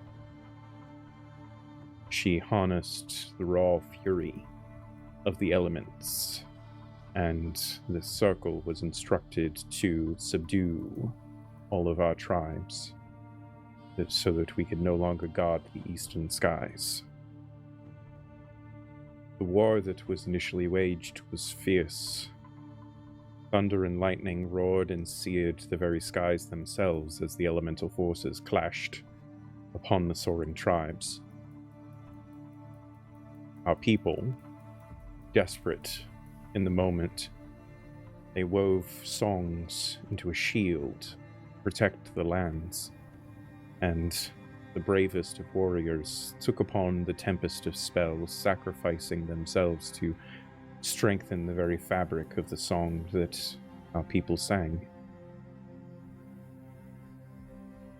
She harnessed the raw fury of the elements, and the circle was instructed to subdue all of our tribes, so that we could no longer guard the eastern skies. The war that was initially waged was fierce. Thunder and lightning roared and seared the very skies themselves as the elemental forces clashed upon the soaring tribes. Our people, desperate in the moment, they wove songs into a shield to protect the lands, and the bravest of warriors took upon the tempest of spells, sacrificing themselves to strengthen the very fabric of the song that our people sang.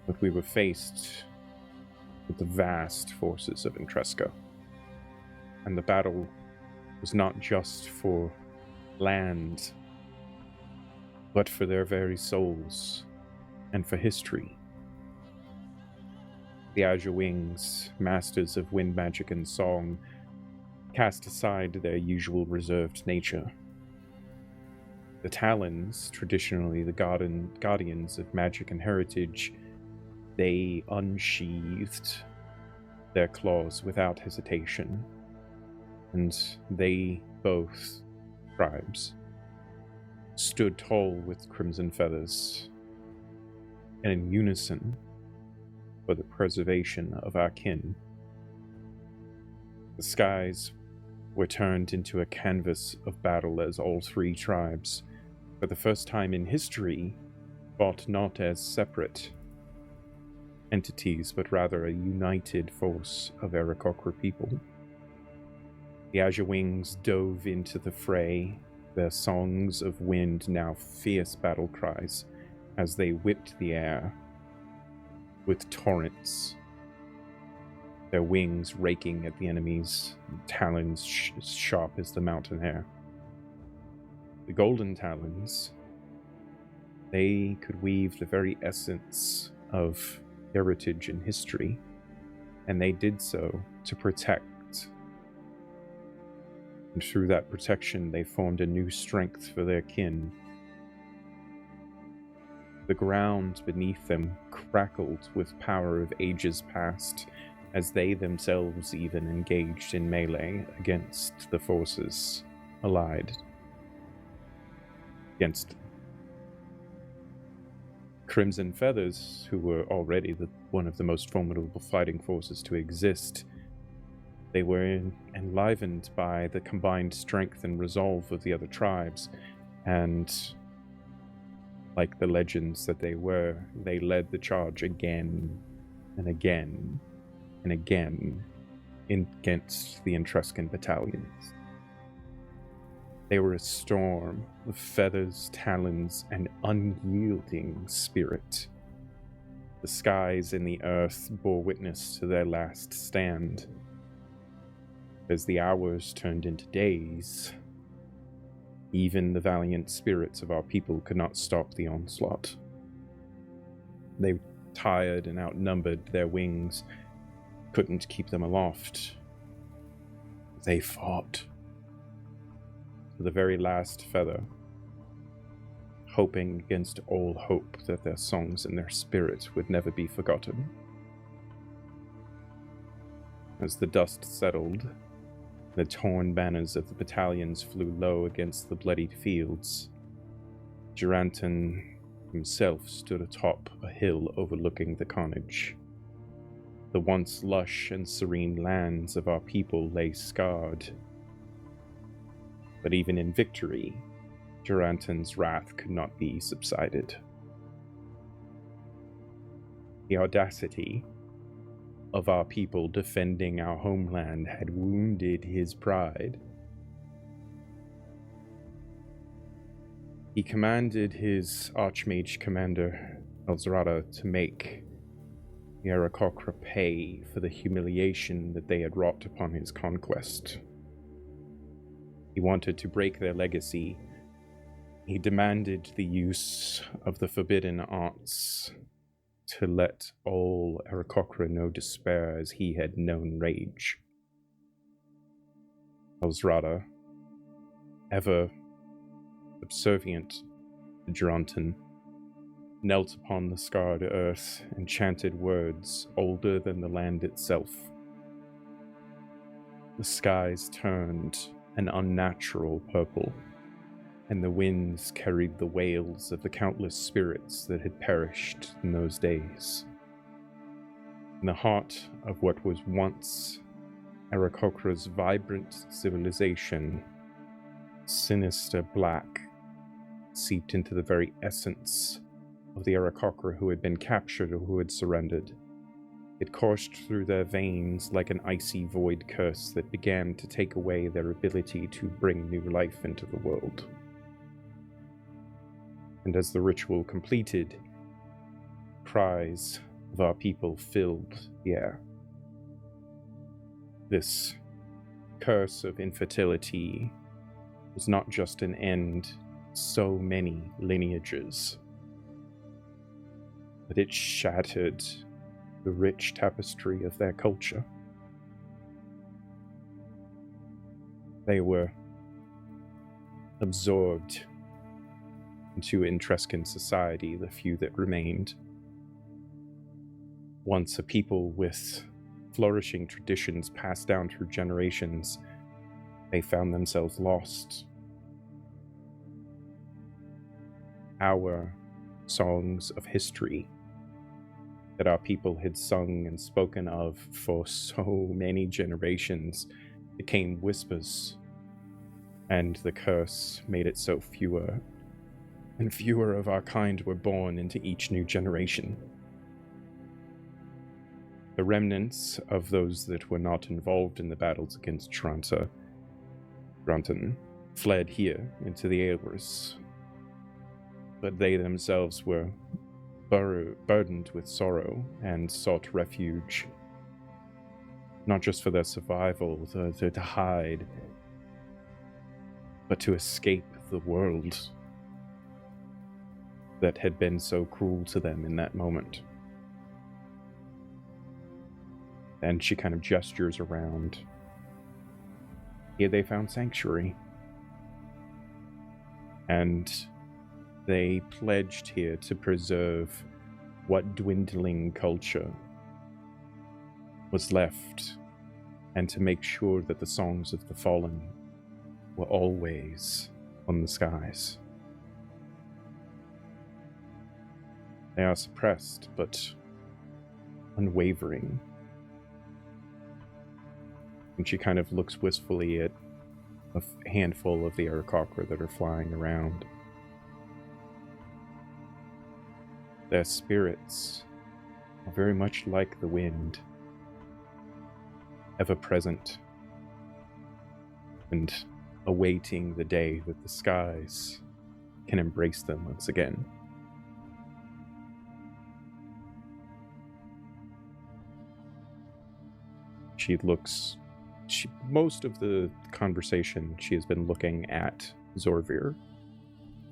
But we were faced with the vast forces of Intresca, and the battle was not just for land, but for their very souls and for history. The Azure Wings, masters of wind magic and song, cast aside their usual reserved nature. The Talons, traditionally the guardians of magic and heritage, they unsheathed their claws without hesitation, and they both, tribes, stood tall with crimson feathers, and in unison for the preservation of our kin. The skies were turned into a canvas of battle as all three tribes, for the first time in history, fought not as separate entities, but rather a united force of Aarakocra people. The Azure Wings dove into the fray, their songs of wind now fierce battle cries, as they whipped the air with torrents, their wings raking at the enemies, talons sharp as the mountain air. The Golden Talons, they could weave the very essence of heritage and history, and they did so to protect. And through that protection, they formed a new strength for their kin. The ground beneath them crackled with power of ages past, as they themselves even engaged in melee against the forces allied against Crimson Feathers, who were already one of the most formidable fighting forces to exist. They were enlivened by the combined strength and resolve of the other tribes, and like the legends that they were, they led the charge again and again and again against the Intrescan battalions. They were a storm of feathers, talons, and unyielding spirit. The skies and the earth bore witness to their last stand. As the hours turned into days, even the valiant spirits of our people could not stop the onslaught. They, tired and outnumbered, their wings couldn't keep them aloft. They fought to the very last feather, hoping against all hope that their songs and their spirit would never be forgotten. As the dust settled, the torn banners of the battalions flew low against the bloodied fields. Duranton himself stood atop a hill overlooking the carnage. The once lush and serene lands of our people lay scarred. But even in victory, Duranton's wrath could not be subsided. The audacity of our people defending our homeland had wounded his pride. He commanded his Archmage commander, Elzrada, to make the Aarakocra pay for the humiliation that they had wrought upon his conquest. He wanted to break their legacy. He demanded the use of the forbidden arts to let all Aarakocra know despair as he had known rage. Elzrada, ever subservient to Duranton, knelt upon the scarred earth and chanted words older than the land itself. The skies turned an unnatural purple, and the winds carried the wails of the countless spirits that had perished in those days. In the heart of what was once Aarakocra's vibrant civilization, sinister black seeped into the very essence of the Aarakocra who had been captured or who had surrendered. It coursed through their veins like an icy void curse that began to take away their ability to bring new life into the world. And as the ritual completed, cries of our people filled the air. This curse of infertility was not just an end to so many lineages, but it shattered the rich tapestry of their culture. They were absorbed into Intrescan society, the few that remained. Once a people with flourishing traditions passed down through generations, they found themselves lost. Our songs of history that our people had sung and spoken of for so many generations became whispers, and the curse made it so fewer and fewer of our kind were born into each new generation. The remnants of those that were not involved in the battles against Tranta fled here into the Aelress, but they themselves were burdened with sorrow and sought refuge, not just for their survival, to hide, but to escape the world that had been so cruel to them in that moment. And she kind of gestures around. Here they found sanctuary. And they pledged here to preserve what dwindling culture was left, and to make sure that the songs of the fallen were always on the skies. They are suppressed, but unwavering. And she kind of looks wistfully at a handful of the Aarakocra that are flying around. Their spirits are very much like the wind, ever present, and awaiting the day that the skies can embrace them once again. Most of the conversation, she has been looking at Zorvir,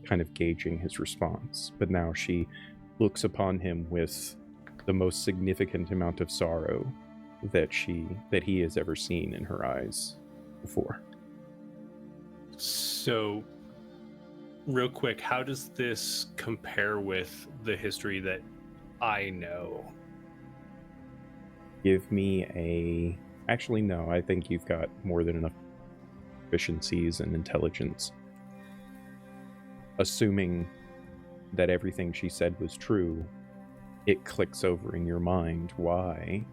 kind of gauging his response, but now she looks upon him with the most significant amount of sorrow that he has ever seen in her eyes before. So, real quick, how does this compare with the history that I know? Give me Actually, no, I think you've got more than enough efficiencies and intelligence. Assuming that everything she said was true, it clicks over in your mind why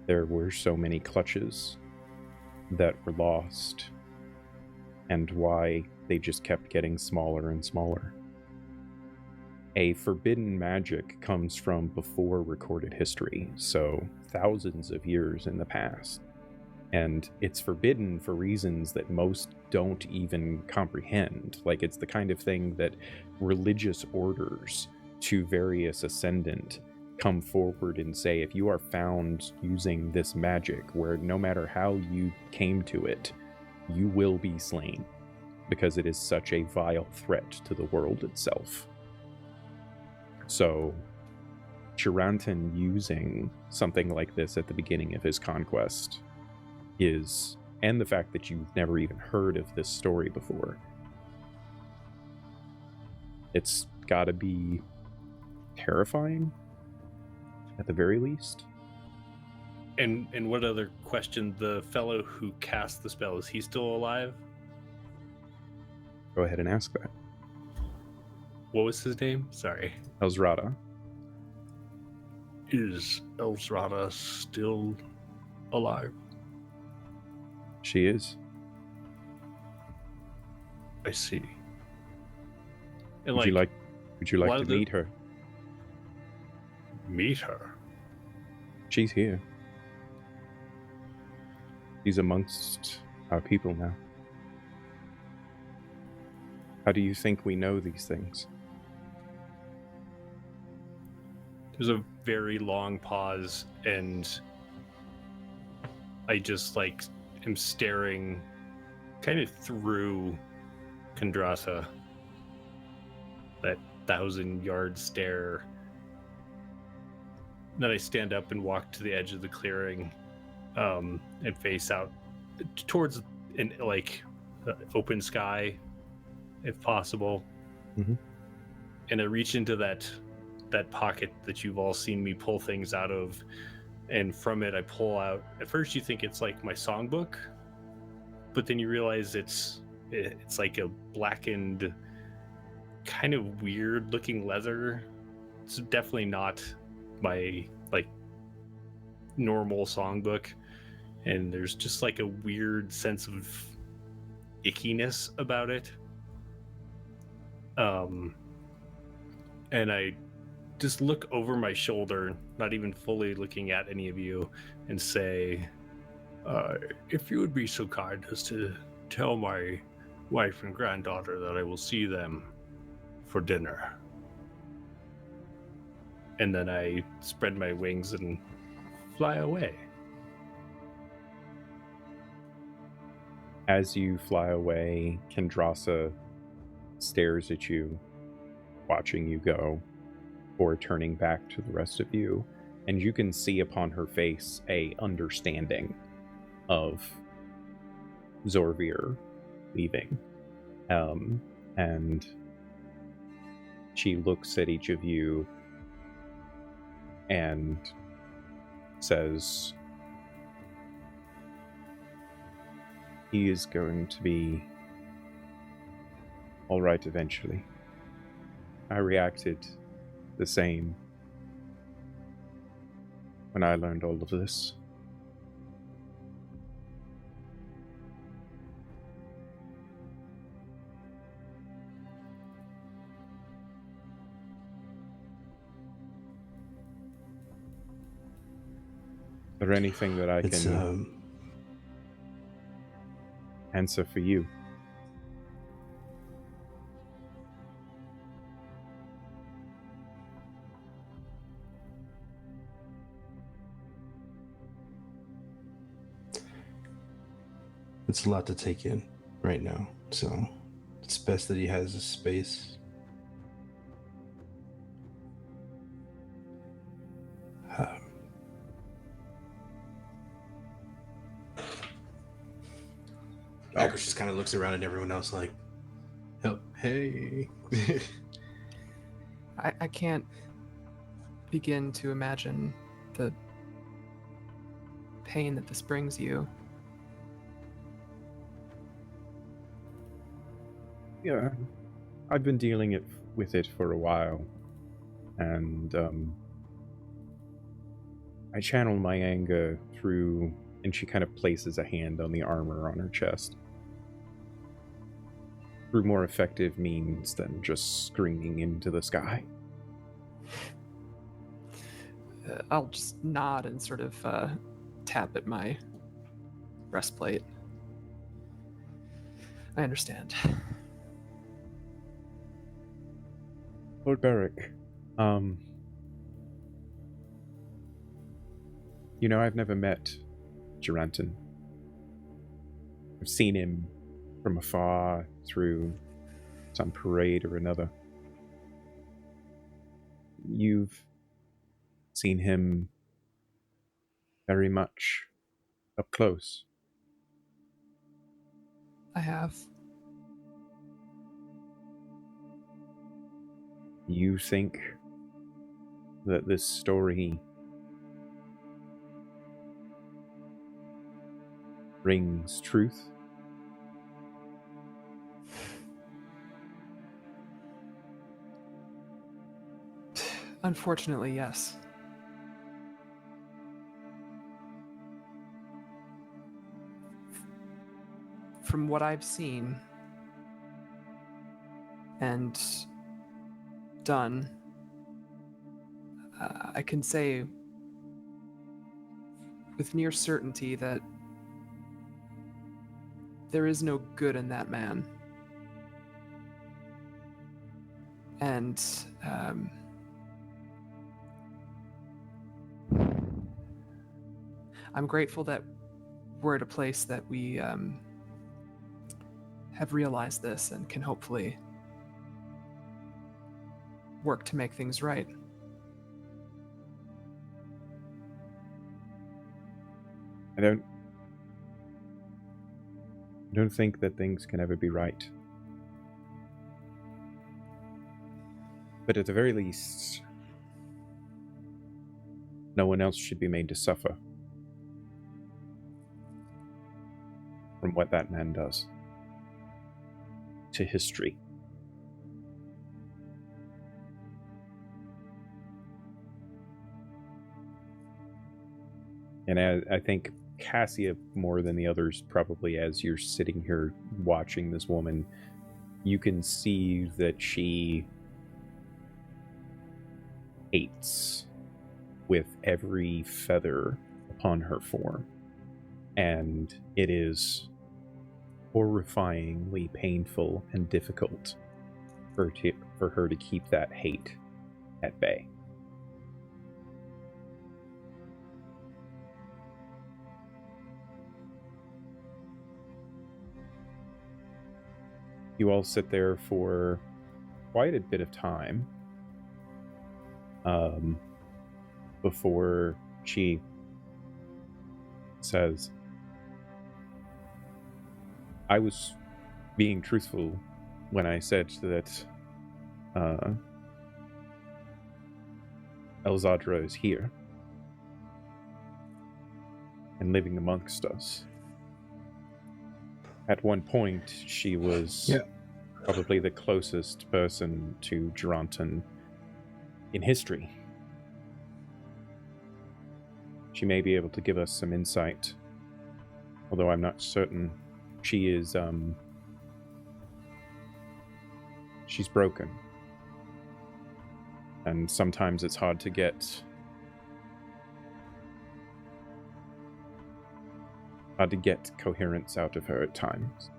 there were so many clutches that were lost, and why they just kept getting smaller and smaller. A forbidden magic comes from before recorded history, so thousands of years in the past. And it's forbidden for reasons that most don't even comprehend. Like, it's the kind of thing that religious orders to various ascendant come forward and say, if you are found using this magic, where no matter how you came to it, you will be slain, because it is such a vile threat to the world itself. So, Chirantan using something like this at the beginning of his conquest and the fact that you've never even heard of this story before, it's gotta be terrifying, at the very least. And what other question, the fellow who cast the spell, is he still alive? Go ahead and ask that. What was his name? Sorry. Elsrada. Is Elsrada still alive? She is. I see. And Would you like to meet her? Meet her? She's here. She's amongst our people now. How do you think we know these things? There's a very long pause, and I just am staring kind of through Kondrasa, that 1,000-yard stare. Then I stand up and walk to the edge of the clearing, and face out towards in like open sky, if possible. Mhm. And I reach into that pocket that you've all seen me pull things out of, and from it I pull out. At first, you think it's like my songbook, but then you realize it's like a blackened, kind of weird looking leather. It's definitely not my like normal songbook, and there's just like a weird sense of ickiness about it. And I just look over my shoulder, not even fully looking at any of you, and say, if you would be so kind as to tell my wife and granddaughter that I will see them for dinner. And then I spread my wings and fly away. As you fly away, Kendrasa stares at you, watching you go, or turning back to the rest of you, and you can see upon her face a understanding of Zorvir leaving. And she looks at each of you and says, he is going to be all right eventually. I reacted the same when I learned all of this. Is there anything that I can answer for you? It's a lot to take in right now, so it's best that he has a space. Aelress just kind of looks around at everyone else like, oh, hey. I can't begin to imagine the pain that this brings you. Yeah, I've been dealing with it for a while, and I channel my anger through, and she kind of places a hand on the armor on her chest, through more effective means than just screaming into the sky. I'll just nod and sort of tap at my breastplate. I understand. Lord Beric, you know, I've never met Duranton. I've seen him from afar through some parade or another. You've seen him very much up close. I have. You think that this story rings truth? Unfortunately, yes. From what I've seen and done, I can say with near certainty that there is no good in that man. And I'm grateful that we're at a place that we have realized this and can hopefully work to make things right. I don't think that things can ever be right. But at the very least, no one else should be made to suffer from what that man does to history. And I think Cassia, more than the others, probably as you're sitting here watching this woman, you can see that she hates with every feather upon her form. And it is horrifyingly painful and difficult for her to keep that hate at bay. You all sit there for quite a bit of time before she says, I was being truthful when I said that Elzadra is here and living amongst us. At one point, she was probably the closest person to Geronton in history. She may be able to give us some insight, although I'm not certain. She is, she's broken. And sometimes it's hard to get coherence out of her at times.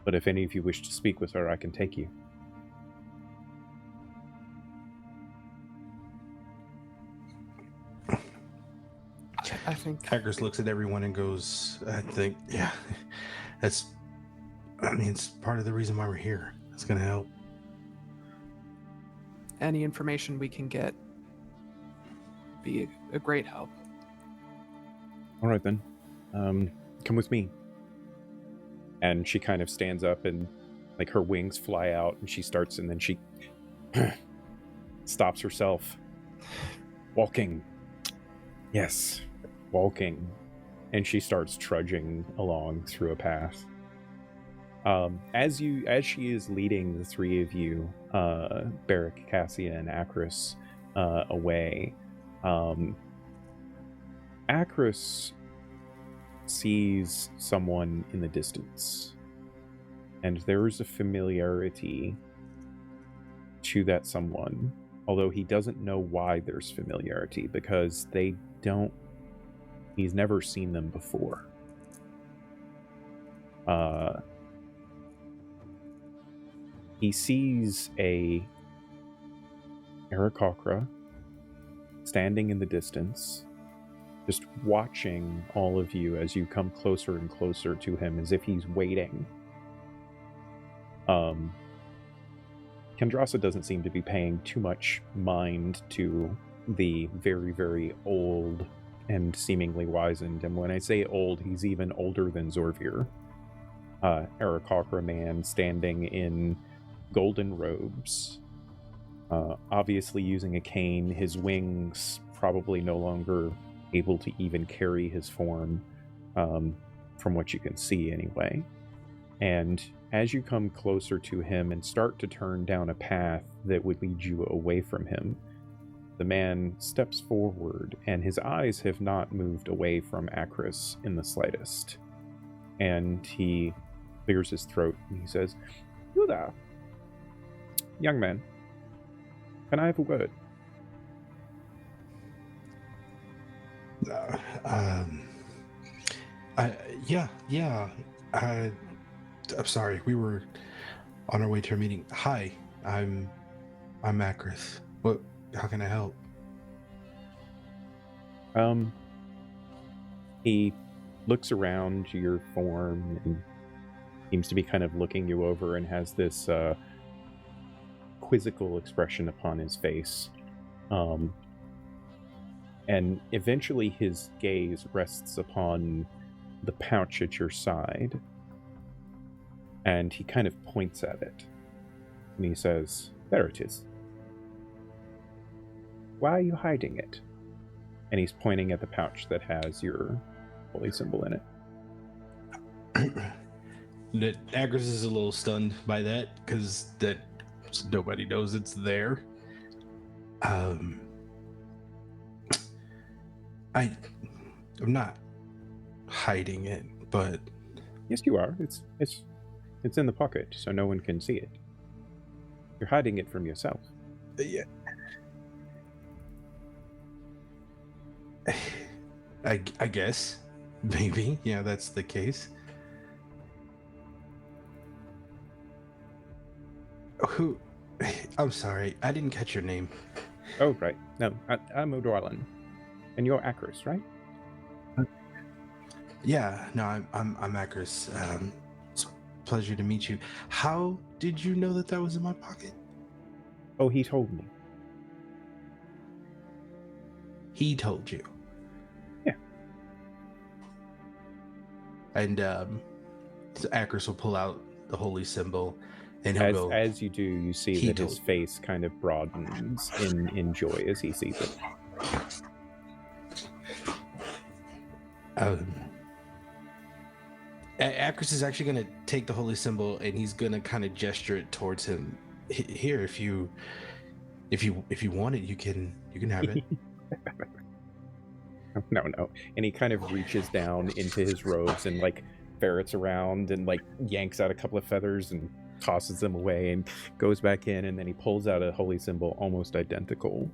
But if any of you wish to speak with her, I can take you. I think Hackers looks at everyone and goes, I think, yeah, it's part of the reason why we're here. It's going to help. any information we can get be a great help. All right, then. Come with me. And she kind of stands up and, like, her wings fly out and she starts, and then she stops herself. Walking. Yes, walking. And she starts trudging along through a path. As she is leading the three of you, Barrick, Cassia, and Aelress, away, Aelress sees someone in the distance, and there is a familiarity to that someone, although he doesn't know why there's familiarity, because he's never seen them before. He sees a Aarakocra standing in the distance, just watching all of you as you come closer and closer to him, as if he's waiting. Kendrasa doesn't seem to be paying too much mind to the very, very old and seemingly wizened, and when I say old, he's even older than Zorvir. Aarakocra man standing in golden robes, obviously using a cane, his wings probably no longer able to even carry his form, from what you can see anyway. And as you come closer to him and start to turn down a path that would lead you away from him, the man steps forward, and his eyes have not moved away from Aelress in the slightest. And he clears his throat and he says, "You there, young man, can I have a word?" I'm sorry, we were on our way to a meeting. Hi, I'm Aelress. How can I help? He looks around your form and seems to be kind of looking you over, and has this quizzical expression upon his face. And eventually his gaze rests upon the pouch at your side, and he kind of points at it, and he says, "There it is. Why are you hiding it?" And he's pointing at the pouch that has your holy symbol in it. Aelress is a little stunned by that because nobody knows it's there. I'm not hiding it, but Yes, you are. It's in the pocket, so no one can see it. You're hiding it from yourself. yeah. I guess maybe that's the case. Who? I'm sorry, I didn't catch your name. Oh, right. No, I'm O'Darlin. And you're Aelress, right? Yeah, no, I'm Aelress. It's a pleasure to meet you. How did you know that was in my pocket? Oh, he told me. He told you. Yeah. And so Aelress will pull out the holy symbol, and he'll go. As you do, you see that his face kind of broadens in joy as he sees it. Aelress is actually going to take the holy symbol, and he's going to kind of gesture it towards him. Here, if you want it, you can have it. No. And he kind of reaches down into his robes and like ferrets around and like yanks out a couple of feathers and tosses them away and goes back in, and then he pulls out a holy symbol almost identical,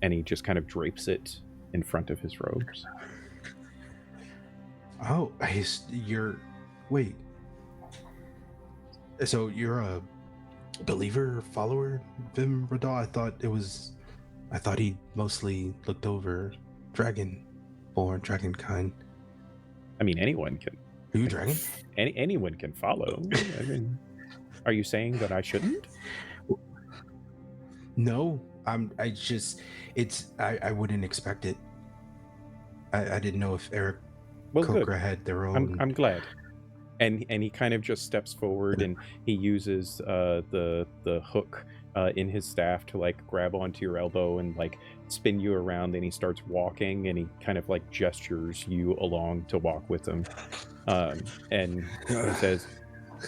and he just kind of drapes it in front of his robes. Oh, wait. So you're a believer, follower, Vim Radal? I thought he mostly looked over dragonborn, dragonkind. I mean, anyone can. Are you a dragon? Anyone can follow. I mean, are you saying that I shouldn't? No, I wouldn't expect it. I didn't know if Eric Kokra had their own. I'm glad. And he kind of just steps forward and he uses the hook in his staff to like grab onto your elbow and like spin you around, and he starts walking and he kind of like gestures you along to walk with him. And he says,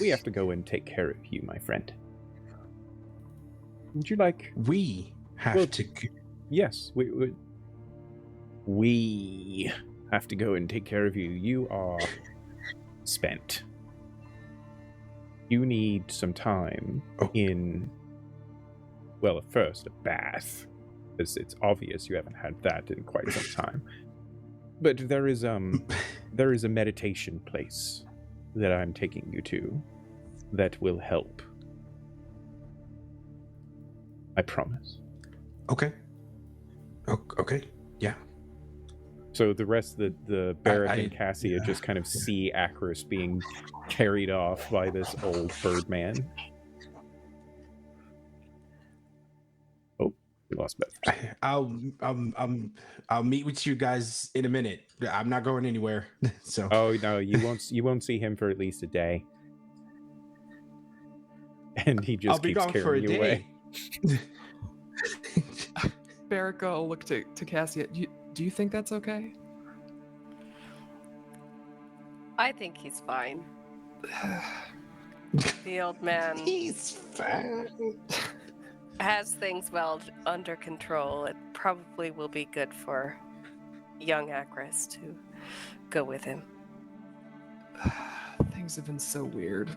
"We have to go and take care of you, my friend. Would you like... We have to... Yes, we have to go and take care of you. You are spent. You need some time in... Well, at first, a bath. Because it's obvious you haven't had that in quite some time. But there is a meditation place that I'm taking you to that will help. I promise." Okay. Okay. Yeah. So the rest of the Barrack and Cassia just kind of see Aelress being carried off by this old bird man. Oh, we lost Beth. I'll meet with you guys in a minute. I'm not going anywhere. So. Oh no, you won't see him for at least a day. And he just keeps carrying you away. Barrack will look to Cassia. Do you think that's okay? I think he's fine. The old man He's fine. has things well under control. It probably will be good for young Aelress to go with him. Things have been so weird.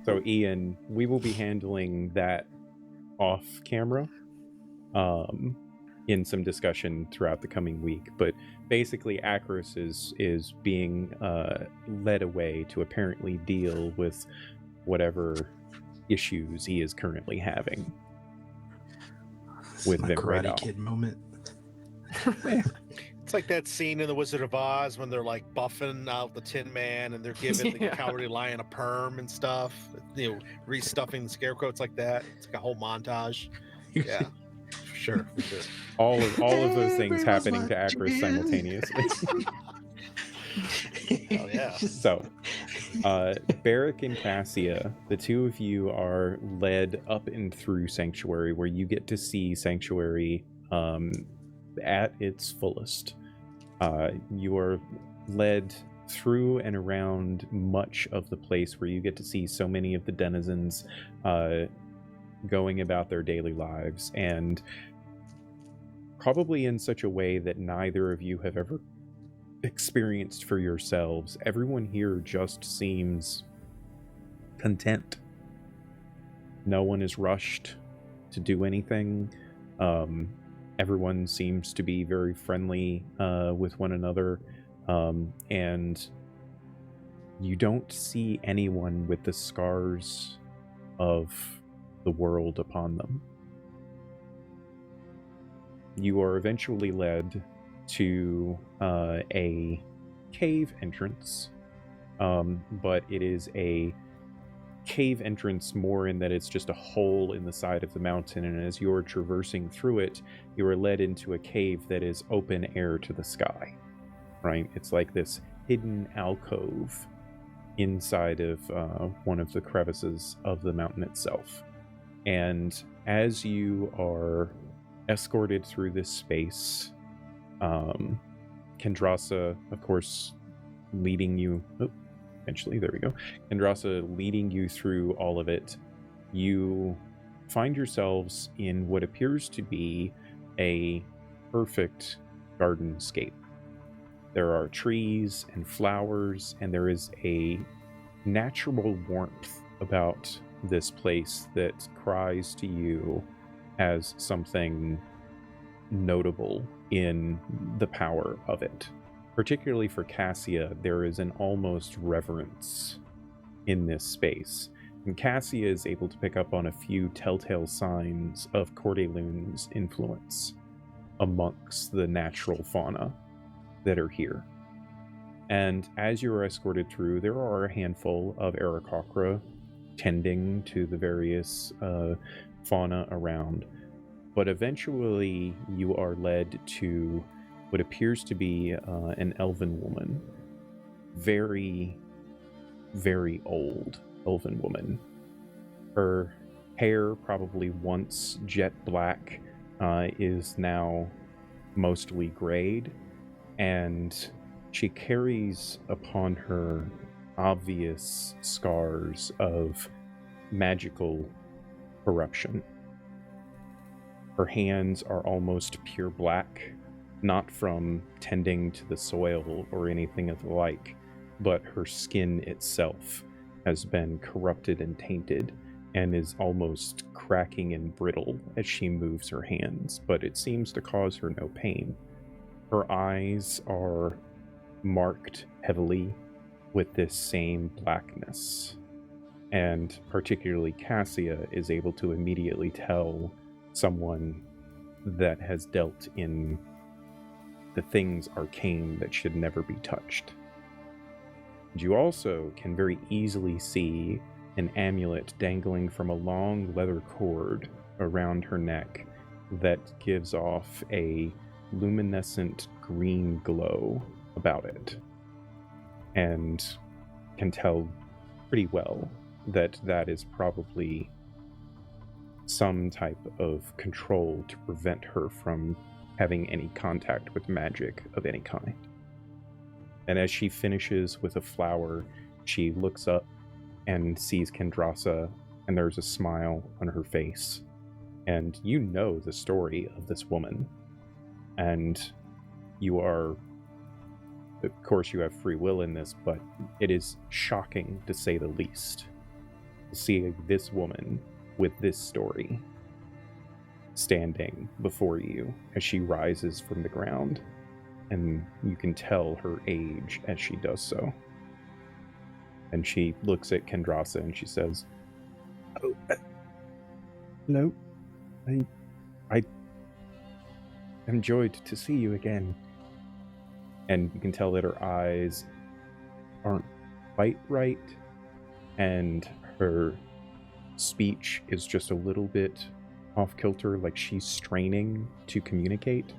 So Ian, we will be handling that off camera in some discussion throughout the coming week, but basically Aelress is being led away to apparently deal with whatever issues he is currently having with my Karate Kid moment. It's like that scene in The Wizard of Oz when they're like buffing out the Tin Man and they're giving the Cowardly Lion a perm and stuff, restuffing the Scarecrow. It's like that. It's like a whole montage. Yeah. sure. All of those things happening to Aelress simultaneously. Oh yeah. So, Barrick and Cassia, the two of you are led up and through Sanctuary, where you get to see Sanctuary at its fullest. You are led through and around much of the place where you get to see so many of the denizens going about their daily lives, and probably in such a way that neither of you have ever experienced for yourselves. Everyone here just seems content. No one is rushed to do anything. Everyone seems to be very friendly with one another, and you don't see anyone with the scars of the world upon them. You are eventually led to a cave entrance, but it is a cave entrance more in that it's just a hole in the side of the mountain, and as you're traversing through it, you are led into a cave that is open air to the sky, right? It's like this hidden alcove inside of one of the crevices of the mountain itself. And as you are escorted through this space, Kendrasa, of course, leading you... Oh, eventually, there we go. Kendrasa leading you through all of it, you find yourselves in what appears to be a perfect gardenscape. There are trees and flowers, and there is a natural warmth about this place that cries to you as something notable in the power of it. Particularly for Cassia, there is an almost reverence in this space. And Cassia is able to pick up on a few telltale signs of Cordelune's influence amongst the natural fauna that are here. And as you are escorted through, there are a handful of Aarakocra tending to the various fauna around. But eventually you are led to what appears to be an elven woman. Very, very old elven woman. Her hair, probably once jet black, is now mostly grayed, and she carries upon her obvious scars of magical corruption. Her hands are almost pure black, not from tending to the soil or anything of the like, but her skin itself has been corrupted and tainted and is almost cracking and brittle as she moves her hands, but it seems to cause her no pain. Her eyes are marked heavily with this same blackness, and particularly Cassia is able to immediately tell someone that has dealt in the things arcane that should never be touched. You also can very easily see an amulet dangling from a long leather cord around her neck that gives off a luminescent green glow about it, and can tell pretty well that that is probably some type of control to prevent her from having any contact with magic of any kind. And as she finishes with a flower, she looks up and sees Kendrasa, and there's a smile on her face. And you know the story of this woman. And you are, of course you have free will in this, but it is shocking to say the least, to see this woman with this story standing before you as she rises from the ground, and you can tell her age as she does so. And she looks at Kendrasa and she says, "Oh, hello. I am joyed to see you again." And you can tell that her eyes aren't quite right, and her speech is just a little bit off kilter, like she's straining to communicate.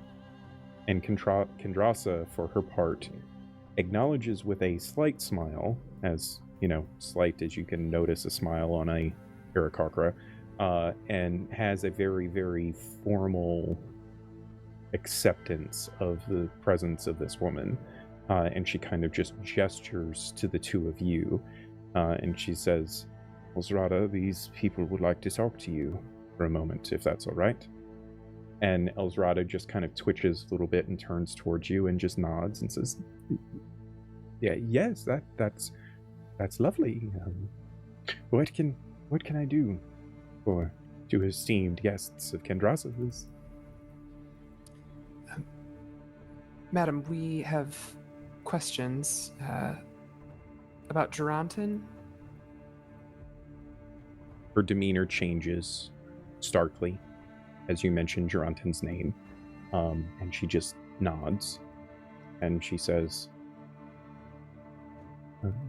And Kendrasa, for her part, acknowledges with a slight smile, as, slight as you can notice a smile on a Aarakocra, and has a very, very formal acceptance of the presence of this woman. And she kind of just gestures to the two of you, and she says, Elsrada, these people would like to talk to you for a moment, if that's all right. And Elsrada just kind of twitches a little bit and turns towards you and just nods and says, "Yeah, yes, that's lovely. What can I do for two esteemed guests of Kendrasa's?" Madam, we have questions about Geronton. Her demeanor changes starkly as you mention Geronton's name, and she just nods, and she says,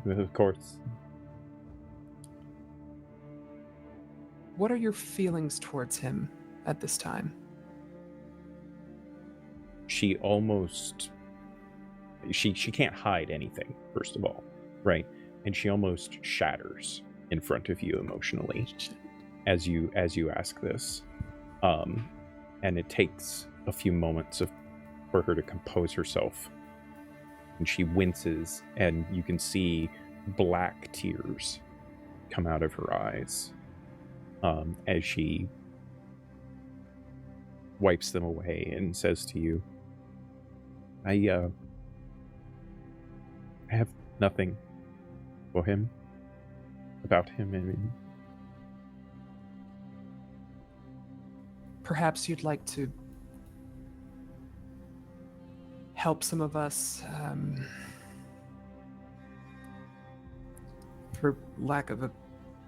"Of course." What are your feelings towards him at this time? She almost... She can't hide anything, first of all, right? And she almost shatters in front of you emotionally as you ask this. And it takes a few moments for her to compose herself. And she winces, and you can see black tears come out of her eyes as she wipes them away and says to you, I have nothing for him, about him. I mean, perhaps you'd like to help some of us, for lack of a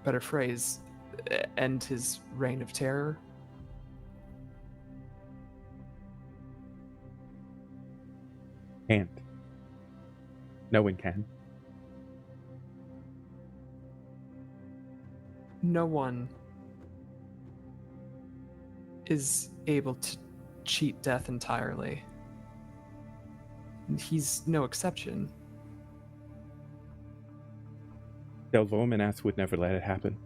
better phrase, end his reign of terror? Can't. No one can. No one is able to cheat death entirely. He's no exception. Delvominath would never let it happen.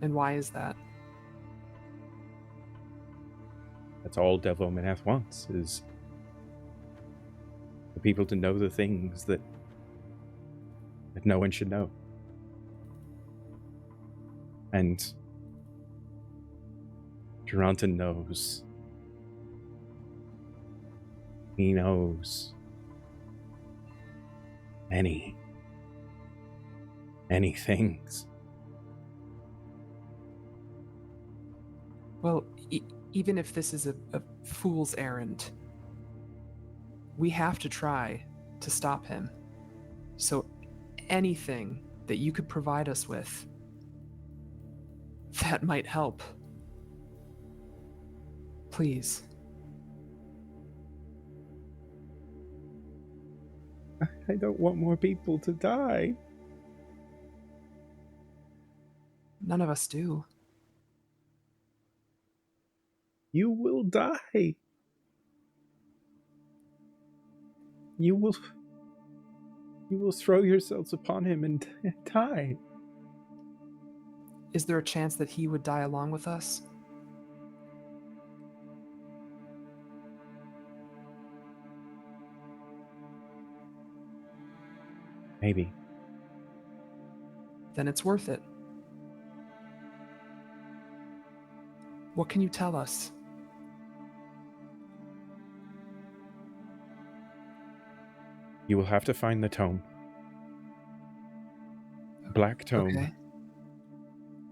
And why is that? That's all Delvominath wants, is for people to know the things that no one should know. And Geronton knows. He knows many things. Well, even if this is a fool's errand, we have to try to stop him. So anything that you could provide us with that might help, please. I don't want more people to die. None of us do. You will die. You will throw yourselves upon him and die. Is there a chance that he would die along with us? Maybe. Then it's worth it. What can you tell us? You will have to find the tome. Black tome. Okay.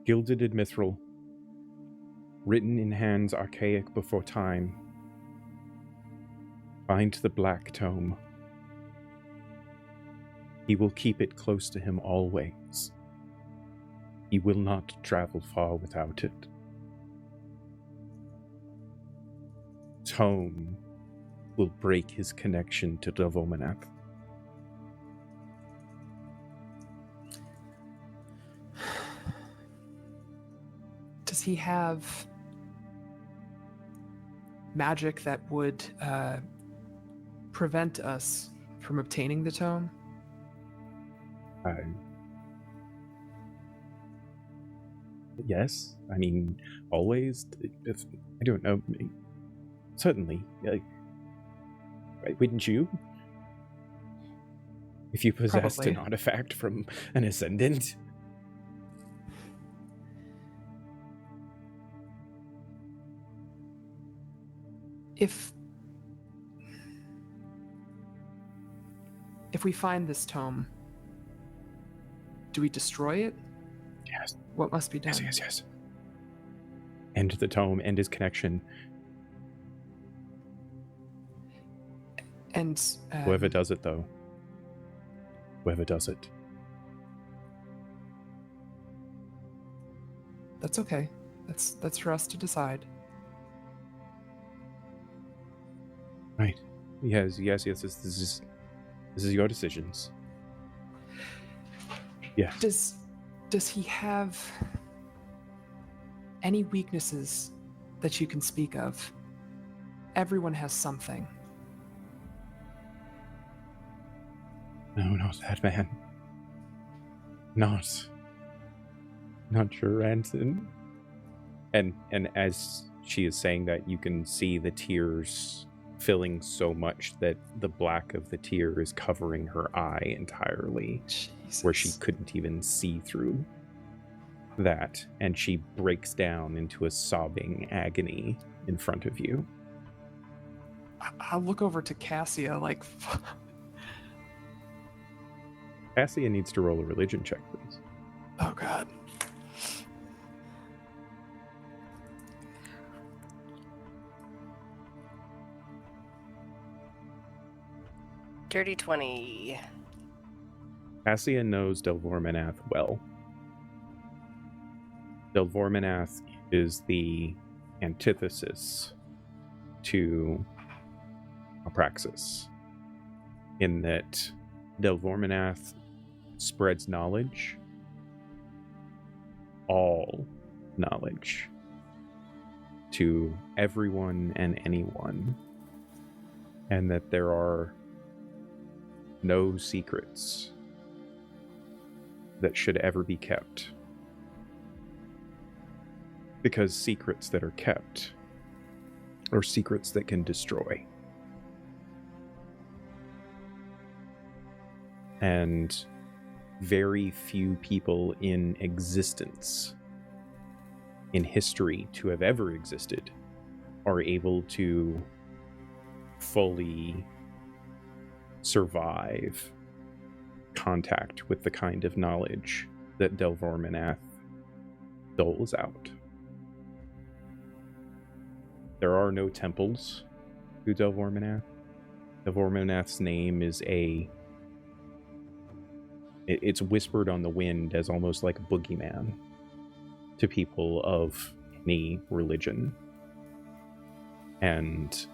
Gilded and mithril. Written in hands archaic before time. Find the black tome. He will keep it close to him always. He will not travel far without it. Tome will break his connection to Delvominath. he have magic that would prevent us from obtaining the tome? Yes. I mean, always. If, I don't know. Certainly. Wouldn't you? If you possessed Probably. an artifact from an ascendant? If we find this tome, do we destroy it? Yes. What must be done? Yes. End the tome, end his connection. And Whoever does it, though. Whoever does it. That's okay. That's for us to decide. Right. Yes. This is your decisions. Yes. Does he have any weaknesses that you can speak of? Everyone has something. No, not that man. Not your Ransom. And as she is saying that, you can see the tears filling so much that the black of the tear is covering her eye entirely, Jesus. where she couldn't even see through that, and she breaks down into a sobbing agony in front of you. I'll look over to Cassia like... Cassia needs to roll a religion check, please. Oh, God. Dirty 20. Cassia knows Delvormanath well. Delvormanath is the antithesis to Apraxis, in that Delvormanath spreads knowledge, all knowledge, to everyone and anyone, and that there are no secrets that should ever be kept. Because secrets that are kept are secrets that can destroy. And very few people in existence, in history to have ever existed, are able to fully survive contact with the kind of knowledge that Delvormanath doles out. There are no temples to Delvormanath. Delvormanath's name is it's whispered on the wind as almost like a boogeyman to people of any religion. And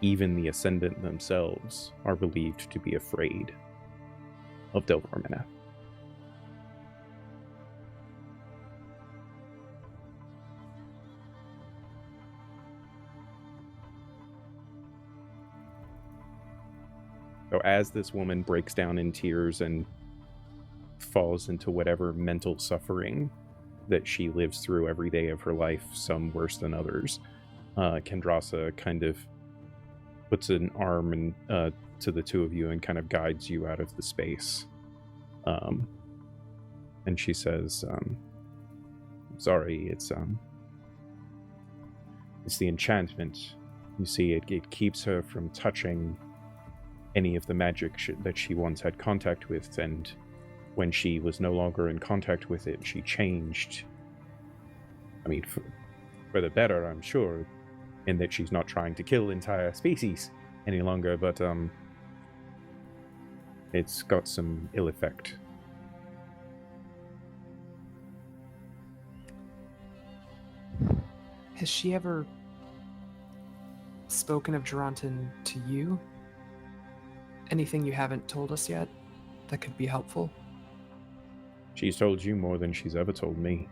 even the Ascendant themselves are believed to be afraid of Delvormanath. So as this woman breaks down in tears and falls into whatever mental suffering that she lives through every day of her life, some worse than others, Kendrasa kind of puts an arm to the two of you and kind of guides you out of the space. And she says, sorry, it's the enchantment. You see, it keeps her from touching any of the magic that she once had contact with, and when she was no longer in contact with it, she changed. I mean, for the better, I'm sure, in that she's not trying to kill entire species any longer, but it's got some ill effect. Has she ever spoken of Duranton to you? Anything you haven't told us yet that could be helpful? She's told you more than she's ever told me.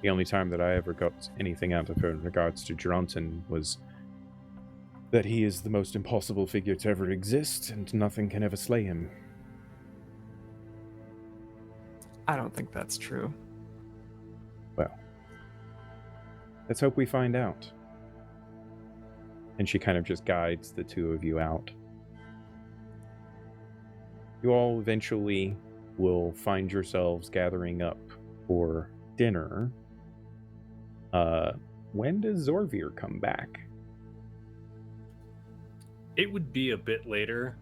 The only time that I ever got anything out of her in regards to Geronton was that he is the most impossible figure to ever exist, and nothing can ever slay him. I don't think that's true. Well, let's hope we find out. And she kind of just guides the two of you out. You all eventually will find yourselves gathering up for dinner. When does Zorvir come back? It would be a bit later.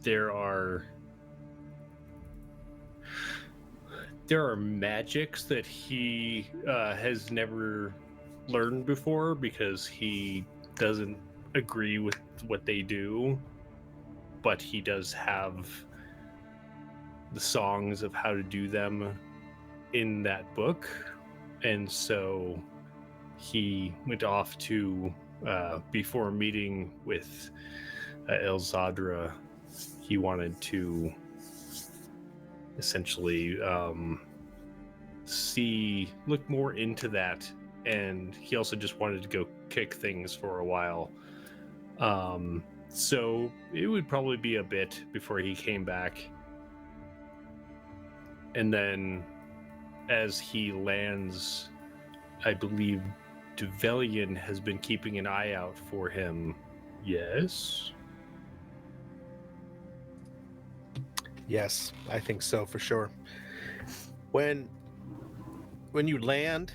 There are magics that he has never learned before because he doesn't agree with what they do, but he does have the songs of how to do them in that book, and so he went off to before meeting with Elzadra, he wanted to essentially look more into that, and he also just wanted to go kick things for a while. So it would probably be a bit before he came back. And then as he lands, I believe Develian has been keeping an eye out for him. Yes? Yes, I think so for sure. When you land,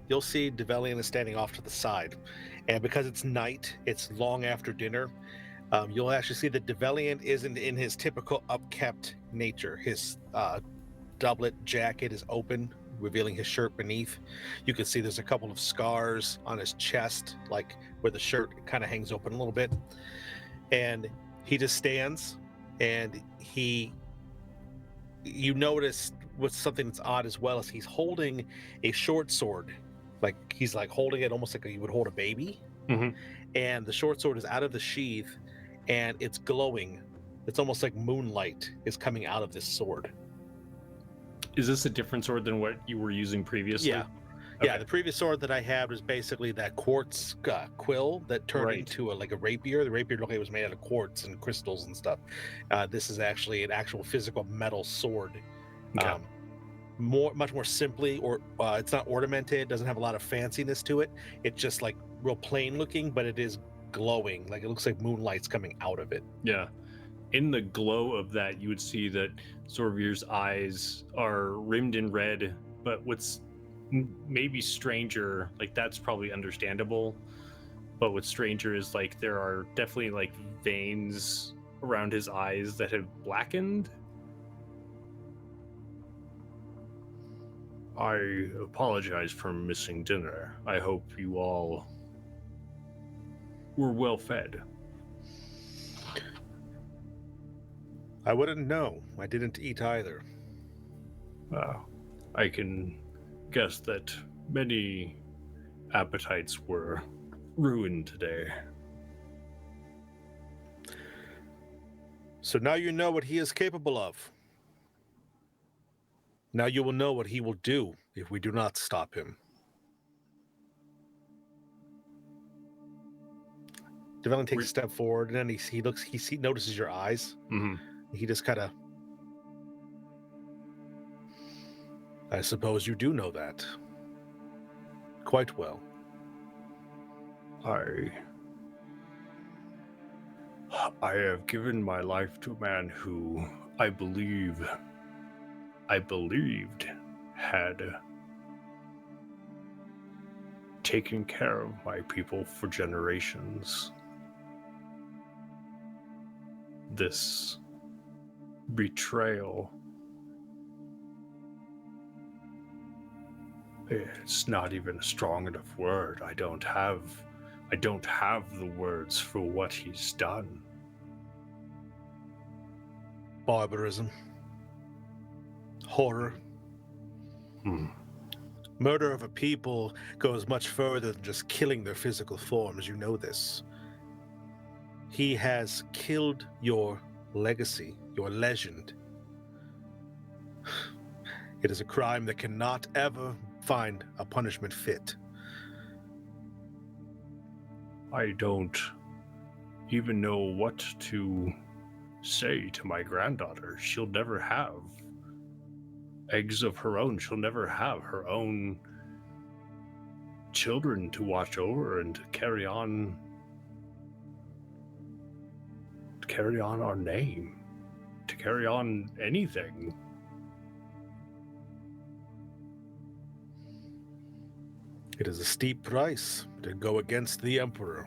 you'll see Develian is standing off to the side, and because it's night, it's long after dinner. You'll actually see that Develian isn't in his typical upkept nature. His doublet jacket is open, revealing his shirt beneath. You can see there's a couple of scars on his chest, like where the shirt kind of hangs open a little bit. And he just stands, and you notice what's something that's odd as well is he's holding a short sword, like he's like holding it almost like you would hold a baby. Mm-hmm. And the short sword is out of the sheath, and it's glowing. It's almost like moonlight is coming out of this sword. Is this a different sword than what you were using previously? Yeah. Okay. Yeah, the previous sword that I had was basically that quartz quill that turned Right. into a rapier. The rapier looked like it was made out of quartz and crystals and stuff. This is actually an actual physical metal sword. Okay. Much more simply, or it's not ornamented, doesn't have a lot of fanciness to it. It's just like real plain looking, but it is glowing. Like it looks like moonlight's coming out of it. Yeah. In the glow of that, you would see that Zorvir's eyes are rimmed in red, but what's maybe stranger, like that's probably understandable, but what's stranger is like there are definitely like veins around his eyes that have blackened. I apologize for missing dinner. I hope you all were well fed. I wouldn't know. I didn't eat either. I can guess that many appetites were ruined today. So now you know what he is capable of. Now you will know what he will do if we do not stop him. Develian takes a step forward, and then he notices your eyes. Mm-hmm. He just kind of, I suppose you do know that. Quite well. I have given my life to a man who I believed had taken care of my people for generations. This betrayal, it's not even a strong enough word. I don't have the words for what he's done. Barbarism. Horror. Murder of a people goes much further than just killing their physical forms. You know this. He has killed your legacy, your legend. It is a crime that cannot ever find a punishment fit. I don't even know what to say to my granddaughter. She'll never have eggs of her own. She'll never have her own children to watch over and to carry on our name, to carry on anything. It is a steep price to go against the Emperor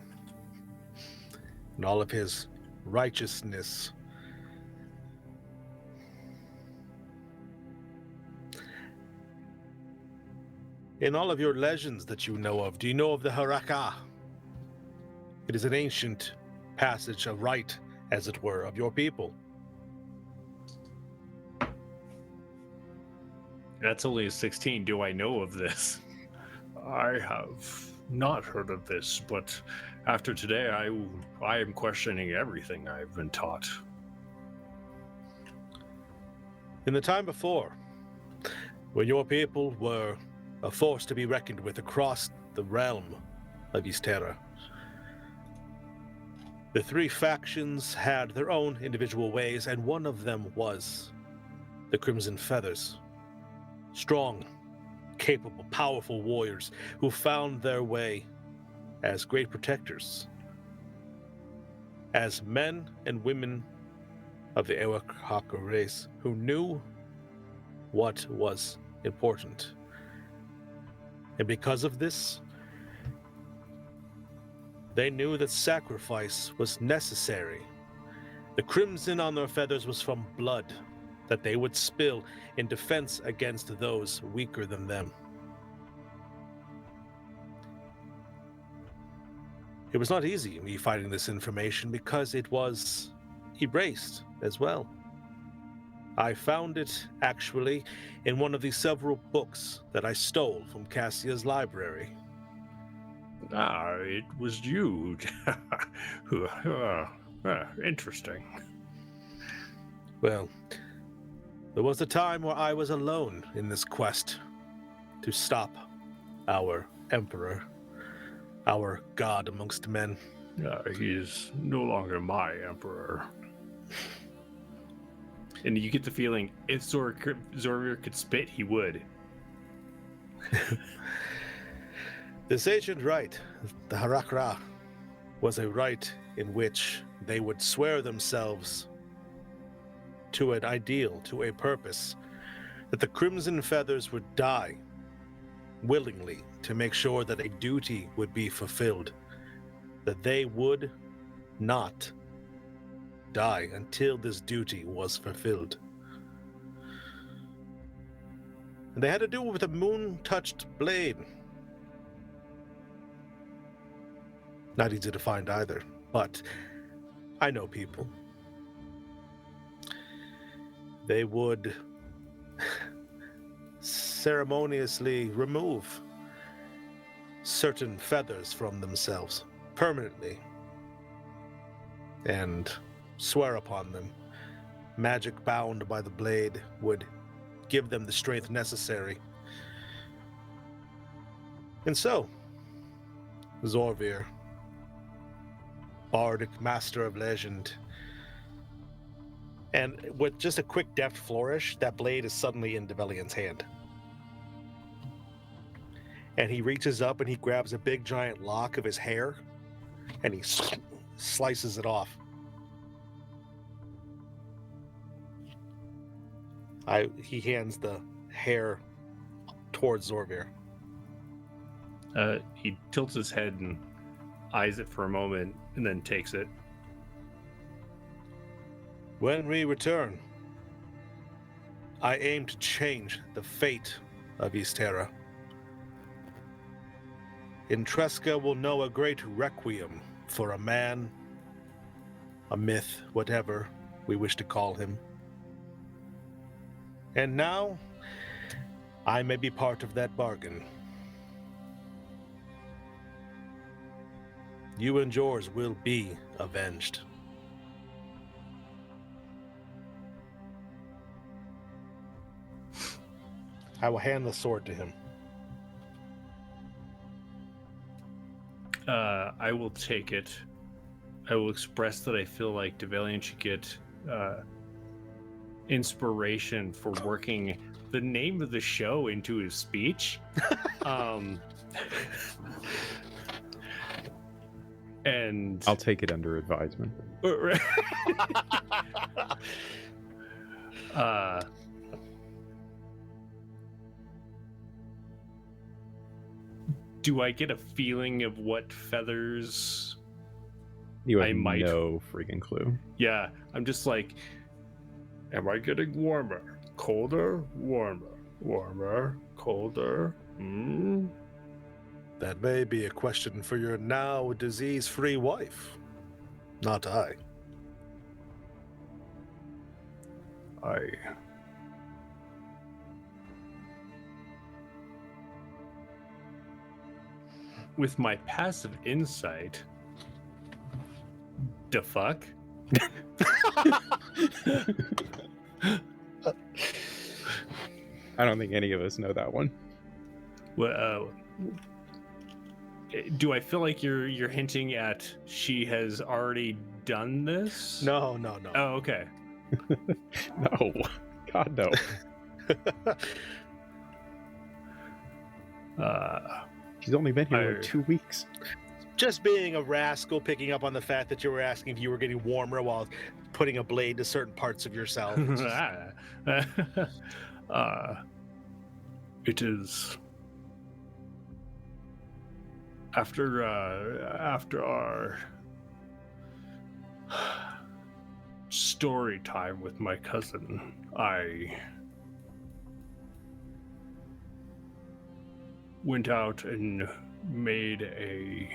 and all of his righteousness. In all of your legends that you know of, do you know of the Haraka? It is an ancient passage, a rite, as it were, of your people. That's only a 16. Do I know of this? I have not heard of this, but after today, I am questioning everything I've been taught. In the time before, when your people were a force to be reckoned with across the realm of Ysterra, the three factions had their own individual ways, and one of them was the Crimson Feathers. Strong, capable, powerful warriors who found their way as great protectors, as men and women of the Aelress race who knew what was important. And because of this, they knew that sacrifice was necessary. The crimson on their feathers was from blood that they would spill in defense against those weaker than them. It was not easy me finding this information because it was erased as well. I found it actually in one of the several books that I stole from Cassia's library. Ah, it was you. Interesting. Well, there was a time where I was alone in this quest to stop our Emperor, our god amongst men. He is no longer my emperor. And you get the feeling if Zorvir could spit, he would. This ancient rite, the Harakra, was a rite in which they would swear themselves to an ideal, to a purpose, that the Crimson Feathers would die willingly to make sure that a duty would be fulfilled, that they would not die until this duty was fulfilled. And they had to do it with a moon-touched blade. Not easy to find either, but I know people. They would ceremoniously remove certain feathers from themselves permanently and swear upon them. Magic bound by the blade would give them the strength necessary. And so, Zorvir, bardic master of legend, and with just a quick deft flourish, that blade is suddenly in Develian's hand. And he reaches up and he grabs a big giant lock of his hair and he slices it off. He hands the hair towards Zorvir. He tilts his head and eyes it for a moment and then takes it. When we return, I aim to change the fate of Ysterra. Intresca will know a great requiem for a man, a myth, whatever we wish to call him. And now, I may be part of that bargain. You and yours will be avenged. I will hand the sword to him. I will take it. I will express that I feel like Devalian should get inspiration for working the name of the show into his speech. And I'll take it under advisement. Do I get a feeling of what feathers You have I might? no freaking clue. Yeah, I'm just like, am I getting warmer, colder, warmer, colder? That may be a question for your now disease-free wife. Not I. With my passive insight, the fuck? I don't think any of us know that one. Well, do I feel like you're hinting at she has already done this? No. Oh, okay. No. God, no. She's only been here like 2 weeks. Just being a rascal, picking up on the fact that you were asking if you were getting warmer while putting a blade to certain parts of yourself. It is after our story time with my cousin, I went out and made a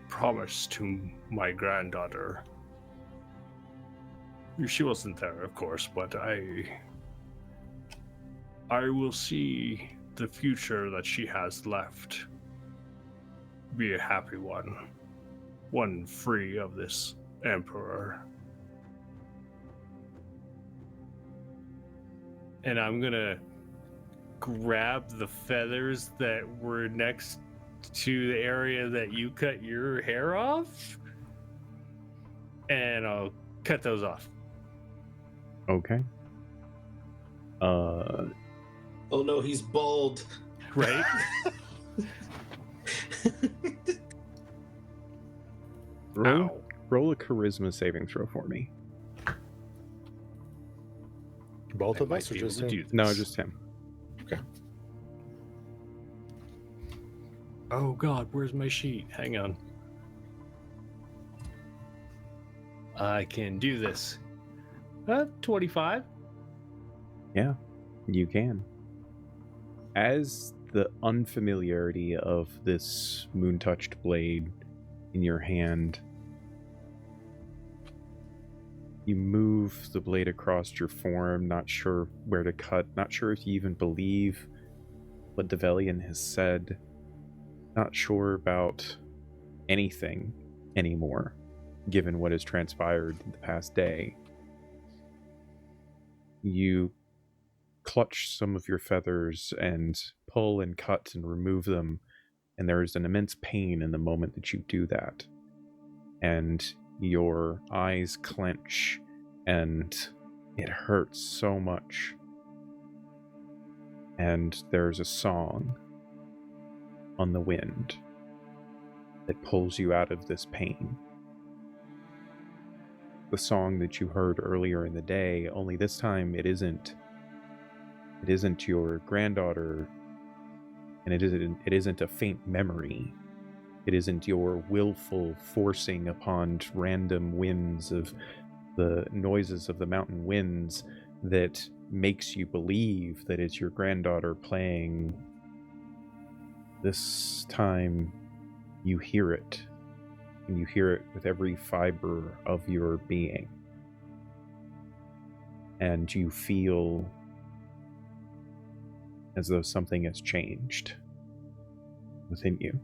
promise to my granddaughter. She wasn't there, of course, but I will see the future that she has left be a happy one free of this emperor. And I'm gonna grab the feathers that were next to the area that you cut your hair off, and I'll cut those off. Okay. Oh no, he's bald. Right? Roll a charisma saving throw for me. Both of I us, or might be just able to him? do this. No, just him. Okay. Oh god, where's my sheet? Hang on. I can do this. 25. Yeah, you can. As the unfamiliarity of this moon-touched blade in your hand, you move the blade across your form, not sure where to cut, not sure if you even believe what Develian has said, not sure about anything anymore, given what has transpired in the past day. You clutch some of your feathers and pull and cut and remove them, and there is an immense pain in the moment that you do that. And your eyes clench, and it hurts so much. And there's a song on the wind that pulls you out of this pain. The song that you heard earlier in the day, only this time it isn't your granddaughter, and it isn't a faint memory. It isn't your willful forcing upon random winds of the noises of the mountain winds that makes you believe that it's your granddaughter playing. This time you hear it, and you hear it with every fiber of your being. And you feel as though something has changed within you.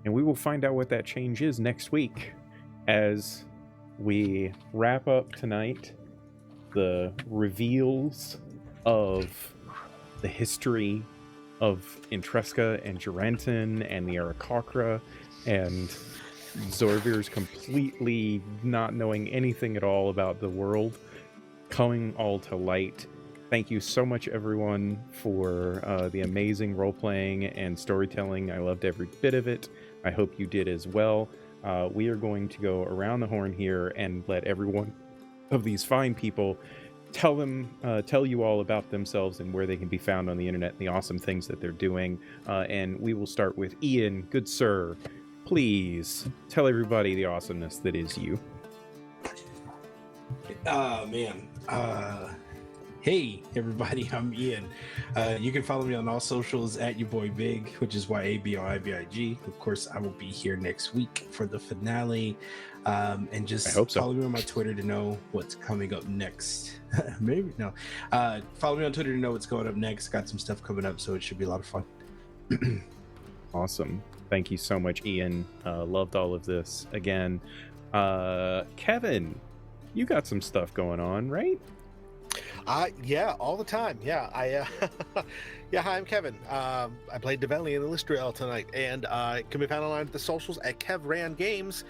And we will find out what that change is next week as we wrap up tonight the reveals of the history of Intresca and Duranton and the Aarakocra, and Zorvir's completely not knowing anything at all about the world coming all to light. Thank you so much, everyone, for the amazing role-playing and storytelling. I loved every bit of it. I hope you did as well. We are going to go around the horn here and let every one of these fine people tell you all about themselves and where they can be found on the internet and the awesome things that they're doing. And we will start with Ian. Good sir, please tell everybody the awesomeness that is you. Man. Hey, everybody, I'm Ian. You can follow me on all socials at your boy Big, which is YABOIBIG. Of course, I will be here next week for the finale. And just follow me on my Twitter to know what's coming up next. Maybe, no. Follow me on Twitter to know what's going up next. Got some stuff coming up, so it should be a lot of fun. Awesome. Thank you so much, Ian. Loved all of this. Again, Kevin, you got some stuff going on, right? Yeah, all the time. Yeah, hi, I'm Kevin. I played Develli in Illustriel tonight, and can be found online at the socials at KevRan Games.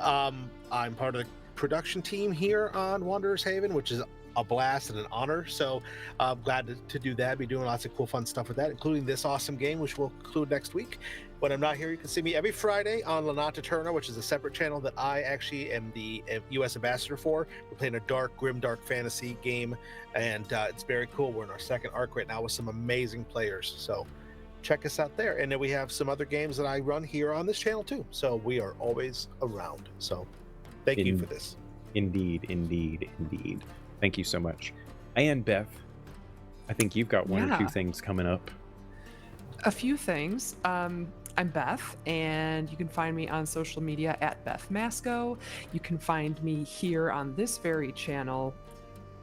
I'm part of the production team here on Wanderer's Haven, which is a blast and an honor. So I'm glad to do that. Be doing lots of cool, fun stuff with that, including this awesome game, which we'll conclude next week. When I'm not here, you can see me every Friday on Lanata Turna, which is a separate channel that I actually am the U.S. ambassador for. We're playing a grim, dark fantasy game, and it's very cool. We're in our second arc right now with some amazing players. So check us out there. And then we have some other games that I run here on this channel too. So we are always around. So thank you for this. Indeed. Thank you so much. And Beth, I think you've got one or two things coming up. A few things. I'm Beth, and you can find me on social media at Beth Masco. You can find me here on this very channel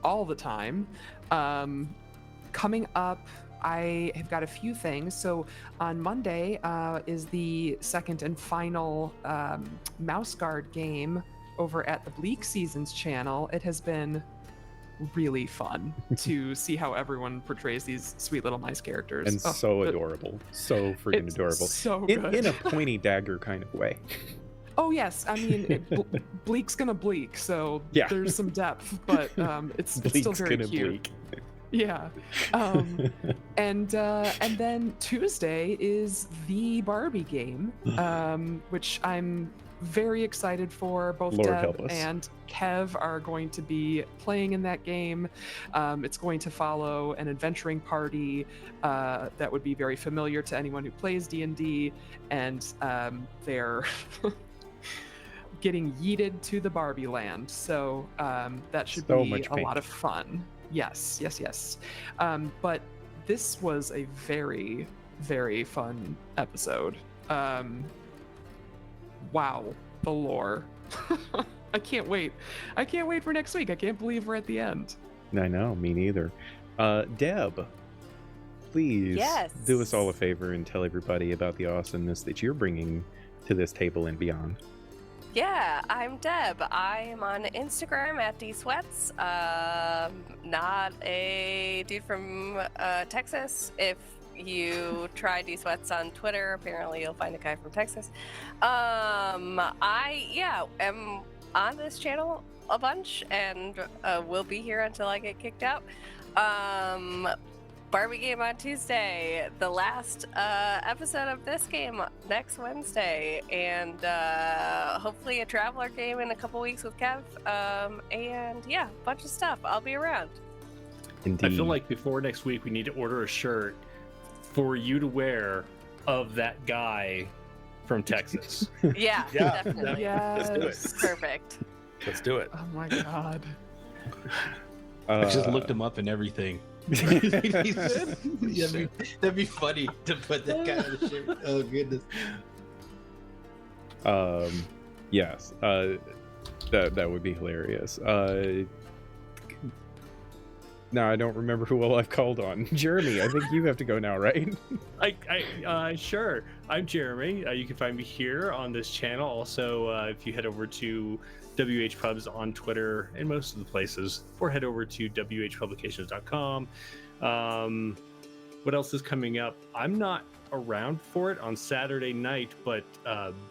all the time. Coming up, I have got a few things. So on Monday is the second and final Mouse Guard game over at the Bleak Seasons channel. It has been really fun to see how everyone portrays these sweet little mice characters. And so adorable. So freaking adorable. So good. In a pointy dagger kind of way. Oh, yes. I mean, Bleak's gonna bleak, so there's some depth, but it's still very cute. Bleak. Yeah. And then Tuesday is the Barbie game, which I'm very excited for. Both Deb and Kev are going to be playing in that game. It's going to follow an adventuring party that would be very familiar to anyone who plays D&D, and they're getting yeeted to the Barbie land. So that should be a lot of fun. Yes. But this was a very, very fun episode. Wow, the lore. I can't wait. I can't wait for next week. I can't believe we're at the end. I know, me neither. Deb, please do us all a favor and tell everybody about the awesomeness that you're bringing to this table and beyond. Yeah, I'm Deb. I'm on Instagram at dsweats. Not a dude from Texas. If you try dsweats on Twitter, apparently you'll find a guy from Texas. I am on this channel a bunch, and will be here until I get kicked out. Barbie game on Tuesday, the last episode of this game next Wednesday, and hopefully a Traveler game in a couple weeks with Kev, and a bunch of stuff. I'll be around. Indeed. I feel like before next week we need to order a shirt for you to wear of that guy from Texas. Yeah, definitely. Yes. Let's do it. Perfect. Let's do it. Oh my god. I just looked him up and everything. That'd be funny to put that guy on the shirt. Oh goodness. Yes. That would be hilarious. Now I don't remember who all I've called on. Jeremy, I think you have to go now, right? Sure. I'm Jeremy. You can find me here on this channel. Also, if you head over to WH Pubs on Twitter and most of the places, or head over to whpublications.com. What else is coming up? I'm not around for it on Saturday night, but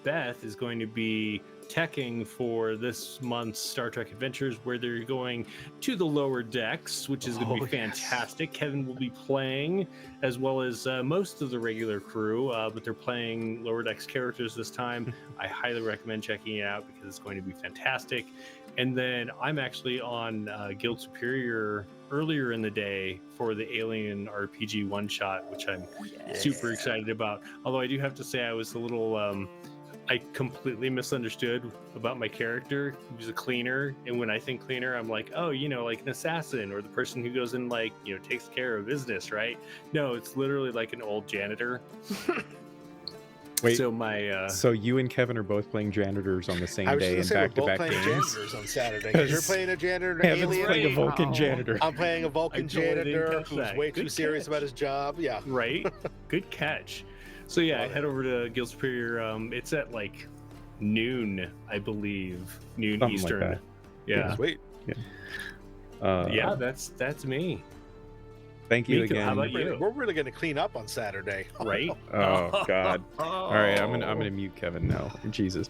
Beth is going to be teching for this month's Star Trek Adventures, where they're going to the lower decks, which is going to be fantastic. Kevin will be playing, as well as most of the regular crew, but they're playing lower decks characters this time. I highly recommend checking it out because it's going to be fantastic. And then I'm actually on Guild Superior earlier in the day for the Alien RPG one-shot, which I'm super excited about. Although I do have to say I was a little... I completely misunderstood about my character. He was a cleaner, and when I think cleaner, I'm like, oh, like an assassin or the person who goes and takes care of business, right? No, it's literally like an old janitor. Wait, so so you and Kevin are both playing janitors on the same day in back-to-back games? Janitors on Saturday, because you're playing a janitor. Kevin's playing a Vulcan janitor. I'm playing a Vulcan janitor who's way too serious about his job. Yeah, right. Good catch. So yeah, head over to Guild Superior. It's at like noon, I believe, noon Something Eastern. like that. Yeah. Sweet. Yeah, that's me. Thank you Miko, again. how about you? We're really going to clean up on Saturday, Right? Oh God! All right, I'm gonna mute Kevin now. Jesus.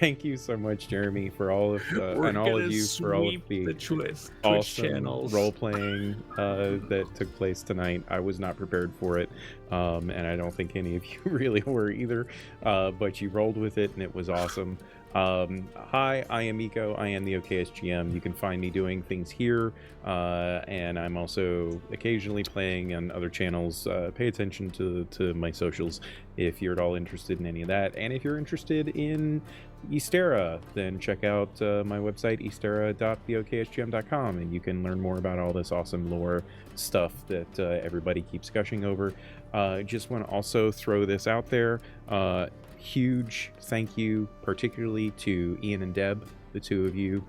Thank you so much, Jeremy, for all of and all of you for all of the Twitch awesome channels. role playing that took place tonight. I was not prepared for it, and I don't think any of you really were either. But you rolled with it, and it was awesome. Hi, I am Miko. I am the OKSGM. You can find me doing things here, and I'm also occasionally playing on other channels. Pay attention to my socials if you're at all interested in any of that. And if you're interested in Ysterra, then check out my website, ysterra.theoksgm.com, and you can learn more about all this awesome lore stuff that everybody keeps gushing over. Just want to also throw this out there. Huge thank you, particularly to Ian and Deb, the two of you.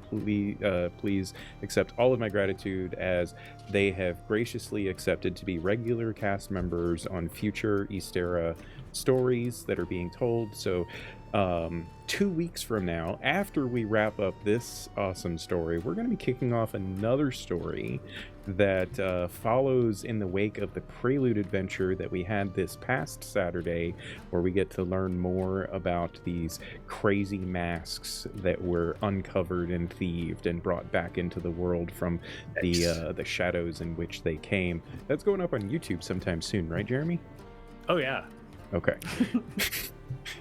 Please accept all of my gratitude, as they have graciously accepted to be regular cast members on future Ysterra stories that are being told. So 2 weeks from now, after we wrap up this awesome story, we're going to be kicking off another story that follows in the wake of the prelude adventure that we had this past Saturday, where we get to learn more about these crazy masks that were uncovered and thieved and brought back into the world from the shadows in which they came. That's going up on YouTube sometime soon, right, Jeremy? Oh yeah. Okay.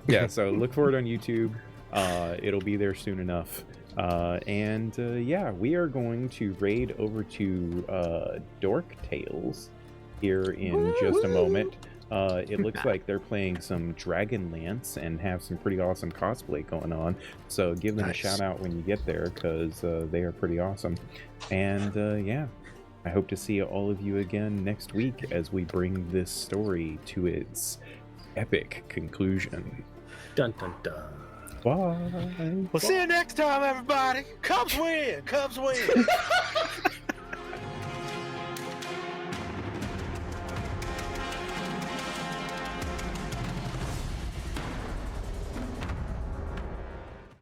Yeah, so look for it on YouTube. It'll be there soon enough. Yeah, we are going to raid over to Dork Tales here in just a moment. It looks like they're playing some Dragonlance and have some pretty awesome cosplay going on. So give them a shout out when you get there, because they are pretty awesome. And yeah, I hope to see all of you again next week as we bring this story to its epic conclusion. Dun dun dun. Bye. We'll see you next time, everybody. Cubs win. Cubs win.